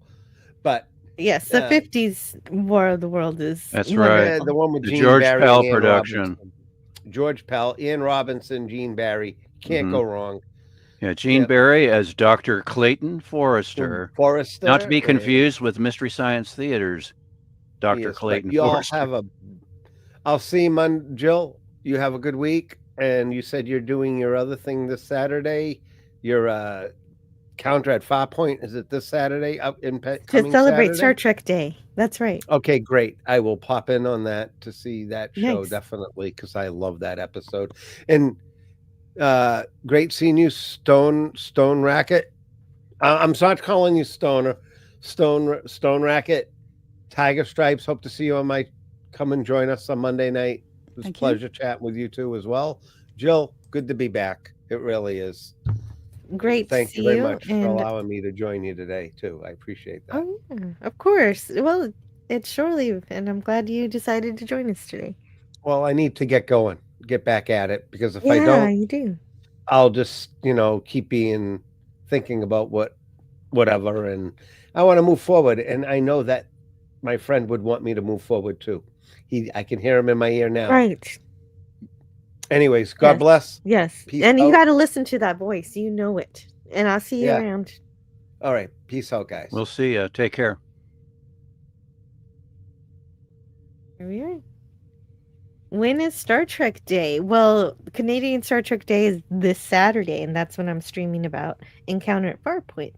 But yes, the 50s War of the World is. That's right. The one with the Gene George Barry Pell and production. Robinson. George Pell, Ian Robinson, Gene Barry. Can't go wrong. Yeah, Gene Barry as Dr. Clayton Forrester. Not to be confused with Mystery Science Theater's Dr. Clayton Forrester. I'll see you, Jill. You have a good week. And you said you're doing your other thing this Saturday. Your counter at Farpoint. Is it this Saturday? To celebrate Saturday? Star Trek Day. That's right. Okay, great. I will pop in on that to see that show, definitely, because I love that episode. And Great seeing you, Stone Racket. I'm not calling you Stoner. Stone Racket. Tiger Stripes. Hope to see you on my. Come and join us on Monday night. It was a pleasure chatting with you too as well. Jill, good to be back. It really is. Great. Thank you very much for allowing me to join you today too. I appreciate that. Oh, yeah, of course. Well, it's shore leave, and I'm glad you decided to join us today. Well, I need to get going, get back at it, because if I don't, you do. I'll just, keep thinking about whatever, and I want to move forward. And I know that my friend would want me to move forward too. I can hear him in my ear now. Right. Anyways, God bless. Yes. Peace and you out. got to listen to that voice. You know it. And I'll see you around. All right. Peace out, guys. We'll see you. Take care. Here we are. When is Star Trek Day? Well, Canadian Star Trek Day is this Saturday, and that's when I'm streaming about Encounter at Farpoint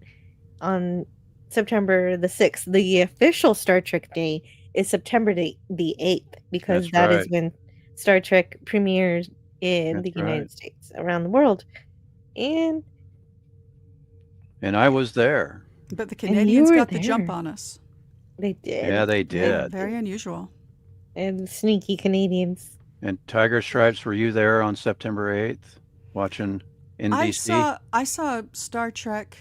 on September the 6th. The official Star Trek Day is September the 8th, because that is when Star Trek premieres in the United States, around the world. And I was there. But the Canadians got the jump on us. They did. Yeah, they did. Very unusual. And sneaky Canadians. And Tiger Stripes, were you there on September 8th watching NBC? I saw Star Trek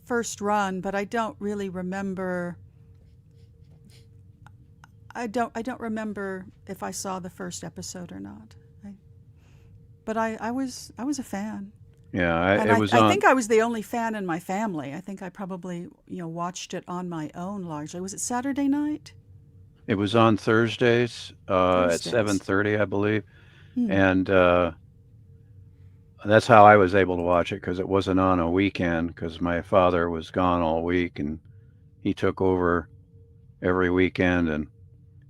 first run, but I don't really remember. I don't remember if I saw the first episode or not. But I was a fan. Yeah, I think I was the only fan in my family. I think I probably watched it on my own largely. Was it Saturday night? It was on Thursdays at 7:30, I believe, and that's how I was able to watch it, because it wasn't on a weekend, because my father was gone all week and he took over every weekend, and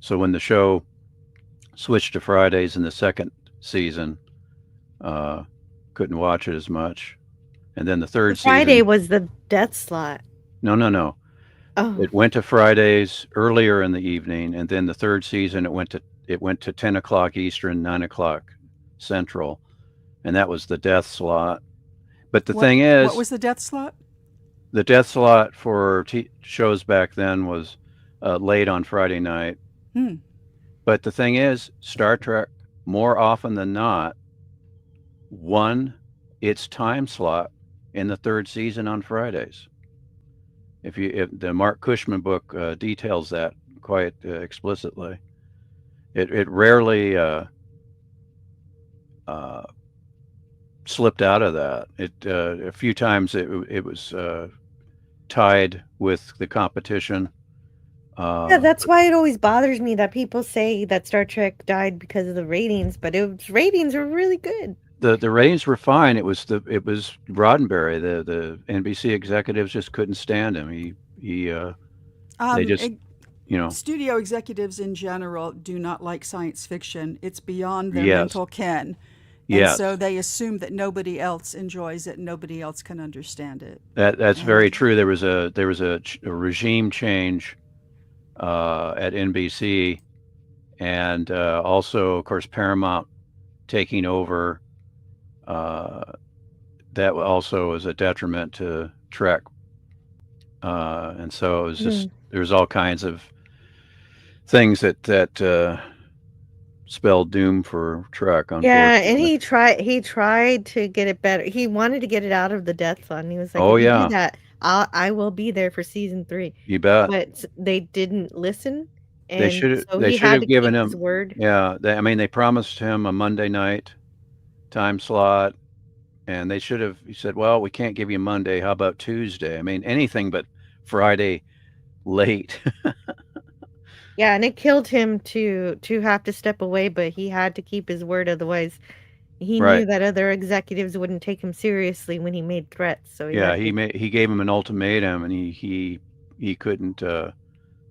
so when the show switched to Fridays in the second season, couldn't watch it as much, and then the third Friday season was the death slot. No. Oh. It went to Fridays earlier in the evening, and then the third season it went to 10 o'clock Eastern, 9 o'clock Central, and that was the death slot. But the thing is, what was the death slot? The death slot for shows back then was late on Friday night. But the thing is, Star Trek, more often than not, won its time slot in the third season on Fridays. If the Mark Cushman book details that quite explicitly, it rarely slipped out of that. A few times it was tied with the competition. Yeah, that's why it always bothers me that people say that Star Trek died because of the ratings, but ratings were really good. The ratings were fine. It was Roddenberry. The NBC executives just couldn't stand him. They just studio executives in general do not like science fiction. It's beyond their mental ken. And so they assume that nobody else enjoys it and nobody else can understand it. That's very true. There was a regime change at NBC, and also, of course, Paramount taking over. That also was a detriment to Trek, and so it was just there's all kinds of things that spelled doom for Trek. Yeah, and he tried to get it better. He wanted to get it out of the death fund. He was like, "Oh if you yeah, do that, I will be there for season 3." You bet. But they didn't listen. And they should have given him his word. Yeah, they promised him a Monday night time slot, and he said, well, we can't give you Monday, how about Tuesday? Anything but Friday late. Yeah, and it killed him to have to step away, but he had to keep his word, otherwise he knew that other executives wouldn't take him seriously when he made threats. So he gave him an ultimatum, and he couldn't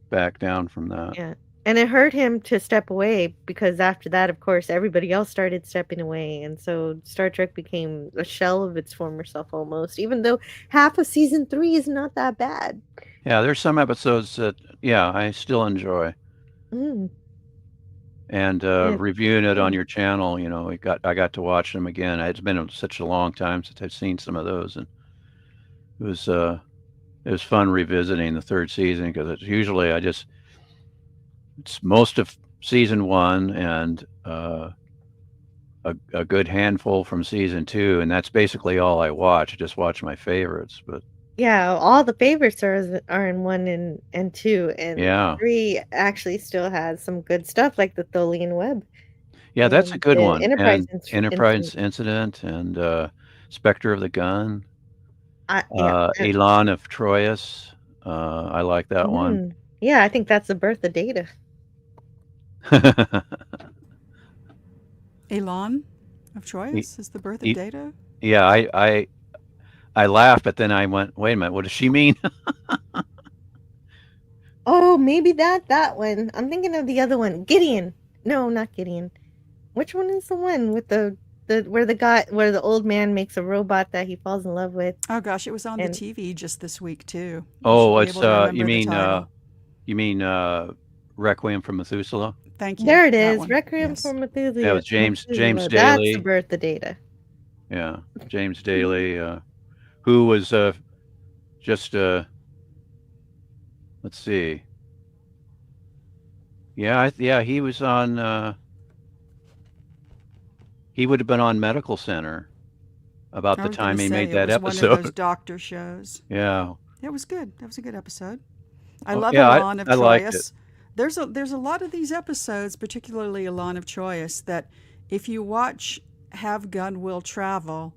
back down from that. Yeah. And it hurt him to step away, because after that, of course, everybody else started stepping away. And so Star Trek became a shell of its former self almost, even though half of season 3 is not that bad. Yeah, there's some episodes that, I still enjoy. and reviewing it on your channel. I got to watch them again. It's been such a long time since I've seen some of those, and it was fun revisiting the third season, because it's usually it's most of season 1 and a good handful from season 2, and that's basically all I watch. I just watch my favorites. But yeah, all the favorites are in 1 and 2, and 3 actually still has some good stuff, like the Tholian Web. Yeah, that's a good one. Enterprise Incident and Spectre of the Gun. Yeah. Elan of Troyes. I like that one. Yeah, I think that's the birth of Data. Elan of Troyes is the birth of Data? Yeah, I laughed, but then I went, wait a minute, what does she mean? Oh, maybe that one. I'm thinking of the other one. Gideon. No, not Gideon. Which one is the one with where the old man makes a robot that he falls in love with? Oh gosh, it was on the TV just this week too. Oh, it's you mean Requiem for Methuselah? Thank you. There it is. Requiem for Methuselah. Yeah, it was James Daly. That's the birth of Data. Yeah, James Daly, who was just let's see. Yeah, he was on. He would have been on Medical Center about the time he made that episode. One of those doctor shows. Yeah. It was good. That was a good episode. I love Elan of Troyes. Liked it. There's a lot of these episodes, particularly Elan of Troyes, that if you watch Have Gun Will Travel,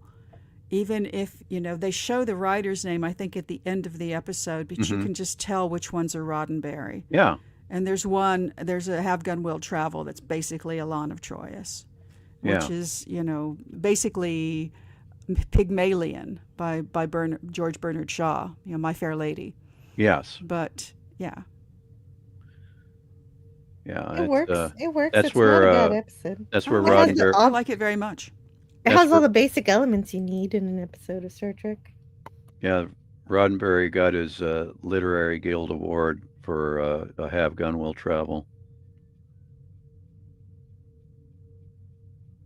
even if they show the writer's name, I think at the end of the episode, but you can just tell which ones are Roddenberry. Yeah. And there's a Have Gun Will Travel that's basically Elan of Troyes, which is basically Pygmalion by George Bernard Shaw. My Fair Lady. Yes. But yeah. Yeah, it works. That's it's where not a bad episode. That's where Roddenberry. I like it very much. It has all the basic elements you need in an episode of Star Trek. Yeah, Roddenberry got his Literary Guild Award for a Have Gun Will Travel.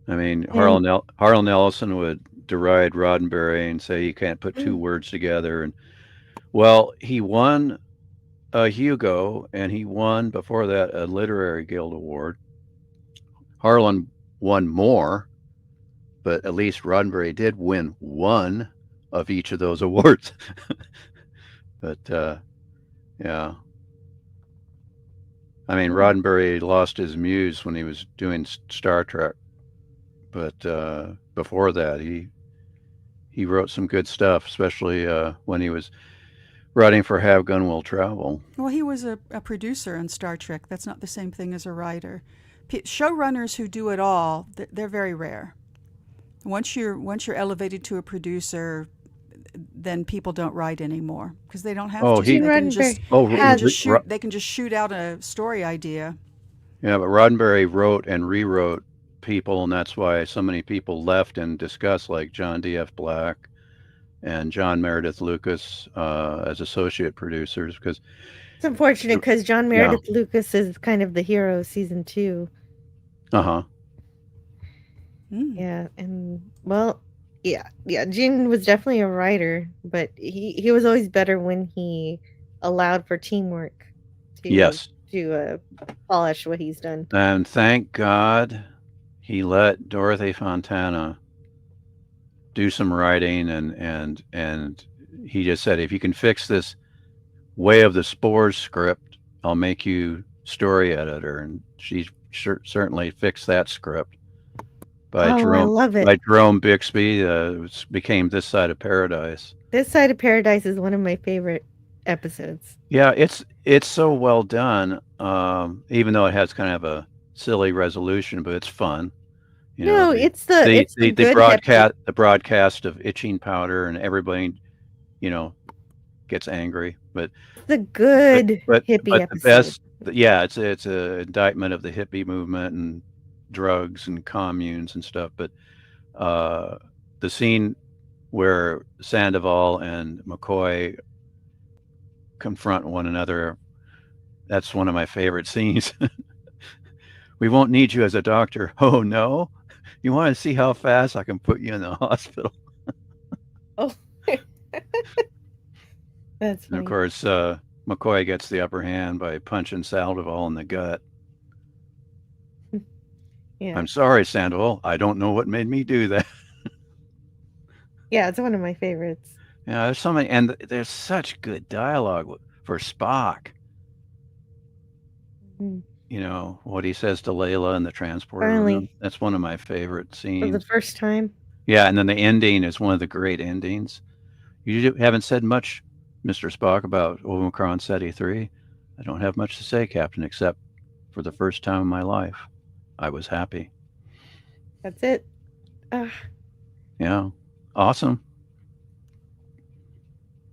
I mean, Harlan Ellison would deride Roddenberry and say you can't put two words together. And well, he won a Hugo, and he won before that a Literary Guild Award. Harlan won more, but at least Roddenberry did win one of each of those awards. But yeah, I mean, Roddenberry lost his muse when he was doing Star Trek, but before that he wrote some good stuff, especially when he was writing for Have Gun Will Travel. Well, he was a producer in Star Trek. That's not the same thing as a writer. Showrunners who do it all, they're very rare. Once you're elevated to a producer, then people don't write anymore because they don't have to. They can just shoot out a story idea. Yeah, but Roddenberry wrote and rewrote people, and that's why so many people left in disgust, like John D.F. Black and John Meredith Lucas as associate producers. Because it's unfortunate because John Meredith Lucas is kind of the hero of season 2. Yeah, and well, Gene was definitely a writer, but he was always better when he allowed for teamwork to polish what he's done. And thank God he let Dorothy Fontana do some writing, and he just said, if you can fix this Way of the Spores script, I'll make you story editor. And she certainly fixed that script by Jerome Bixby. Became This Side of Paradise. This Side of Paradise is one of my favorite episodes. Yeah, it's so well done, even though it has kind of a silly resolution, but it's fun. It's the broadcast of itching powder, and everybody, gets angry. But the good hippie episode. The best, it's an indictment of the hippie movement and drugs and communes and stuff. But the scene where Sandoval and McCoy confront one another, that's one of my favorite scenes. We won't need you as a doctor. Oh, no? You want to see how fast I can put you in the hospital? Oh. That's funny. And of course, McCoy gets the upper hand by punching Sandoval in the gut. Yeah. I'm sorry, Sandoval. I don't know what made me do that. Yeah, it's one of my favorites. Yeah, there's so many, and there's such good dialogue for Spock. Mm-hmm. You know, what he says to Layla in the transporter Finally. room. That's one of my favorite scenes. For the first time. Yeah, and then the ending is one of the great endings. You haven't said much, Mr. Spock, about Omicron Ceti 3. I don't have much to say, Captain, except for the first time in my life, I was happy. That's it. Yeah, awesome.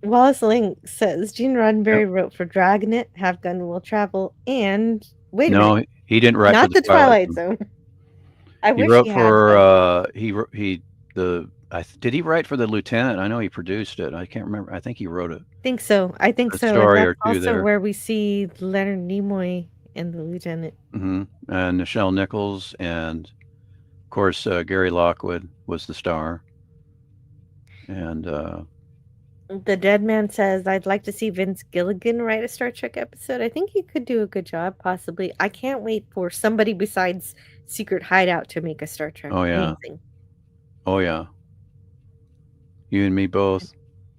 Wallace Link says Gene Roddenberry wrote for Dragnet, Have Gun Will Travel, and wait a minute. No, he didn't write not for the Twilight Zone. He wrote for did he write for the Lieutenant? I know he produced it. I can't remember. I think he wrote it. Think so. I think so. Story And or that's two also there. where we see Leonard Nimoy and the Lieutenant. Mm-hmm. And Nichelle Nichols, and of course Gary Lockwood was the star. And the Dead Man says, I'd like to see Vince Gilligan write a Star Trek episode. I think he could do a good job, possibly. I can't wait for somebody besides Secret Hideout to make a Star Trek. Oh, yeah. Anything. Oh, yeah. You and me both.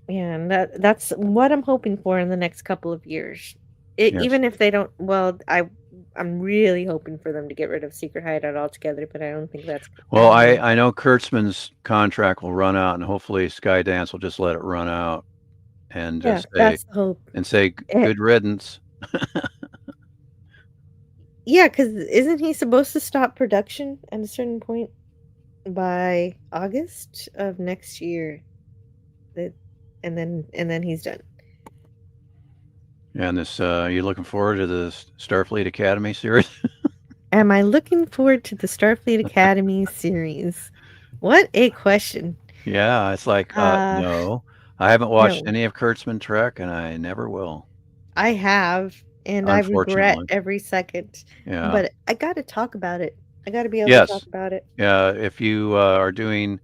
Yeah, and that's what I'm hoping for in the next couple of years. Yes. Even if they don't, well, I'm really hoping for them to get rid of Secret Hideout altogether, but I don't think that's... Well, I know Kurtzman's contract will run out, and hopefully Skydance will just let it run out and that's the hope. And say good riddance. Yeah, because isn't he supposed to stop production at a certain point by August of next year? And then he's done. And this, you looking forward to the Starfleet Academy series? Am I looking forward to the Starfleet Academy series? What a question. Yeah, it's like, no. I haven't watched any of Kurtzman Trek, and I never will. I have, and I regret every second. Yeah. But I got to talk about it. I got to be able to talk about it. Yeah, if you are doing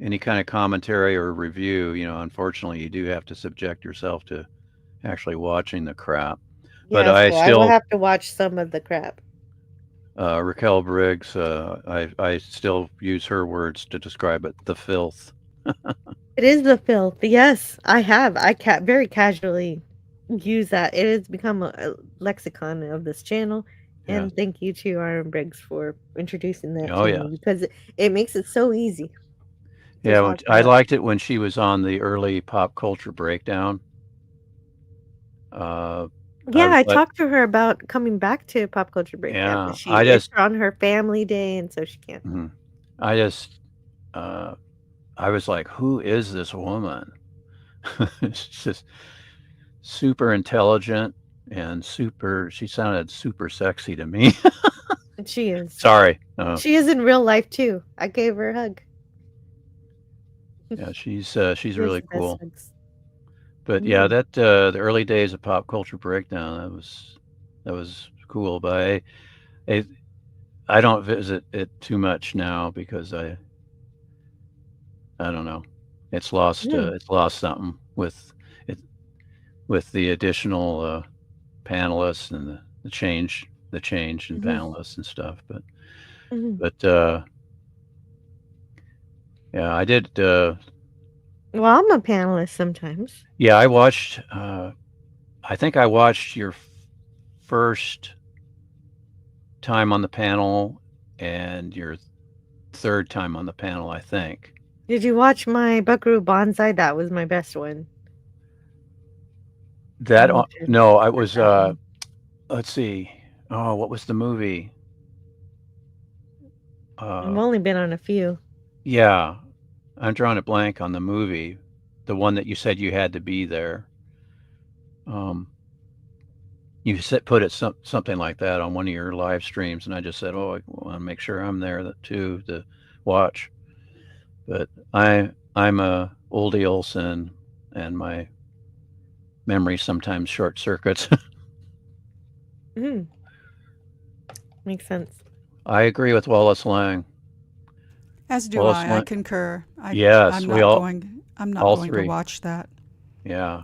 any kind of commentary or review, unfortunately, you do have to subject yourself to actually watching the crap. Yeah, but I will have to watch some of the crap. Raquel Briggs, I still use her words to describe it, the filth. It is the filth. Yes, I have. I very casually use that. It has become a lexicon of this channel. And thank you to Aaron Briggs for introducing that to me, because it makes it so easy. Yeah, I liked it when she was on the early Pop Culture Breakdown. I talked to her about coming back to Pop Culture Breakdown. Yeah, it's on her family day, and so she can't. Mm-hmm. I was like, who is this woman? It's just super intelligent and she sounded super sexy to me. She is. Sorry. She is in real life too. I gave her a hug. Yeah, she's really cool. But yeah, that the early days of Pop Culture Breakdown, that was cool. But I don't visit it too much now because I don't know. It's lost something with the additional panelists and the change in panelists and stuff. But yeah, I did. Well, I'm a panelist sometimes. Yeah, I watched. I think I watched your first time on the panel and your third time on the panel, I think. Did you watch my Buckaroo Banzai? That was my best one. No, I was. Let's see. Oh, what was the movie? I've only been on a few. Yeah, I'm drawing a blank on the movie, the one that you said you had to be there. You put it something like that on one of your live streams, and I just said, "Oh, I want to make sure I'm there too to watch." But I'm a oldie Olsen, and my memory sometimes short circuits. Makes sense. I agree with Wallace Lang. As do I. I concur. Yes, I'm not all going three. to watch that. Yeah.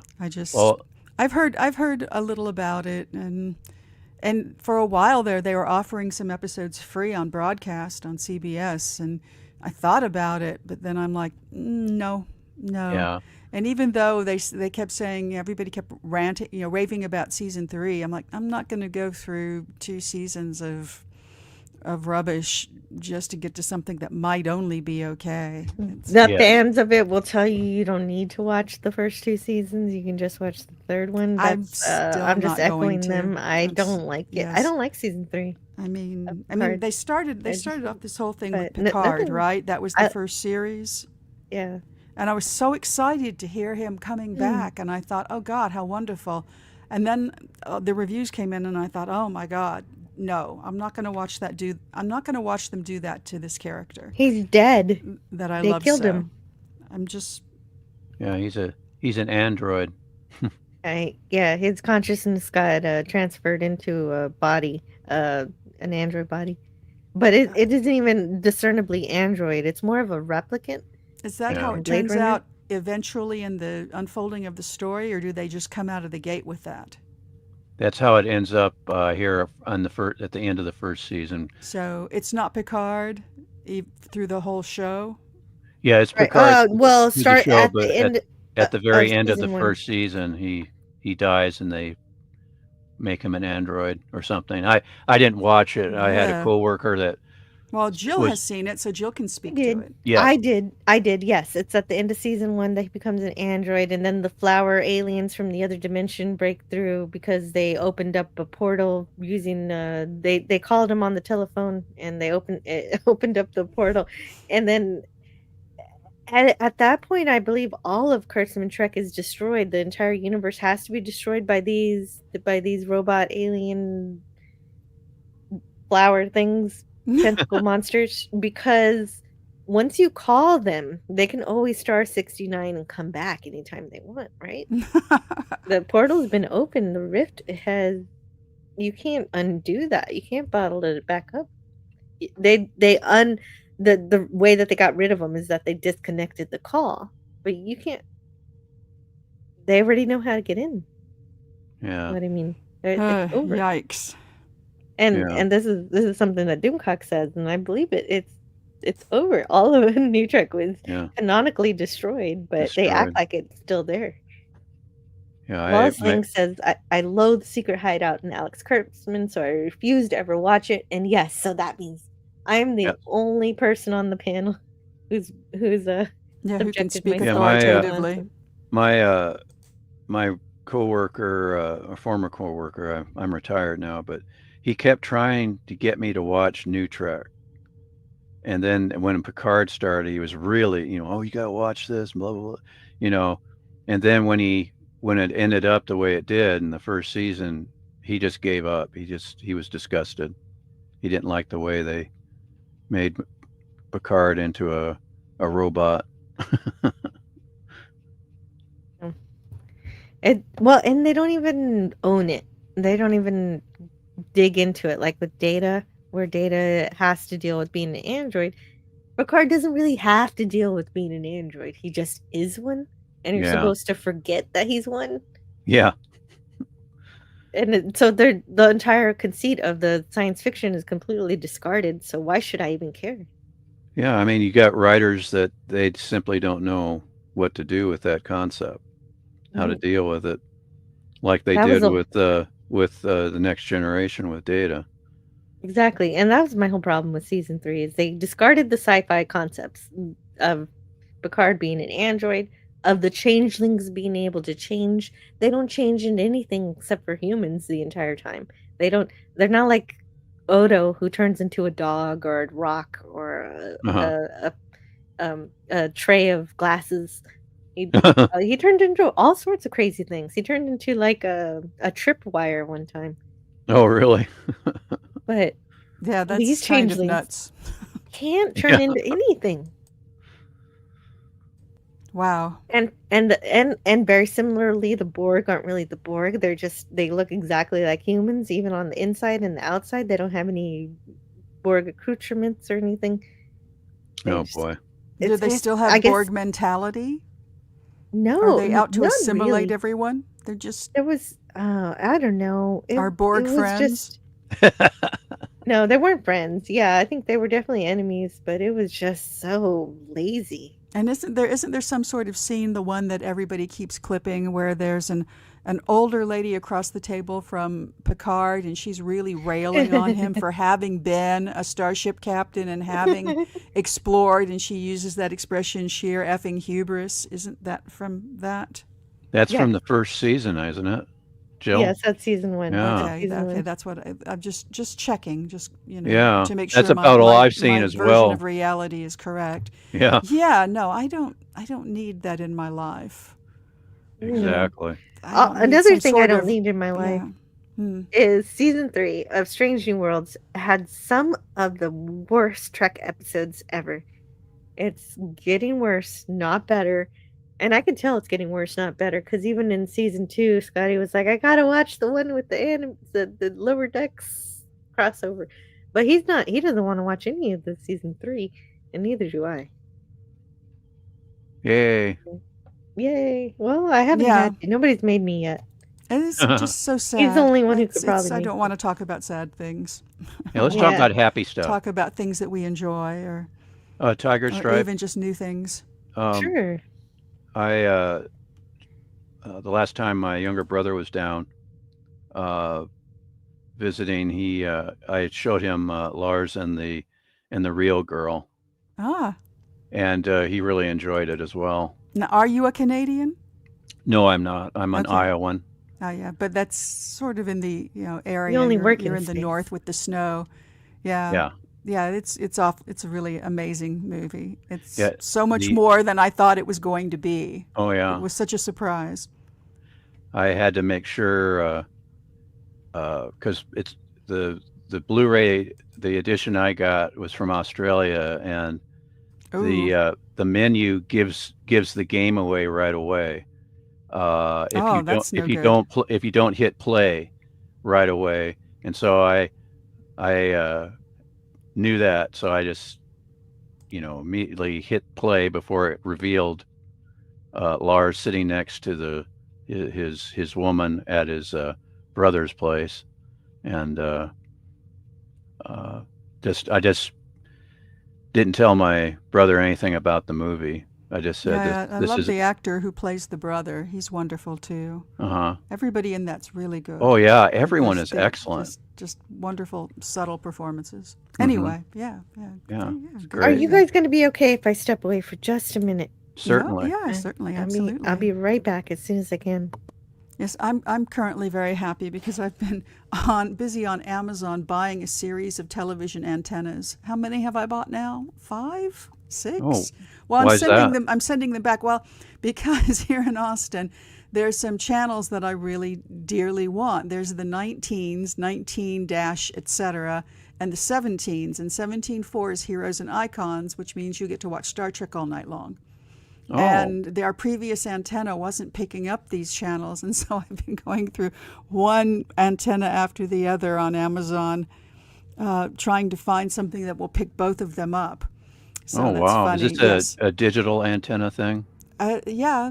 Well, I've heard a little about it, and for a while there, they were offering some episodes free on broadcast on CBS, and I thought about it, but then I'm like, no. Yeah. And even though they kept saying, everybody kept ranting, raving about season 3, I'm like, I'm not going to go through 2 seasons of rubbish just to get to something that might only be okay. The fans of it will tell you don't need to watch the first 2 seasons. You can just watch the third one. I'm just echoing them. I don't like it. I don't like season 3. I mean, they started off this whole thing with Picard, right? That was the first series. Yeah. And I was so excited to hear him coming back, and I thought, oh God, how wonderful. And then the reviews came in, and I thought, oh my God, no, I'm not going to watch that. I'm not going to watch them do that to this character. He's dead. That I love. They killed him. I'm just. Yeah, he's an android. His consciousness got transferred into a body, an android body, but it isn't even discernibly android. It's more of a replicant. Is that how it turns out eventually in the unfolding of the story, or do they just come out of the gate with that? That's how it ends up here on at the end of the first season. So it's not Picard through the whole show? Yeah, it's Picard. Start show, at the end. At the very end of the first season, he dies, and they make him an android or something. I didn't watch it. I had a coworker that. Well, Jill has seen it, so Jill can speak to it. Yeah, I did. Yes, it's at the end of season 1 that he becomes an android, and then the flower aliens from the other dimension break through because they opened up a portal using. They called him on the telephone, and they opened up the portal, and then at that point, I believe all of Kurtzman Trek is destroyed. The entire universe has to be destroyed by these robot alien flower things. Tentacle monsters, because once you call them, they can always star 69 and come back anytime they want, right? The portal's been open. The rift you can't undo that. You can't bottle it back up. The way that they got rid of them is that they disconnected the call, but you can't. They already know how to get in. Yeah. What I mean, it's over. Yikes. And this is something that Doomcock says, and I believe it. It's over. All of New Trek was canonically destroyed, but they act like it's still there. Yeah, Wallace Lang says, I loathe Secret Hideout and Alex Kurtzman, so I refuse to ever watch it. And yes, so that means I am the only person on the panel who can speak authoritatively. My coworker, a former coworker, I'm retired now, but he kept trying to get me to watch New Trek. And then when Picard started, he was really, you gotta watch this, blah, blah, blah, and then when it ended up the way it did in the first season, he just gave up. He was disgusted. He didn't like the way they made Picard into a robot. And they don't even own it. They don't even dig into it, like with Data, where Data has to deal with being an android. Picard doesn't really have to deal with being an android. He just is one, and you're supposed to forget that he's one. Yeah. And so the entire conceit of the science fiction is completely discarded. So why should I even care? Yeah, I mean, you got writers that they simply don't know what to do with that concept, how to deal with it, like they did with the Next Generation with Data. Exactly, and that was my whole problem with season 3. Is they discarded the sci-fi concepts of Picard being an android, of the changelings being able to change. They don't change into anything except for humans the entire time. They're not like Odo, who turns into a dog or a rock or a tray of glasses. He turned into all sorts of crazy things. He turned into like a tripwire one time. Oh, really? But yeah, that's these kind of changelings nuts. Can't turn into anything. Wow. And very similarly, the Borg aren't really the Borg. They look exactly like humans, even on the inside and the outside. They don't have any Borg accoutrements or anything. Oh boy. Do they still have Borg mentality? No. Are they out to not assimilate really. everyone? They're just. There was, I don't know. Are Borg it was friends? No, they weren't friends. Yeah, I think they were definitely enemies, but it was just so lazy. And isn't there some sort of scene, the one that everybody keeps clipping, where there's an older lady across the table from Picard, and she's really railing on him for having been a starship captain and having explored, and she uses that expression, sheer effing hubris. Isn't that from that? That's from the first season, isn't it, Jill? Yes, that's season 1. Yeah. Okay, that's what I'm just checking, just Yeah, to make sure that's about all I've seen my as version well. of reality is correct. Yeah. Yeah, no, I don't need that in my life. Exactly. Another thing I don't need in my life is season 3 of Strange New Worlds had some of the worst Trek episodes ever. It's getting worse, not better. And I can tell it's getting worse, not better, because even in season 2, Scotty was like, I gotta watch the one with the lower decks crossover. But he doesn't want to watch any of the season 3, and neither do I. Yay. Well, I haven't had to. Nobody's made me yet. And it's just so sad. He's the only one who could probably. I don't want to talk about sad things. Yeah, let's talk about happy stuff. Talk about things that we enjoy, or Tiger Stripe, or even just new things. Sure. I the last time my younger brother was down visiting, I showed him Lars and the Real Girl. And he really enjoyed it as well. Now, are you a Canadian? No, I'm not. I'm an Iowan. Oh yeah, but that's sort of in the area. You only work you're in in the States. north with the snow. Yeah. It's off. It's a really amazing movie. It's so much more than I thought it was going to be. Oh yeah, it was such a surprise. I had to make sure because it's the Blu-ray, the edition I got was from Australia, and the menu gives the game away right away. If you don't hit play right away, and so I knew that, so I just immediately hit play before it revealed Lars sitting next to his woman at his brother's place, and I just didn't tell my brother anything about the movie. I just said, I love the actor who plays the brother. He's wonderful too. Everybody in that's really good. Oh yeah, everyone is excellent. Just wonderful, subtle performances. Anyway, yeah, great. Are you guys going to be okay if I step away for just a minute? Certainly. Yeah, certainly, absolutely. I'll be right back as soon as I can. Yes, I'm currently very happy because I've been busy on Amazon buying a series of television antennas. How many have I bought now? 5? 6? Oh, well, I'm sending them back. Well, because here in Austin, there's some channels that I really dearly want. There's the 19s, 19 dash, etc., and the 17s. And 17.4 is Heroes and Icons, which means you get to watch Star Trek all night long. Oh. And our previous antenna wasn't picking up these channels, and so I've been going through one antenna after the other on Amazon, trying to find something that will pick both of them up. So oh that's wow! funny. Is this a digital antenna thing? Yeah,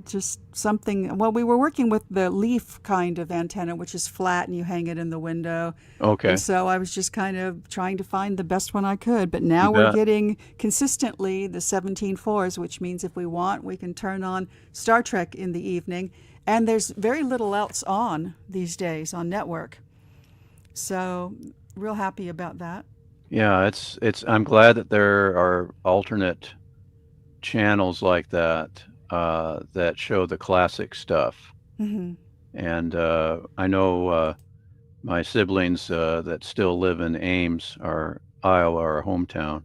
just something. Well, we were working with the leaf kind of antenna, which is flat and you hang it in the window. Okay. And so I was just kind of trying to find the best one I could. But now we're getting consistently the 17.4s, which means if we want, we can turn on Star Trek in the evening. And there's very little else on these days on network. So real happy about that. Yeah, it's. I'm glad that there are alternate channels like that that show the classic stuff. And I know my siblings that still live in Ames, or Iowa, our hometown.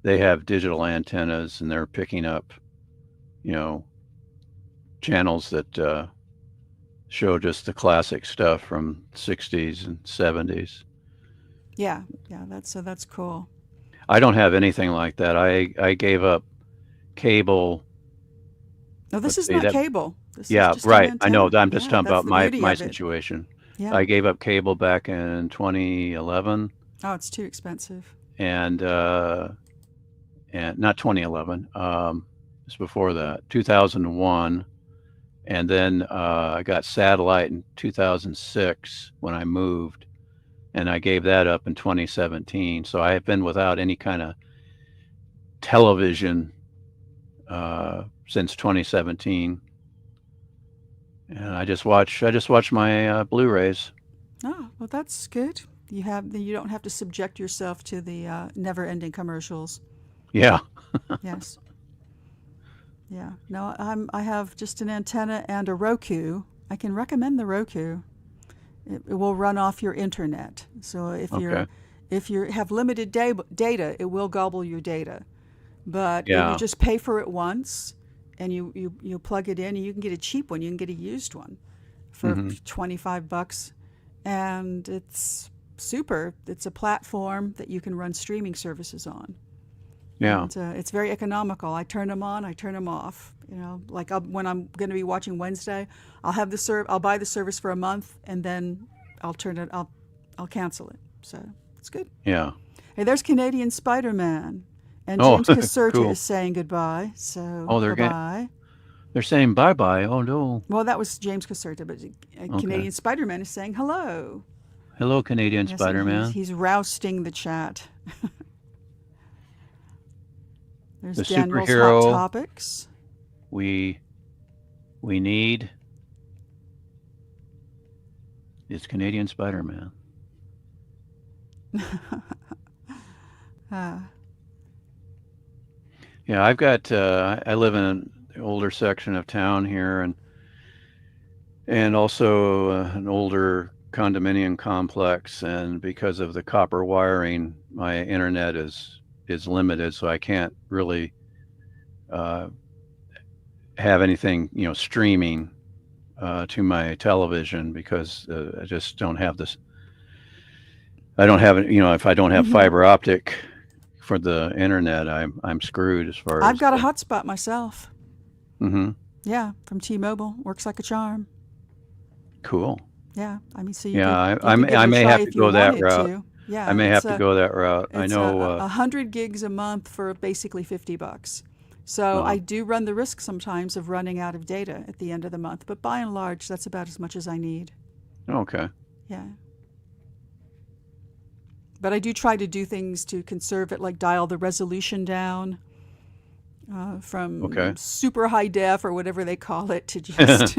They have digital antennas, and they're picking up, channels that show just the classic stuff from 60s and 70s. Yeah, that's cool. I don't have anything like that. I gave up cable. No, this is not cable. This yeah, is just right. an I know. antenna. I'm just talking about that's the my beauty of it. situation. Yeah. I gave up cable back in 2011, Oh, it's too expensive. And not 2011. It's before that, 2001. And then I got satellite in 2006 when I moved, and I gave that up in 2017. So I have been without any kind of television since 2017. And I just watch my Blu-rays. Oh, well, that's good. You don't have to subject yourself to the never-ending commercials. Yeah. Yes. Yeah. No, I have just an antenna and a Roku. I can recommend the Roku. It will run off your internet. So if you have limited data, it will gobble your data. But you just pay for it once, and you plug it in, and you can get a cheap one. You can get a used one for $25, and it's super. It's a platform that you can run streaming services on. Yeah, and, it's very economical. I turn them on, I turn them off. Like when I'm going to be watching Wednesday, I'll buy the service for a month, and then I'll cancel it. So it's good. Yeah. Hey, there's Canadian Spider-Man, and James Caserta cool. is saying goodbye. So bye. They're saying bye-bye. Oh no. Well, that was James Caserta, but Canadian Spider-Man is saying hello. Hello, Canadian Spider-Man. He's rousting the chat. There's the Daniel's superhero Hot Topics. We need is Canadian Spider-Man. Yeah, I've got. I live in an older section of town here, and also an older condominium complex. And because of the copper wiring, my internet is limited, so I can't really have anything, streaming to my television because I just don't have this. I don't have it. If I don't have fiber optic for the internet, I'm screwed as far as. I've got a hotspot myself. Mm-hmm. Yeah, from T-Mobile. Works like a charm. Cool. Yeah, I mean, so I may have to go that route. Yeah, I may have to go that route. I know 100 gigs a month for basically $50. So I do run the risk sometimes of running out of data at the end of the month, but by and large, that's about as much as I need. Okay. Yeah. But I do try to do things to conserve it, like dial the resolution down from super high def or whatever they call it to just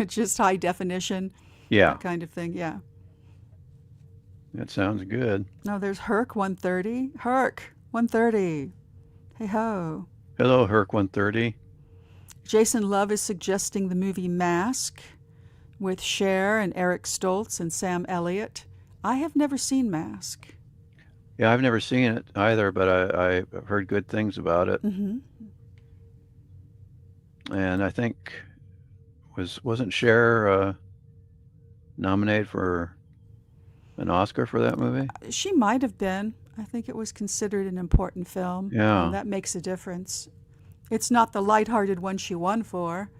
just high definition. Yeah. That kind of thing. Yeah. That sounds good. No, there's Herc 130. Herc 130. Hey ho. Hello, Herc 130. Jason Love is suggesting the movie Mask with Cher and Eric Stoltz and Sam Elliott. I have never seen Mask. Yeah, I've never seen it either, but I've heard good things about it. Mm-hmm. And I think wasn't Cher nominated for an Oscar for that movie? She might have been. I think it was considered an important film. Yeah. That makes a difference. It's not the lighthearted one she won for,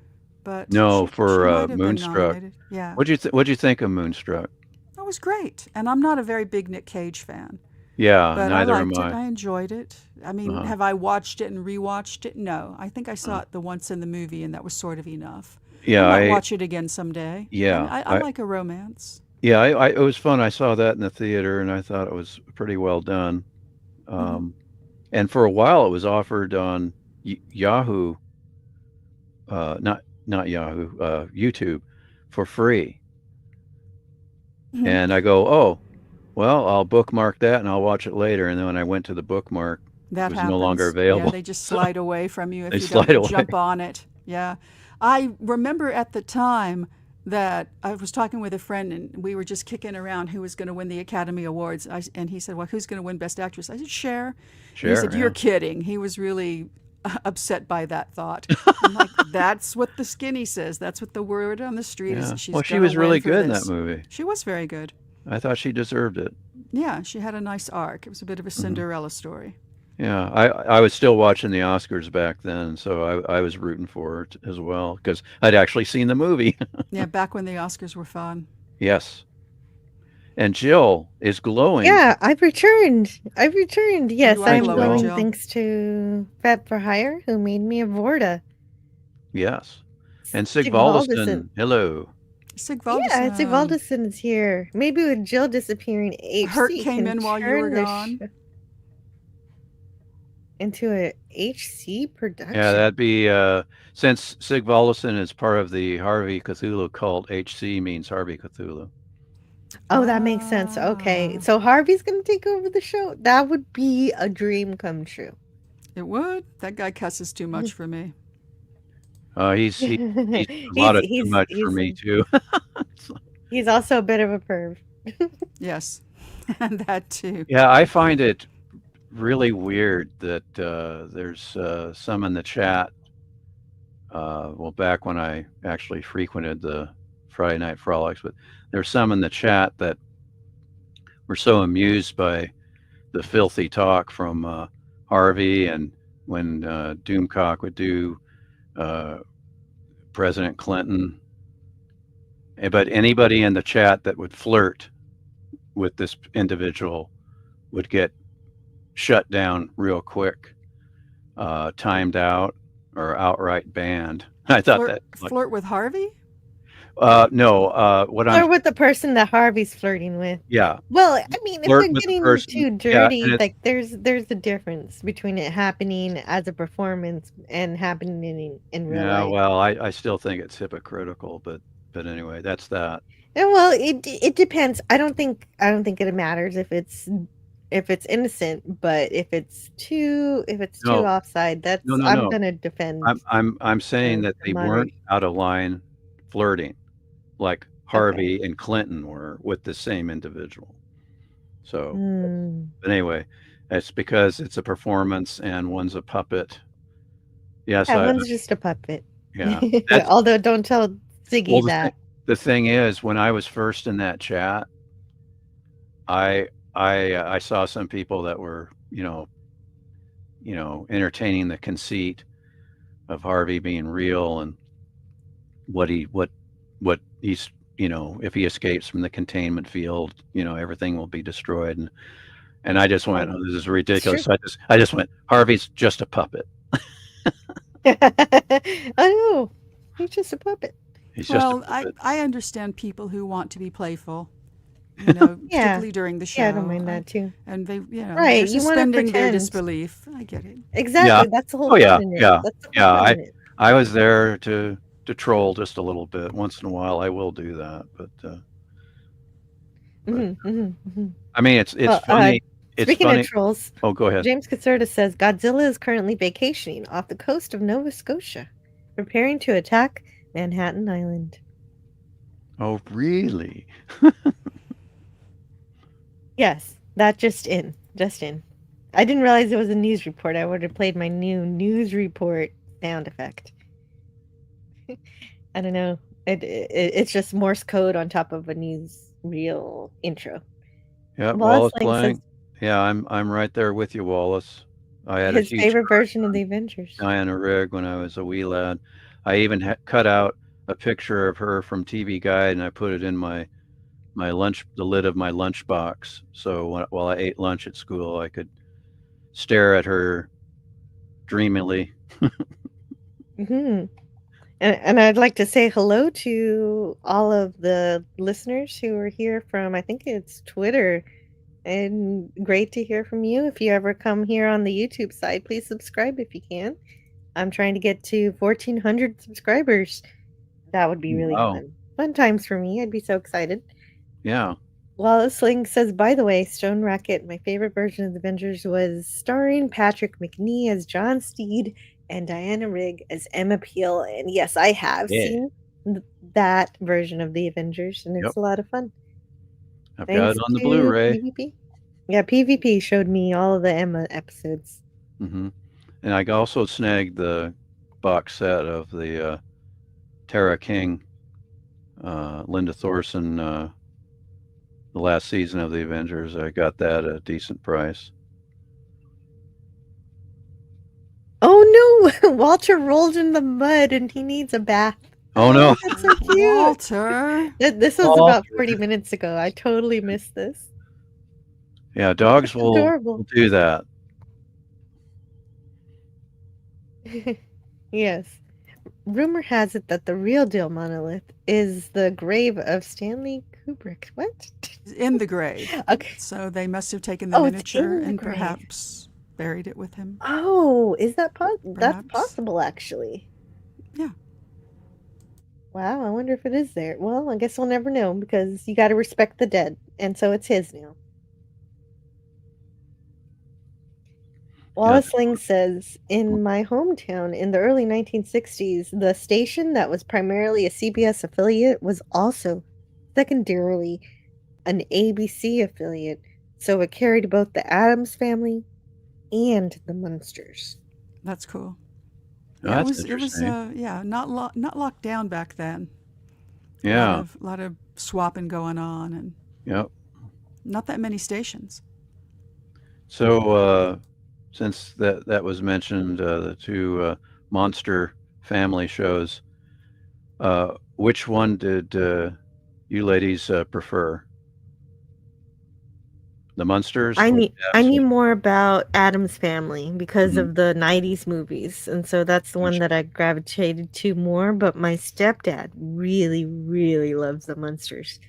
but no, she for might have been Moonstruck. nominated. Yeah. What'd you think of Moonstruck? That was great, and I'm not a very big Nick Cage fan. Yeah, but neither I liked am it. I enjoyed it. I mean, have I watched it and rewatched it? No, I think I saw it the once in the movie, and that was sort of enough. Yeah, I might watch it again someday. Yeah, I like a romance. Yeah, it was fun. I saw that in the theater, and I thought it was pretty well done. And for a while, it was offered on Yahoo, not Yahoo, YouTube, for free. And I go, oh, well, I'll bookmark that and I'll watch it later. And then when I went to the bookmark, that it was happens. no longer available. Yeah, they just slide away from you if They you slide don't away. jump on it. Yeah. I remember at the time that I was talking with a friend and we were just kicking around who was going to win the Academy Awards. And he said, well, who's going to win Best Actress? I said, Cher. Cher, he said, you're kidding. He was really upset by that thought. I'm like, that's what the skinny says. That's what the word on the street is. She's she was really good in this. that movie. She was very good. I thought she deserved it. Yeah, she had a nice arc. It was a bit of a Cinderella story. Yeah, I was still watching the Oscars back then, so I was rooting for it as well because I'd actually seen the movie. Yeah, back when the Oscars were fun. Yes. And Jill is glowing. Yeah, I've returned. Yes, I'm glowing Jill. thanks to Fat for Hire, who made me a Vorta. Yes. And Sigvaldison. Hello. Sigvaldison. Yeah, Sigvaldison is here. Maybe with Jill disappearing, HC Hurt came in while you were gone. Into a HC production. Yeah, that'd be since Sigvaldison is part of the Harvey Cthulhu cult. HC means Harvey Cthulhu. Oh, that makes sense. Okay, so Harvey's gonna take over the show. That would be a dream come true. It would. That guy cusses too much for me. He's a lot of too much for me too. He's also a bit of a perv. Yes, and that too. Yeah, I find it really weird that there's some in the chat. Well, back when I actually frequented the Friday Night Frolics, but there's some in the chat that were so amused by the filthy talk from Harvey, and when Doomcock would do President Clinton. But anybody in the chat that would flirt with this individual would get shut down real quick, timed out, or outright banned. I thought flirt with Harvey? No, flirt with the person that Harvey's flirting with. Yeah. Well, I mean, if they're getting too dirty, like there's a difference between it happening as a performance and happening in real life. Yeah, well, I still think it's hypocritical, but anyway, that's that. Yeah, well, it depends. I don't think it matters if it's innocent, but if it's too offside, that's I'm gonna defend. I'm saying that they weren't out of line flirting like Harvey and Clinton were with the same individual. So but anyway, it's because it's a performance and one's a puppet. Yes, one's just a puppet. Yeah. Although don't tell Ziggy that. The thing is, when I was first in that chat, I saw some people that were, entertaining the conceit of Harvey being real and what he's, if he escapes from the containment field, everything will be destroyed. And I just went, oh, this is ridiculous. So I just went, Harvey's just a puppet. I know. He's just a puppet. I understand people who want to be playful, particularly during the show. Yeah, I don't mind that too. And they, right, they're suspending their disbelief. I get it. Exactly. Yeah. That's the whole fun in it. Yeah. That's the whole fun in it. I was there to troll just a little bit. Once in a while, I will do that. But I mean, it's funny. Speaking of trolls, oh, go ahead. James Caserta says Godzilla is currently vacationing off the coast of Nova Scotia, preparing to attack Manhattan Island. Oh, really? Yes, that just in. I didn't realize it was a news report. I would have played my new news report sound effect. I don't know. It's just Morse code on top of a newsreel intro. Yeah, Wallace playing. Yeah, I'm right there with you, Wallace. I had his favorite version of the Avengers. Diana Rigg when I was a wee lad. I even cut out a picture of her from TV Guide and I put it in my lunch, the lid of my lunchbox. So while I ate lunch at school, I could stare at her dreamily. And I'd like to say hello to all of the listeners who are here from, I think it's Twitter. And great to hear from you. If you ever come here on the YouTube side, please subscribe if you can. I'm trying to get to 1,400 subscribers. That would be really fun. Fun times for me. I'd be so excited. Yeah. Wallace Sling says, by the way, Stone Rocket, my favorite version of the Avengers was starring Patrick McNee as John Steed and Diana Rigg as Emma Peel. And yes, I have seen that version of the Avengers, and it's a lot of fun. I've got it on the Blu-ray. PvP. Yeah, PvP showed me all of the Emma episodes. And I also snagged the box set of the Tara King, Linda Thorson, the last season of the Avengers. I got that at a decent price. Oh no! Walter rolled in the mud and he needs a bath. Oh no. That's so cute. Walter. This was about 40 minutes ago. I totally missed this. Yeah, dogs will do that. Yes. Rumor has it that the real deal monolith is the grave of Stanley Kubrick. What? In the grave. Okay. So they must have taken the miniature and grave. Perhaps buried it with him. Oh, is that that's possible, actually? Yeah. Wow, I wonder if it is there. Well, I guess we'll never know because you got to respect the dead, and so it's his now. Wallace Ling says, in my hometown in the early 1960s, the station that was primarily a CBS affiliate was also secondarily an ABC affiliate, so it carried both the Addams Family and the Munsters. That's cool. Oh, Yeah, that's it was not locked down back then. Yeah. A lot of swapping going on, and not that many stations. So since that was mentioned, the two monster family shows, which one did you ladies prefer? The Munsters? I knew more about Addams Family because of the 90s movies, and so that's the one that I gravitated to more, but my stepdad really, really loves the Munsters.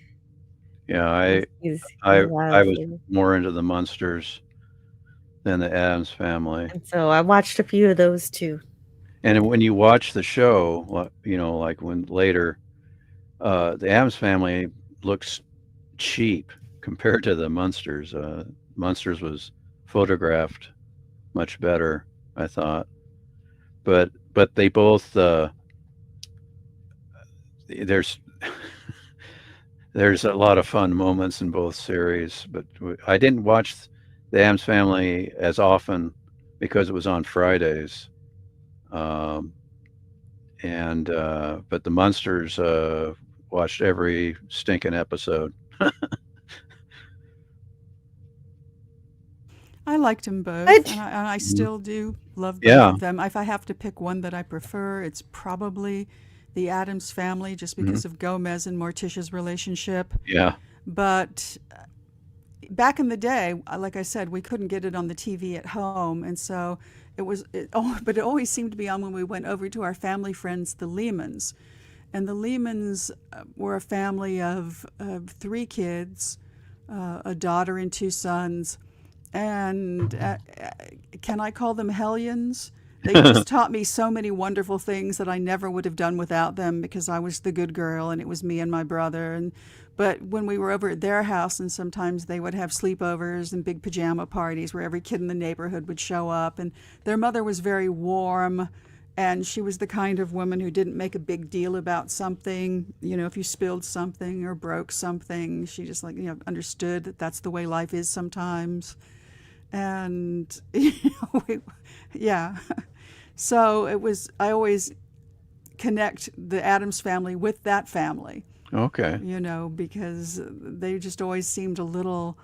Yeah, I was more into the Munsters than the Addams Family. And so I watched a few of those too. And when you watch the show, like when later, the Addams Family looks cheap compared to the Munsters. Munsters was photographed much better, I thought. But they both there's a lot of fun moments in both series. But I didn't watch the Addams Family as often because it was on Fridays. But the Munsters watched every stinking episode. I liked them both, and I still do love both of them. If I have to pick one that I prefer, it's probably the Addams Family, just because of Gomez and Morticia's relationship. Yeah. But back in the day, like I said, we couldn't get it on the TV at home, and so but it always seemed to be on when we went over to our family friends, the Lehmans. And the Lehmans were a family of 3 kids, a daughter and 2 sons. And can I call them hellions? They just taught me so many wonderful things that I never would have done without them, because I was the good girl and it was me and my brother. But when we were over at their house, and sometimes they would have sleepovers and big pajama parties where every kid in the neighborhood would show up. And their mother was very warm, and she was the kind of woman who didn't make a big deal about something. If you spilled something or broke something, she just understood that that's the way life is sometimes. And so I always connect the Addams Family with that family. Okay. Because they just always seemed a little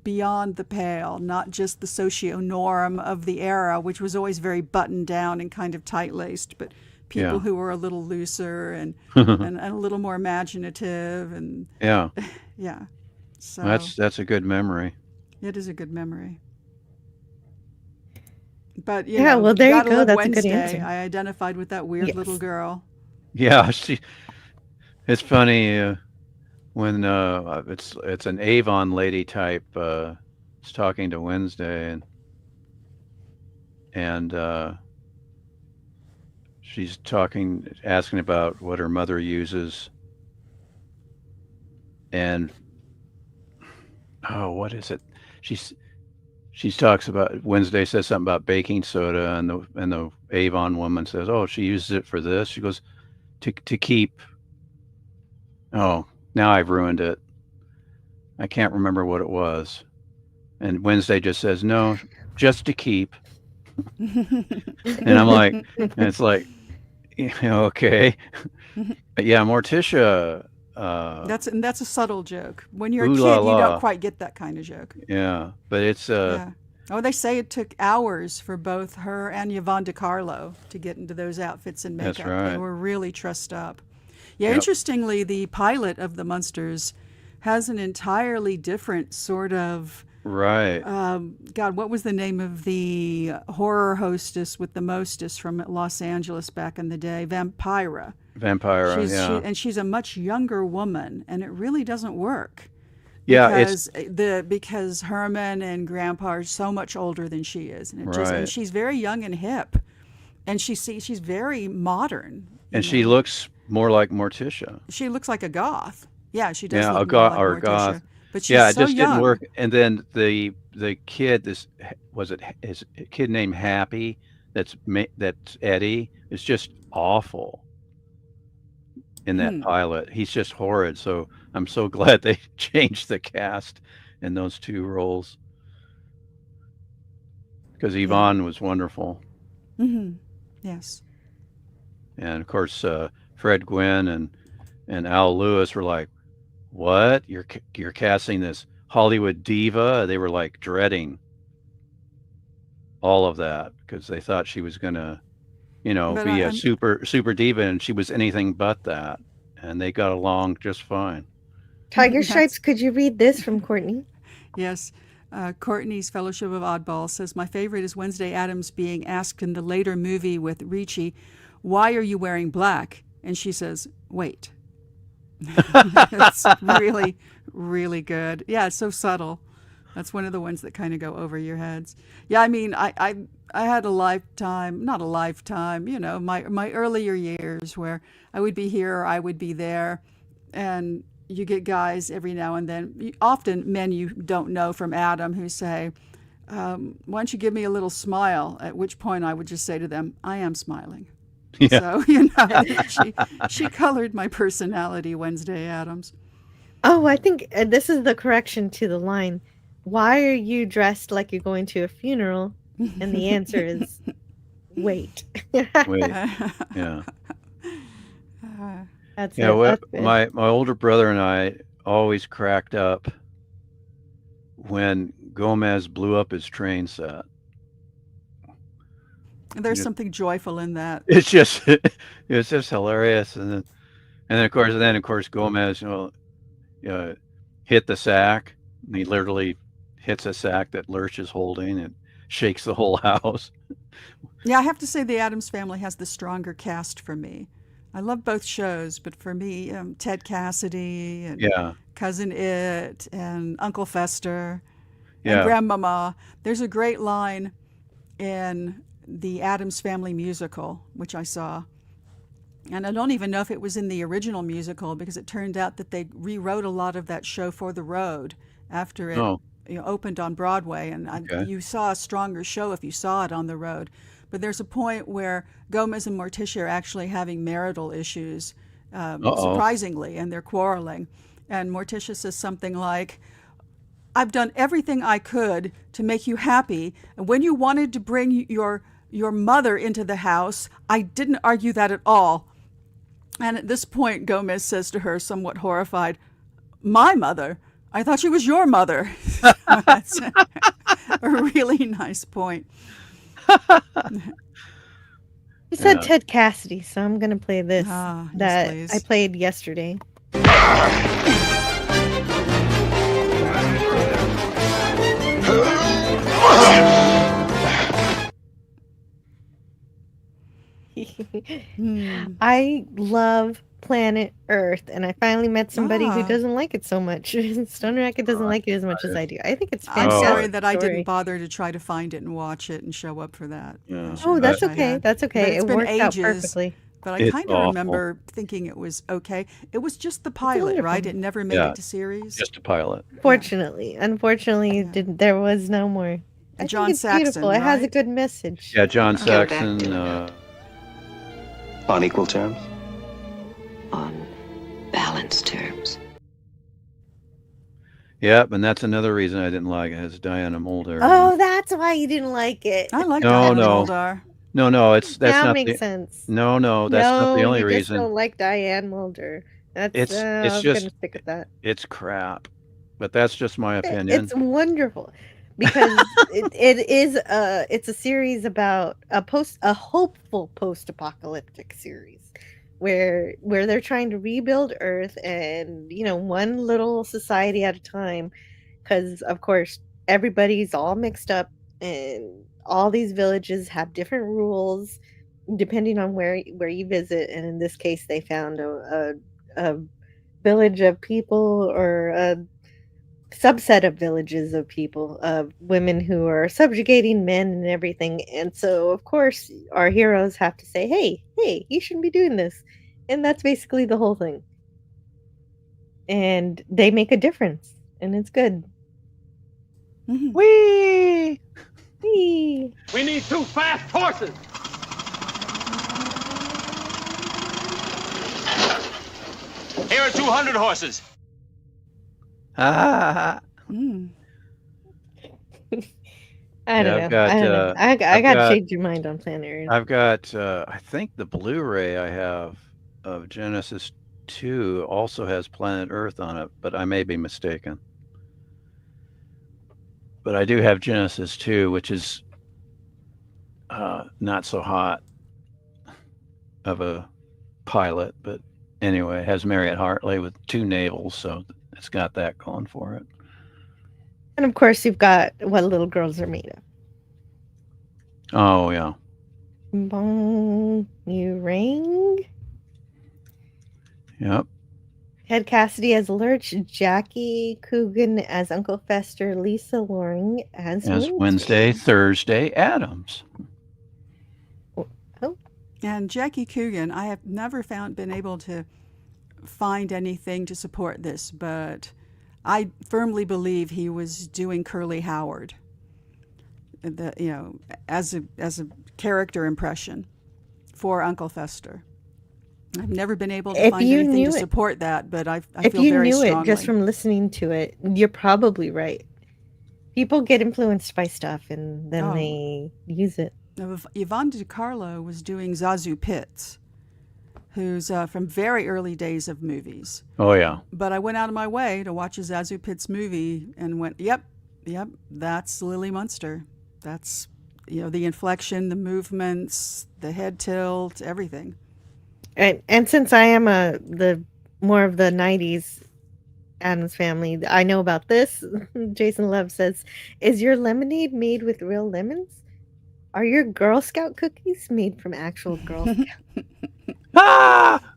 beyond the pale, not just the socio-norm of the era, which was always very buttoned down and kind of tight-laced, but people who were a little looser and a little more imaginative and So that's a good memory. It is a good memory. But well, there you go. That's Wednesday. a good answer. I identified with that weird little girl. Yeah, it's funny when it's an Avon lady type. Is talking to Wednesday, and she's asking about what her mother uses, and what is it? She talks about, Wednesday says something about baking soda, and the Avon woman says, "Oh, she uses it for this." She goes, to keep. Oh, now I've ruined it. I can't remember what it was. And Wednesday just says, "No, just to keep." And I'm like, and it's like, okay, yeah, Morticia. That's a subtle joke. When you're a kid, you don't quite get that kind of joke. Yeah, but it's Oh, they say it took hours for both her and Yvonne DiCarlo to get into those outfits and makeup. That's right. They were really trussed up. Yeah, interestingly, the pilot of the Munsters has an entirely different sort of... Right. God, what was the name of the horror hostess with the mostest from Los Angeles back in the day? Vampira. Vampira, and she's a much younger woman, and it really doesn't work. Yeah, because Herman and Grandpa are so much older than she is, and right. she's very young and hip, and she's very modern. And she looks more like Morticia. She looks like a goth. Yeah, she does. Yeah, look a more like or Morticia, goth. But she's it so just young. didn't work. And then the kid, is a kid named Happy. That's Eddie. It's just awful in that pilot. He's just horrid. So I'm so glad they changed the cast in those two roles, because Yvonne was wonderful. Mm-hmm. Yes. And of course, Fred Gwynn and Al Lewis were like, "What? You're casting this Hollywood diva?" They were like dreading all of that because they thought she was gonna, be a super diva, and she was anything but that. And they got along just fine. Tiger Stripes, could you read this from Courtney? Yes. Courtney's Fellowship of Oddballs says, my favorite is Wednesday Addams being asked in the later movie with Ricci, why are you wearing black? And she says, wait. It's really, really good. Yeah, it's so subtle. That's one of the ones that kind of go over your heads. Yeah, I mean, I had not a lifetime, my earlier years where I would be here or I would be there. And you get guys every now and then, often men you don't know from Adam, who say, why don't you give me a little smile? At which point I would just say to them, I am smiling. Yeah. So, she colored my personality, Wednesday Addams. Oh, I think this is the correction to the line. Why are you dressed like you're going to a funeral? And the answer is, wait. Wait. Yeah. That's my older brother and I always cracked up when Gomez blew up his train set. There's something joyful in that. It's just hilarious, and then of course Gomez hit the sack. And he literally hits a sack that Lurch is holding and shakes the whole house. Yeah, I have to say the Addams Family has the stronger cast for me. I love both shows, but for me, Ted Cassidy and Cousin It and Uncle Fester and Grandmama. There's a great line in the Addams Family musical, which I saw. And I don't even know if it was in the original musical, because it turned out that they rewrote a lot of that show for the road after it opened on Broadway. And you saw a stronger show if you saw it on the road. But there's a point where Gomez and Morticia are actually having marital issues, surprisingly, and they're quarreling. And Morticia says something like, I've done everything I could to make you happy. And when you wanted to bring your mother into the house, I didn't argue that at all. And at this point, Gomez says to her, somewhat horrified, my mother? I thought she was your mother. That's a really nice point. You said Ted Cassidy, so I'm going to play this that I played yesterday. I love planet Earth, and I finally met somebody who doesn't like it so much. Stone Racket doesn't like it as much as I do. I think it's fantastic. I'm sorry that I didn't bother to try to find it and watch it and show up for that. Yeah. Oh, that's okay. That's okay. It worked out ages, perfectly. But I kind of remember thinking it was okay. It was just the pilot, right? It never made it to series. Just a pilot. Unfortunately, there was no more. I John think it's Saxon, beautiful. It has a good message. Yeah, John Saxon. On equal terms? On balanced terms. Yep, and that's another reason I didn't like it. It has Diana Muldaur. Oh, that's why you didn't like it. I like Diana Muldaur. No, that's that not makes sense. No, that's not the only reason. I don't like Diane Muldaur. It's I was just gonna stick with that. It's crap, but that's just my opinion. It's wonderful. because it's a series about a hopeful post-apocalyptic series where they're trying to rebuild Earth, and one little society at a time, because of course everybody's all mixed up, and all these villages have different rules depending on where you visit. And in this case, they found a village of people, or a subset of villages of people, of women who are subjugating men and everything. And so of course our heroes have to say, hey, you shouldn't be doing this. And that's basically the whole thing. And they make a difference, and it's good. Whee! Whee! We need 2 fast horses. Here are 200 horses. I don't know. I got to change your mind on Planet Earth. I've got, I think the Blu-ray I have of Genesis 2 also has Planet Earth on it, but I may be mistaken. But I do have Genesis 2, which is not so hot of a pilot, but anyway, it has Marriott Hartley with 2 navels, so it's got that going for it. And of course, you've got What Little Girls Are Made of. Oh, yeah. Bong, you ring? Yep. Ted Cassidy as Lurch, Jackie Coogan as Uncle Fester, Lisa Loring as Wednesday, Thursday, Adams. Oh. And Jackie Coogan, I have never been able to find anything to support this, but I firmly believe he was doing Curly Howard, as a character impression for Uncle Fester. I've never been able to find anything to support that, but I feel very strongly. If you knew it just from listening to it, you're probably right. People get influenced by stuff, and then they use it. Yvonne DiCarlo was doing Zazu Pitts, who's from very early days of movies. Oh, yeah. But I went out of my way to watch a Zazu Pitts movie and went, yep, that's Lily Munster. That's, the inflection, the movements, the head tilt, everything. And since I am the more of the 90s Addams Family, I know about this. Jason Love says, is your lemonade made with real lemons? Are your Girl Scout cookies made from actual Girl Scouts? Ah!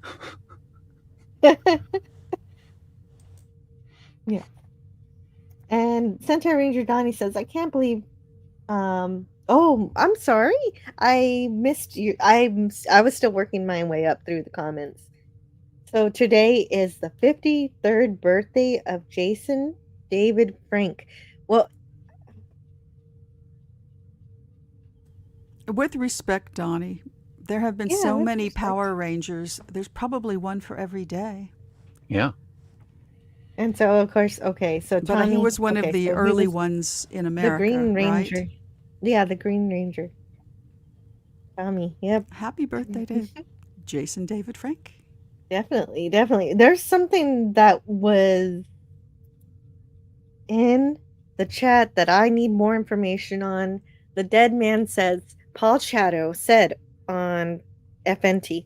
Yeah. And Centaur Ranger Donnie says, I can't believe oh, I'm sorry. I missed you. I was still working my way up through the comments. So today is the 53rd birthday of Jason David Frank. Well, with respect, Donnie, there have been so many Power Rangers. There's probably one for every day. Yeah. And so, of course, okay. So Tommy, but he was one of the early ones in America, the Green Ranger. Right? Yeah, the Green Ranger. Tommy, yep. Happy birthday to Jason David Frank. Definitely. There's something that was in the chat that I need more information on. The Dead Man says, Paul Chato said on FNT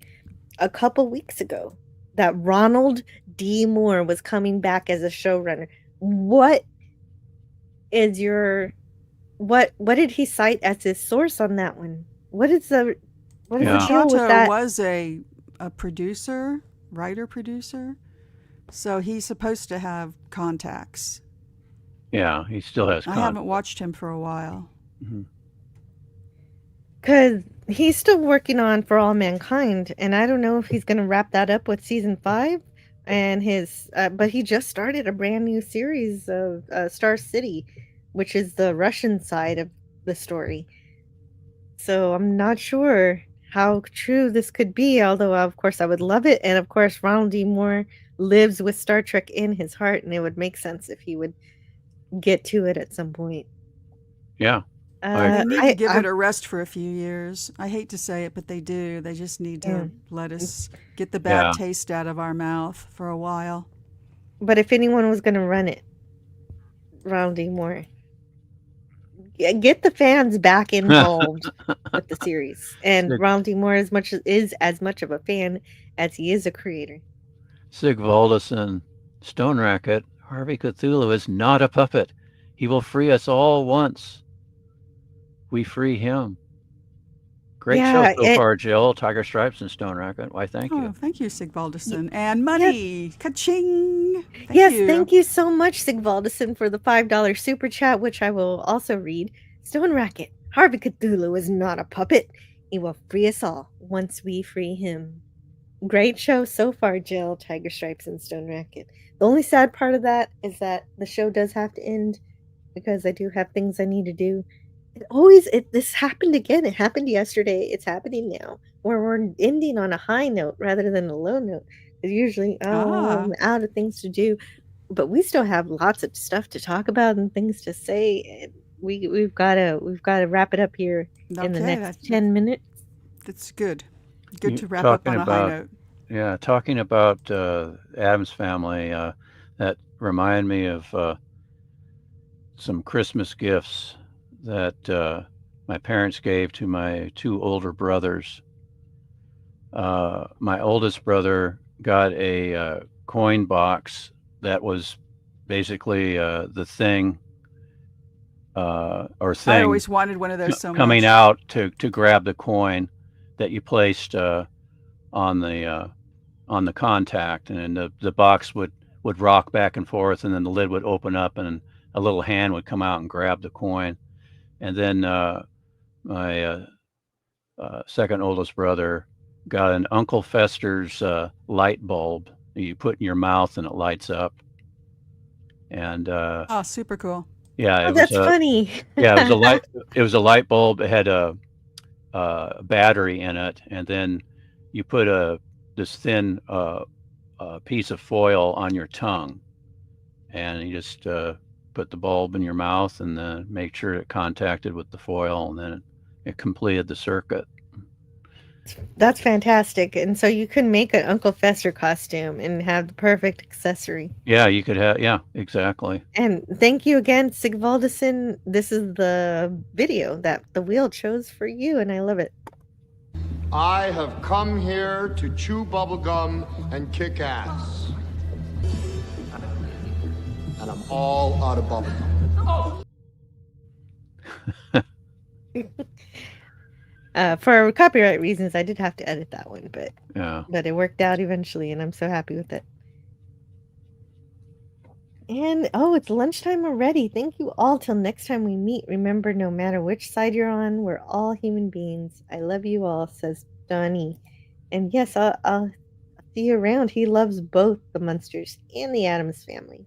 a couple weeks ago that Ronald D. Moore was coming back as a showrunner. What is your... What did he cite as his source on that one? What is the deal with that? Was a producer, writer-producer, so he's supposed to have contacts. Yeah, he still has contacts. I haven't watched him for a while. Because he's still working on For All Mankind, and I don't know if he's going to wrap that up with season 5. And but he just started a brand new series of Star City, which is the Russian side of the story. So I'm not sure how true this could be, although of course I would love it. And of course Ronald D. Moore lives with Star Trek in his heart, and it would make sense if he would get to it at some point. Yeah. They need to give it a rest for a few years. I hate to say it, but they do. They just need to let us get the bad taste out of our mouth for a while. But if anyone was going to run it, Ronald D. Moore. get the fans back involved with the series. And Ronald D. Moore is as much of a fan as he is a creator. Sigvaldison, Stone Racket, Harvey Cthulhu is not a puppet. He will free us all once. We free him. Great show so far, Jill. Tiger Stripes and Stone Racket. Why, thank you. Oh, thank you, Sigvaldison. And money. Ka-ching. Thank you so much, Sigvaldison, for the $5 super chat, which I will also read. Stone Racket, Harvey Cthulhu is not a puppet. He will free us all once we free him. Great show so far, Jill, Tiger Stripes, and Stone Racket. The only sad part of that is that the show does have to end because I do have things I need to do. This happened again. It happened yesterday. It's happening now, where we're ending on a high note rather than a low note. Usually, I'm out of things to do, but we still have lots of stuff to talk about and things to say. We've got to wrap it up here in the next 10 minutes. That's good. Good to wrap up on a high note. Yeah, talking about Addams Family, that reminded me of some Christmas gifts that my parents gave to my two older brothers. My oldest brother got a coin box that was basically the thing. I always wanted one of those so much. Coming out to grab the coin that you placed on the contact, and then the box would rock back and forth, and then the lid would open up, and a little hand would come out and grab the coin. And then my second oldest brother got an Uncle Fester's light bulb you put in your mouth and it lights up. And super cool. Yeah, that's funny. Yeah, it was a light bulb. It had a battery in it, and then you put this thin piece of foil on your tongue, and you just put the bulb in your mouth and then make sure it contacted with the foil, and then it completed the circuit. That's fantastic. And so you can make an Uncle Fester costume and have the perfect accessory. Yeah, you could have. Yeah, exactly. And thank you again, Sigvaldison. This is the video that the wheel chose for you, and I love it. I have come here to chew bubblegum and kick ass. And I'm all out of bubblegum. For copyright reasons, I did have to edit that one, but yeah, but it worked out eventually, and I'm so happy with it. And it's lunchtime already. Thank you all. Till next time we meet, remember, no matter which side you're on, we're all human beings. I love you all, says Donnie. And yes, I'll see you around. He loves both the Munsters and the Addams Family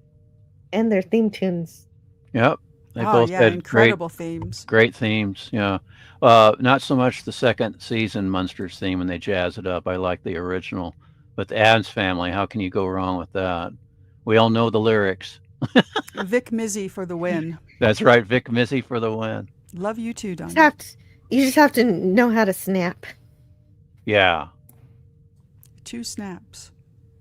and their theme tunes. Yep. They both had incredible themes. Great themes, yeah. Not so much the second season Munsters theme when they jazz it up. I like the original. But the Addams Family, how can you go wrong with that? We all know the lyrics. Vic Mizzy for the win. That's right, Vic Mizzy for the win. Love you too, Don. You just have to know how to snap. Yeah. 2 snaps.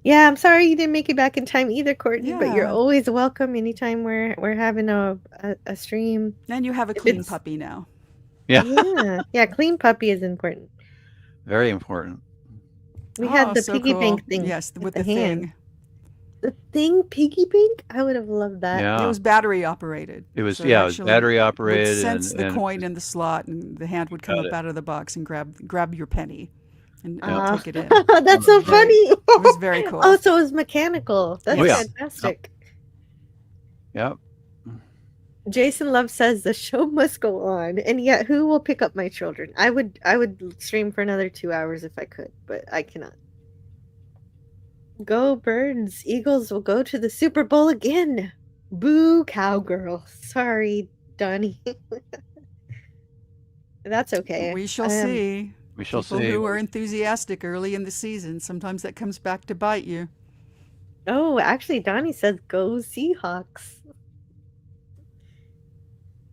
Yeah, I'm sorry you didn't make it back in time either, Courtney, but you're always welcome anytime we're having a stream. And you have a clean puppy now. Yeah. Yeah, clean puppy is important. Very important. We had the piggy bank thing. Yes, with the thing. Hand. The thing, piggy bank? I would have loved that. Yeah. It was battery operated. It was, it was battery operated. It would sense the coin in the slot, and the hand would come up out of the box and grab your penny. And take it in. That's so funny. It was very cool. Oh, so it was mechanical. That's fantastic. Yep. Jason Love says the show must go on, and yet who will pick up my children? I would stream for another 2 hours if I could, but I cannot. Go Birds. Eagles will go to the Super Bowl again. Boo Cowgirl. Sorry, Donnie. That's okay. We shall see. We shall see. People who are enthusiastic early in the season, sometimes that comes back to bite you. Oh, actually, Donnie says go Seahawks.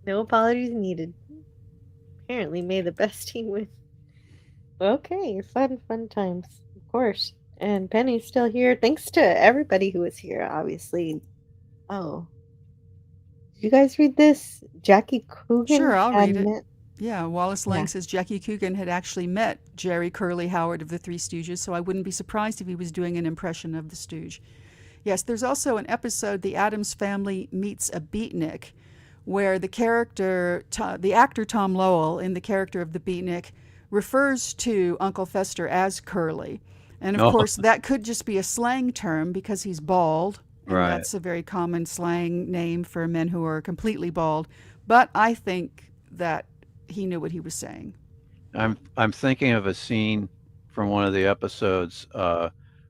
No apologies needed. Apparently, may the best team win. Okay, fun times, of course. And Penny's still here. Thanks to everybody who was here, obviously. Oh. you guys read this? Jackie Coogan. Sure, I'll read it. Yeah, Wallace Lang says Jackie Coogan had actually met Jerry Curly Howard of the Three Stooges, so I wouldn't be surprised if he was doing an impression of the Stooge. Yes, there's also an episode, The Addams Family Meets a Beatnik, where the actor Tom Lowell, in the character of the Beatnik, refers to Uncle Fester as Curly. And of course, that could just be a slang term because he's bald. And that's a very common slang name for men who are completely bald. But I think that he knew what he was saying. I'm thinking of a scene from one of the episodes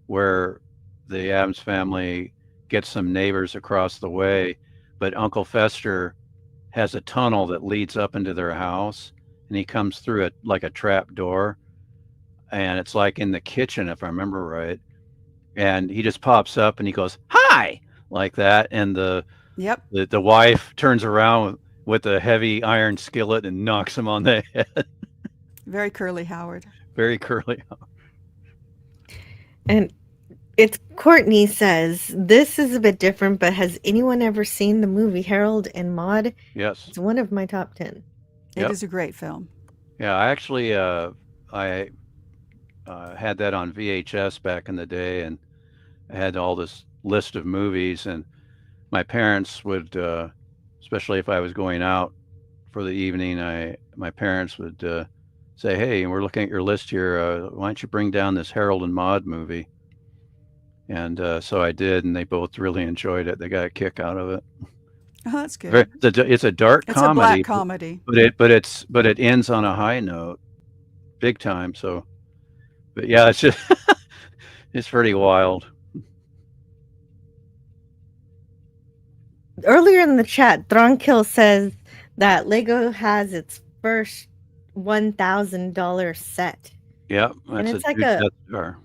where the Addams family gets some neighbors across the way, but Uncle Fester has a tunnel that leads up into their house, and he comes through it like a trap door, and it's like in the kitchen, if I remember right. And he just pops up and he goes, "Hi," like that, and the wife turns around with a heavy iron skillet and knocks him on the head. Very Curly Howard. Very Curly Howard. And it's Courtney says, this is a bit different, but has anyone ever seen the movie Harold and Maude? Yes. It's one of my top 10. It is a great film. Yeah, I actually I had that on VHS back in the day, and I had all this list of movies, and my parents would, especially if I was going out for the evening, my parents would say, "Hey, we're looking at your list here. Why don't you bring down this Harold and Maude movie?" And so I did, and they both really enjoyed it. They got a kick out of it. Oh, that's good. It's a dark comedy. It's a black comedy. But it ends on a high note, big time. So, but yeah, it's just it's pretty wild. Earlier in the chat, Thronkill says that Lego has its first $1,000 set. Yeah, and it's like Death Star.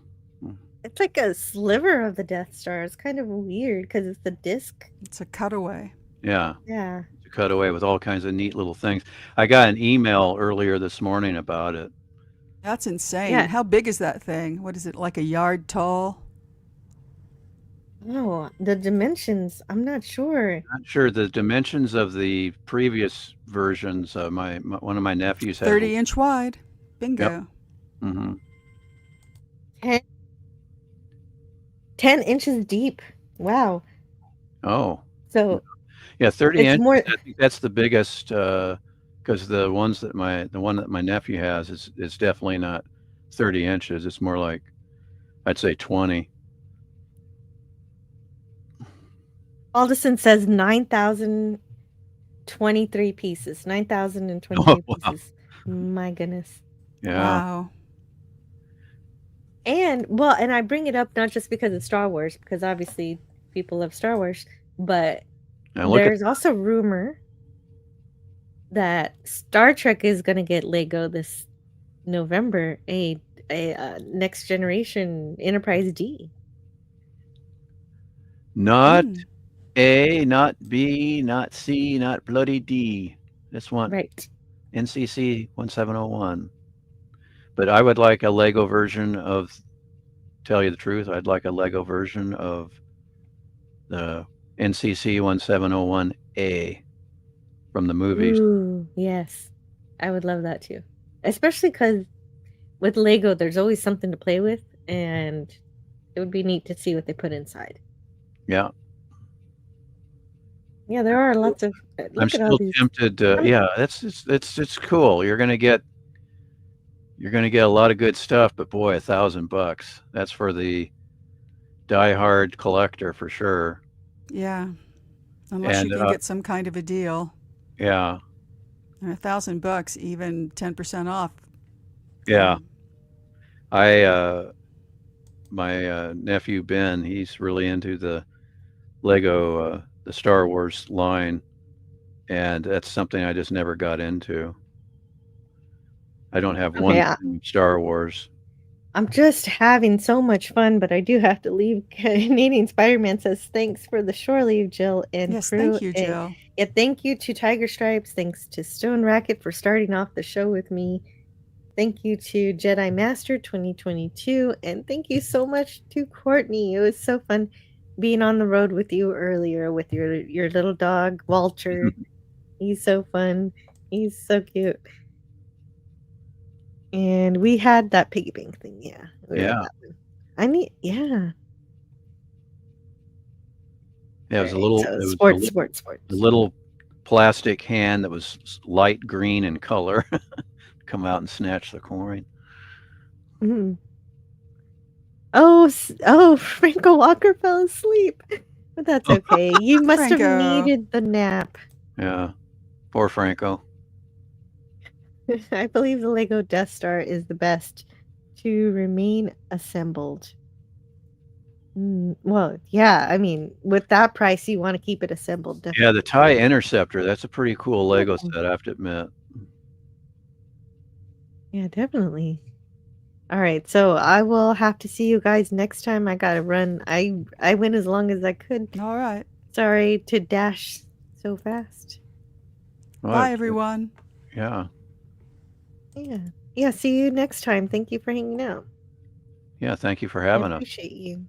It's like a sliver of the Death Star. It's kind of weird because it's the disc. It's a cutaway. Yeah. Yeah. It's a cutaway with all kinds of neat little things. I got an email earlier this morning about it. That's insane. Yeah. How big is that thing? What is it, like a yard tall? Oh, the dimensions. I'm not sure. Not sure the dimensions of the previous versions. One of my nephews had 30-inch wide. Bingo. Yep. Mm-hmm. 10 inches deep. Wow. Oh. So yeah, 30 inches. More... I think that's the biggest because the one that my nephew has is definitely not 30 inches. It's more like, I'd say 20. Alderson says 9,023 pieces. 9,023 pieces. My goodness. Yeah. Wow. And I bring it up not just because of Star Wars, because obviously people love Star Wars, but there's also rumor that Star Trek is going to get Lego this November, a Next Generation Enterprise D. Not A, not B, not C, not bloody D. This one. Right. NCC 1701. But I would like a Lego version of, tell you the truth, I'd like a Lego version of the NCC 1701A from the movies. Ooh, yes. I would love that too. Especially because with Lego, there's always something to play with, and it would be neat to see what they put inside. Yeah. Yeah, there are lots of. I'm still tempted. Yeah, it's cool. You're gonna get a lot of good stuff, but boy, $1,000. That's for the die-hard collector for sure. Yeah, unless you can get some kind of a deal. Yeah. And $1,000, even 10% off. Yeah. My nephew Ben, he's really into the Lego, the Star Wars line, and that's something I just never got into. I don't have one Star Wars. I'm just having so much fun, but I do have to leave. Canadian Spider-Man says, thanks for the shore leave, Jill and yes, crew. Thank you, Jill. Yeah, thank you to Tiger Stripes. Thanks to Stone Racket for starting off the show with me. Thank you to Jedi Master 2022. And thank you so much to Courtney. It was so fun being on the road with you earlier with your little dog, Walter. He's so fun. He's so cute. And we had that piggy bank thing, yeah. Yeah. Yeah. Yeah, it was So sports. A little plastic hand that was light green in color. Come out and snatch the coin. Mm. Oh, Franco Walker fell asleep. But that's okay. You must have needed the nap. Yeah. Poor Franco. I believe the Lego Death Star is the best to remain assembled. Well, yeah, I mean, with that price, you want to keep it assembled. Definitely. Yeah, the TIE Interceptor, that's a pretty cool Lego set, I have to admit. Yeah, definitely. All right, so I will have to see you guys next time. I gotta run. I went as long as I could. All right. Sorry to dash so fast. Bye, everyone. Yeah. Yeah, see you next time. Thank you for hanging out. Yeah, thank you for having us. I appreciate you.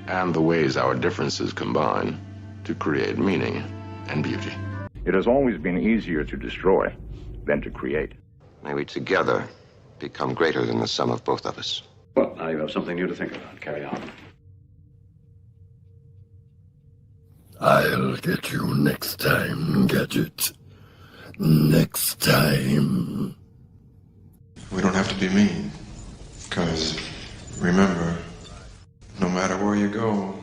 And the ways our differences combine to create meaning and beauty. It has always been easier to destroy than to create. May we together become greater than the sum of both of us. Well, now you have something new to think about. Carry on. I'll get you next time, Gadget. Next time. We don't have to be mean. Because, remember, no matter where you go,